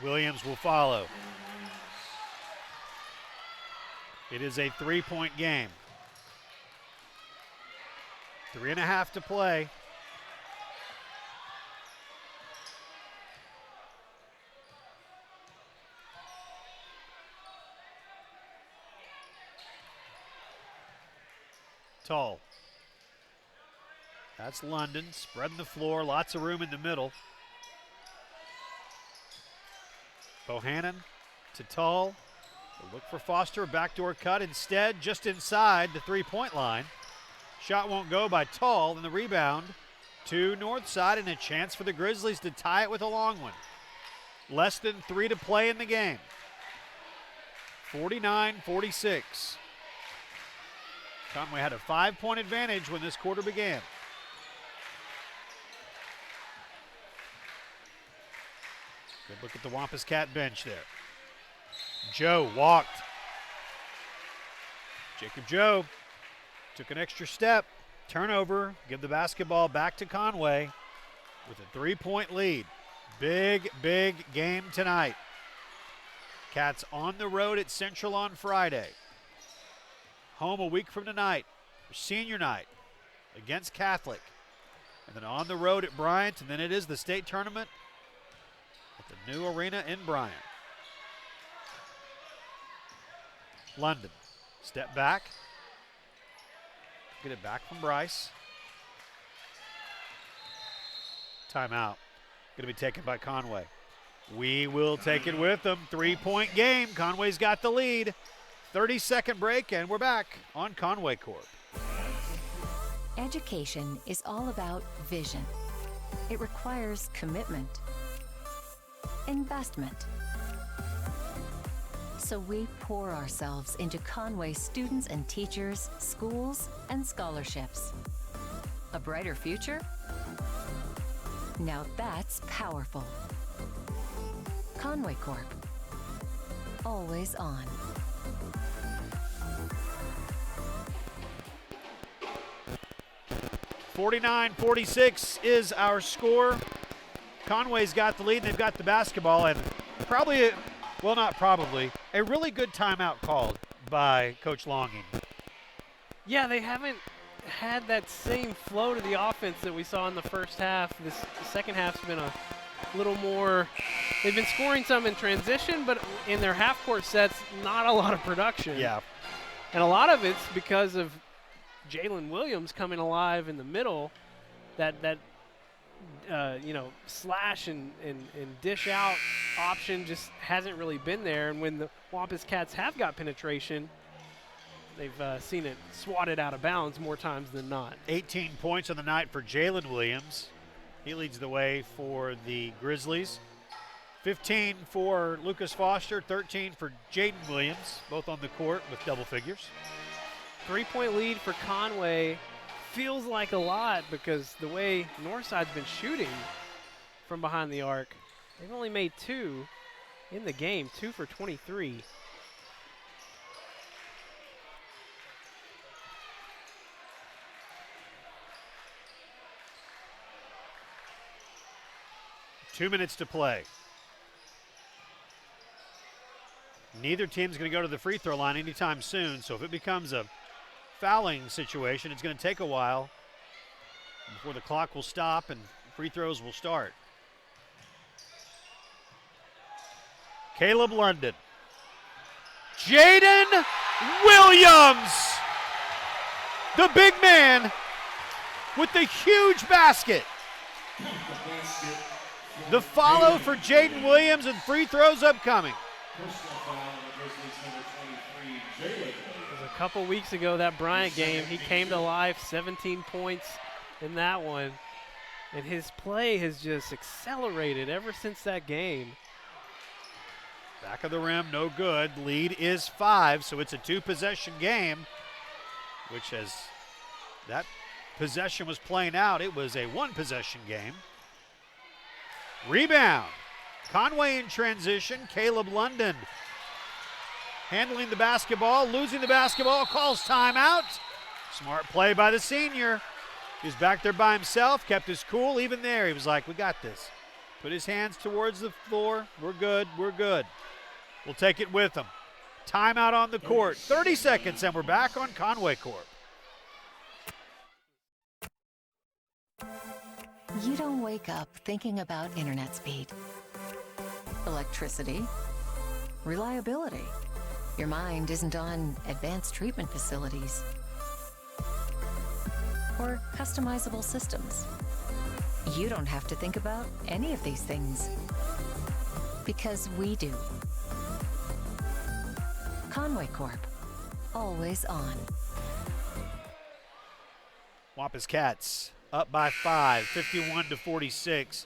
Speaker 1: Williams will follow. It is a 3-point game. 3.5 to play. Tall. That's London, spreading the floor, lots of room in the middle. Bohannon to Tull. They'll look for Foster, a backdoor cut instead, just inside the three-point line. Shot won't go by Tull, and the rebound to Northside, and a chance for the Grizzlies to tie it with a long one. Less than 3 to play in the game. 49-46. Conway had a 5-point advantage when this quarter began. Good look at the Wampus Cat bench there. Joe walked. Jacob Joe took an extra step. Turnover, give the basketball back to Conway with a 3-point lead. Big, big game tonight. Cats on the road at Central on Friday. Home a week from tonight for senior night against Catholic. And then on the road at Bryant, and then it is the state tournament at the new arena in Bryant. London, step back. Get it back from Bryce. Timeout. Going to be taken by Conway. We will take it with them. 3-point game. Conway's got the lead. 30-second break, and we're back on Conway Court.
Speaker 5: Education is all about vision. It requires commitment, investment. So we pour ourselves into Conway students and teachers, schools, and scholarships. A brighter future? Now that's powerful. Conway Corp. Always on.
Speaker 1: .46 is our score. Conway's got the lead, and they've got the basketball, and probably, well, not probably, a really good timeout called by Coach Longing.
Speaker 3: Yeah, they haven't had that same flow to the offense that we saw in the first half. The second half's been a little more, they've been scoring some in transition, but in their half-court sets, not a lot of production.
Speaker 1: Yeah.
Speaker 3: And a lot of it's because of Jaylyn Williams coming alive in the middle, that slash and dish out option just hasn't really been there. And when the Wampus Cats have got penetration, they've seen it swatted out of bounds more times than not.
Speaker 1: 18 points on the night for Jaylyn Williams. He leads the way for the Grizzlies. 15 for Lucas Foster, 13 for Jaden Williams, both on the court with double figures.
Speaker 3: 3-point lead for Conway feels like a lot because the way Northside's been shooting from behind the arc, they've only made 2 in the game, 2 for 23.
Speaker 1: Two minutes to play. Neither team's going to go to the free throw line anytime soon, so if it becomes a fouling situation, it's going to take a while before the clock will stop and free throws will start. Caleb London. Jaden Williams, the big man with the huge basket. The follow for Jaden Williams, and free throws upcoming.
Speaker 3: A couple weeks ago, that Bryant game, he came to life, 17 points in that one. And his play has just accelerated ever since that game.
Speaker 1: Back of the rim, no good. Lead is 5, so it's a 2-possession game, which as that possession was playing out, it was a 1-possession game. Rebound. Conway in transition. Caleb London handling the basketball, losing the basketball, calls timeout. Smart play by the senior. He was back there by himself, kept his cool. Even there, he was like, we got this. Put his hands towards the floor. We're good, we're good. We'll take it with him. Timeout on the court. 30 seconds, and we're back on Conway Court.
Speaker 5: You don't wake up thinking about internet speed, electricity, reliability. Your mind isn't on advanced treatment facilities or customizable systems. You don't have to think about any of these things. Because we do. Conway Corp. Always on.
Speaker 1: Wampus Cats up by 5, 51-46.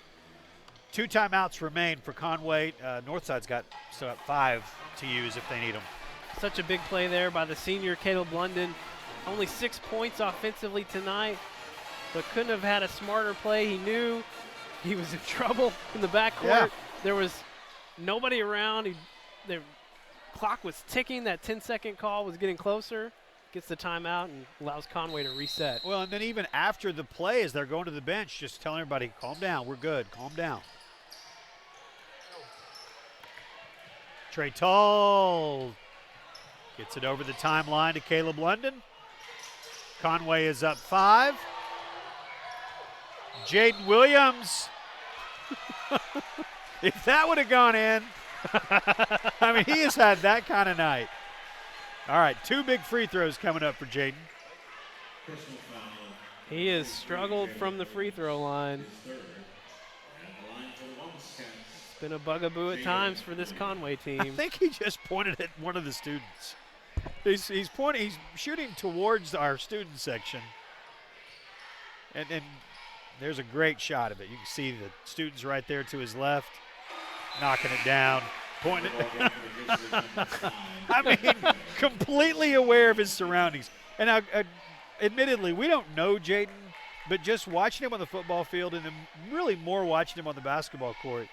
Speaker 1: 2 timeouts remain for Conway. Northside's got still got 5 to use if they need them.
Speaker 3: Such a big play there by the senior Caleb London. Only 6 points offensively tonight, but couldn't have had a smarter play. He knew he was in trouble in the backcourt.
Speaker 1: Yeah.
Speaker 3: There was nobody around. The clock was ticking. That 10-second call was getting closer. Gets the timeout and allows Conway to reset.
Speaker 1: Well, and then even after the play, as they're going to the bench, just telling everybody, calm down, we're good, calm down. Trey Tull gets it over the timeline to Caleb London. Conway is up 5. Jaylyn Williams. If that would have gone in, I mean, he has had that kind of night. All right, 2 big free throws coming up for Jaden.
Speaker 3: He has struggled from the free throw line. It's been a bugaboo at times for this Conway team.
Speaker 1: I think he just pointed at one of the students. He's shooting towards our student section. And there's a great shot of it. You can see the students right there to his left, knocking it down. Pointing. I mean, completely aware of his surroundings. And now, admittedly, we don't know Jaden, but just watching him on the football field and then really more watching him on the basketball court,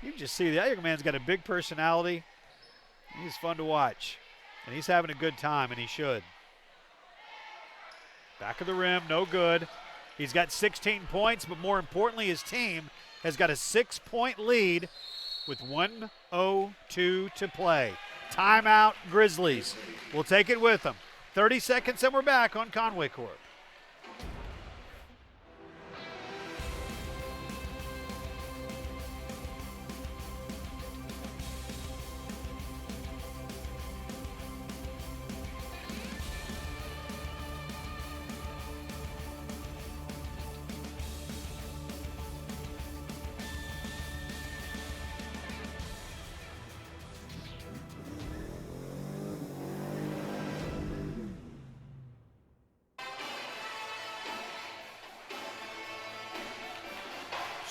Speaker 1: you can just see that young man's got a big personality. He's fun to watch. And he's having a good time, and he should. Back of the rim, no good. He's got 16 points, but more importantly, his team has got a 6-point lead with 1:02 to play. Timeout, Grizzlies. We'll take it with them. 30 seconds and we're back on Conway Corp.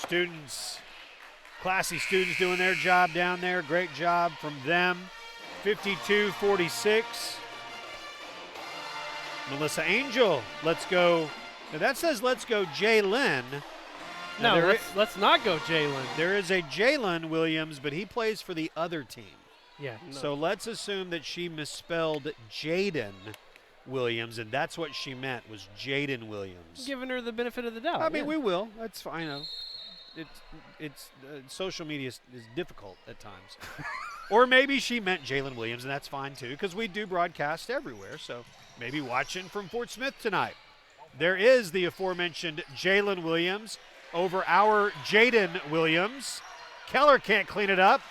Speaker 1: Students, classy students doing their job down there. Great job from them. 52-46. Melissa Angel, let's go. Now that says let's go Jaylyn.
Speaker 3: No, let's not go Jaylyn.
Speaker 1: There is a Jaylyn Williams, but he plays for the other team.
Speaker 3: Yeah. No.
Speaker 1: So let's assume that she misspelled Jaden Williams, and that's what she meant was Jaden Williams.
Speaker 3: Giving her the benefit of the doubt.
Speaker 1: I mean, we will. That's fine. I know. It's social media is difficult at times. Or maybe she meant Jaylyn Williams, and that's fine too, because we do broadcast everywhere. So maybe watching from Fort Smith tonight. There is the aforementioned Jaylyn Williams over our Jaden Williams. Keller can't clean it up.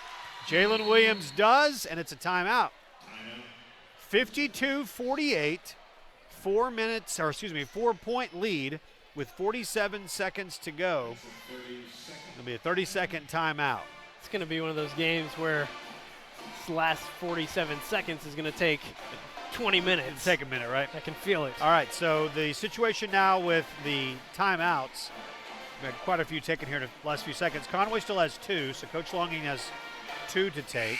Speaker 1: Jaylyn Williams does, and it's a timeout. 52-48, 4-point lead with 47 seconds to go. It'll be a 30-second timeout.
Speaker 3: It's going to be one of those games where this last 47 seconds is going to take 20 minutes.
Speaker 1: It'll take a minute, right?
Speaker 3: I can feel it.
Speaker 1: All right, so the situation now with the timeouts, we had quite a few taken here in the last few seconds. Conway still has 2, so Coach Longing has 2 to take.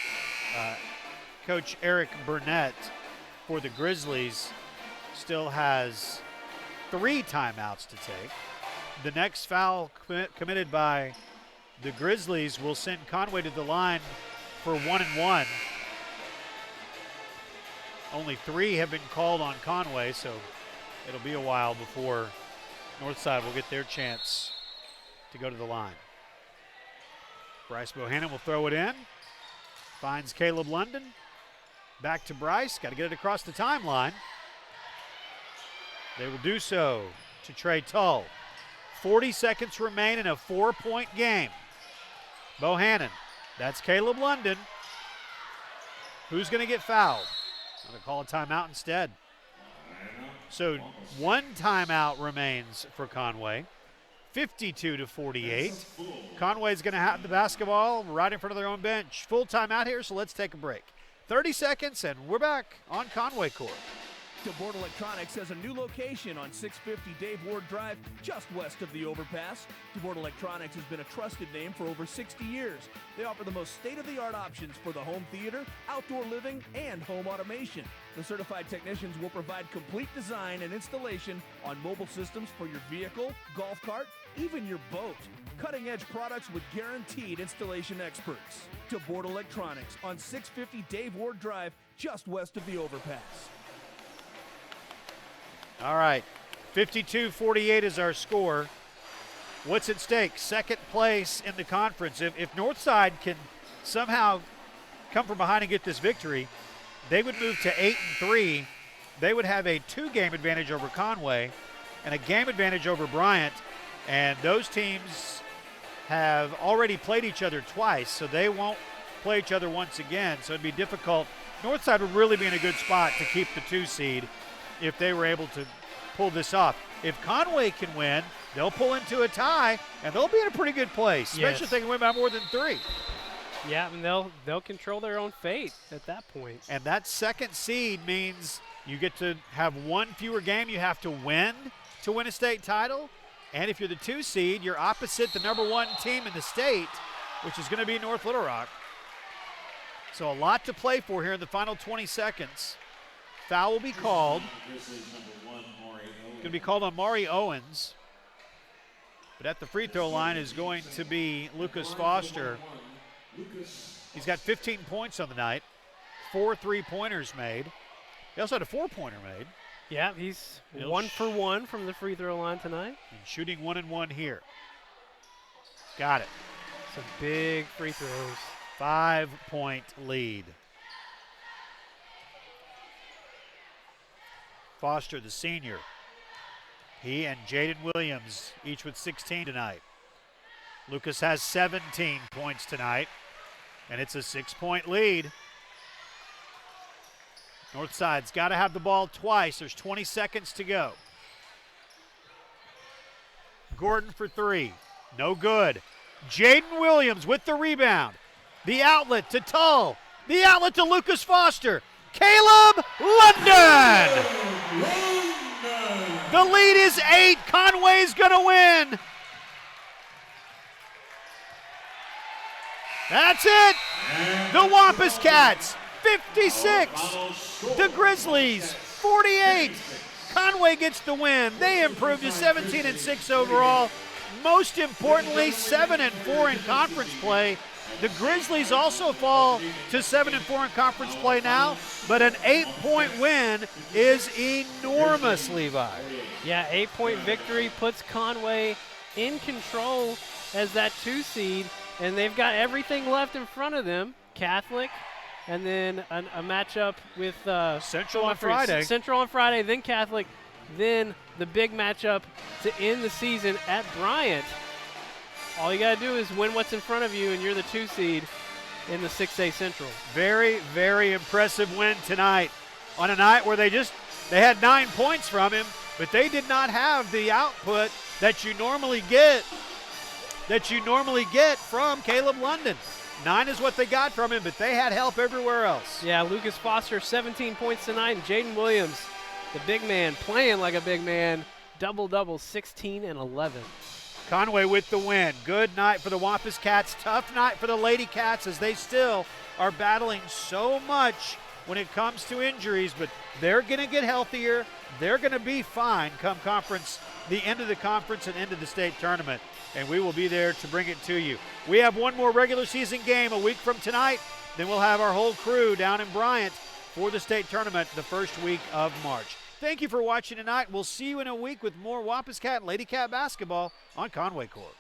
Speaker 1: Coach Eric Burnett for the Grizzlies still has 3 timeouts to take. The next foul committed by the Grizzlies will send Conway to the line for 1-1. Only 3 have been called on Conway, so it'll be a while before Northside will get their chance to go to the line. Bryce Bohannon will throw it in. Finds Caleb London. Back to Bryce. Got to get it across the timeline. They will do so to Trey Tull. 40 seconds remain in a 4-point game. Bohannon. That's Caleb London. Who's going to get fouled? I'm going to call a timeout instead. So 1 timeout remains for Conway. 52-48. Conway's going to have the basketball right in front of their own bench. Full timeout here, so let's take a break. 30 seconds, and we're back on Conway Court.
Speaker 6: DeBoard Electronics has a new location on 650 Dave Ward Drive, just west of the overpass. DeBoard Electronics has been a trusted name for over 60 years. They offer the most state-of-the-art options for the home theater, outdoor living, and home automation. The certified technicians will provide complete design and installation on mobile systems for your vehicle, golf cart, even your boat. Cutting-edge products with guaranteed installation experts. DeBoard Electronics on 650 Dave Ward Drive, just west of the overpass.
Speaker 1: All right, 52-48 is our score. What's at stake? Second place in the conference. If Northside can somehow come from behind and get this victory, they would move to 8-3. They would have a 2-game advantage over Conway and a game advantage over Bryant. And those teams have already played each other twice, so they won't play each other once again. So it'd be difficult. Northside would really be in a good spot to keep the 2 seed if they were able to pull this off. If Conway can win, they'll pull into a tie, and they'll be in a pretty good place, especially if they can win by more than 3.
Speaker 3: Yeah, and they'll control their own fate at that point.
Speaker 1: And that second seed means you get to have 1 fewer game you have to win a state title. And if you're the 2 seed, you're opposite the number 1 team in the state, which is going to be North Little Rock. So a lot to play for here in the final 20 seconds. Foul will be called. Going to be called on Maury Owens. But at the free throw line is going to be Lucas Foster. He's got 15 points on the night, 4 3-pointers made. He also had a 4-pointer made.
Speaker 3: Yeah, he's 1 for 1 from the free throw line tonight.
Speaker 1: And shooting 1-and-1 here. Got it.
Speaker 3: Some big free throws.
Speaker 1: 5-point lead. Foster, the senior. He and Jaylyn Williams, each with 16 tonight. Lucas has 17 points tonight, and it's a 6-point lead. Northside's got to have the ball twice. There's 20 seconds to go. Gordon for 3. No good. Jaylyn Williams with the rebound. The outlet to Tull. The outlet to Lucas Foster. Caleb London! The lead is 8. Conway's going to win. That's it. The Wampus Cats, 56. The Grizzlies, 48. Conway gets the win. They improved to 17-6 overall. Most importantly, 7-4 in conference play. The Grizzlies also fall to 7-4 in conference play now, but an 8-point win is enormous, Levi.
Speaker 3: Yeah, 8-point victory puts Conway in control as that 2 seed, and they've got everything left in front of them. Catholic, and then a matchup with
Speaker 1: Central on Friday.
Speaker 3: Central on Friday, then Catholic, then the big matchup to end the season at Bryant. All you got to do is win what's in front of you, and you're the 2 seed in the 6A Central.
Speaker 1: Very, very impressive win tonight on a night where they had 9 points from him, but they did not have the output that you normally get from Caleb London. 9 is what they got from him, but they had help everywhere else.
Speaker 3: Yeah, Lucas Foster, 17 points tonight, and Jaylyn Williams, the big man, playing like a big man, double-double, 16 and 11.
Speaker 1: Conway with the win. Good night for the Wampus Cats. Tough night for the Lady Cats as they still are battling so much when it comes to injuries, but they're going to get healthier. They're going to be fine come conference, the end of the conference and end of the state tournament, and we will be there to bring it to you. We have one more regular season game a week from tonight. Then we'll have our whole crew down in Bryant for the state tournament the first week of March. Thank you for watching tonight. We'll see you in a week with more Wampus Cat and Lady Cat basketball on Conway Court.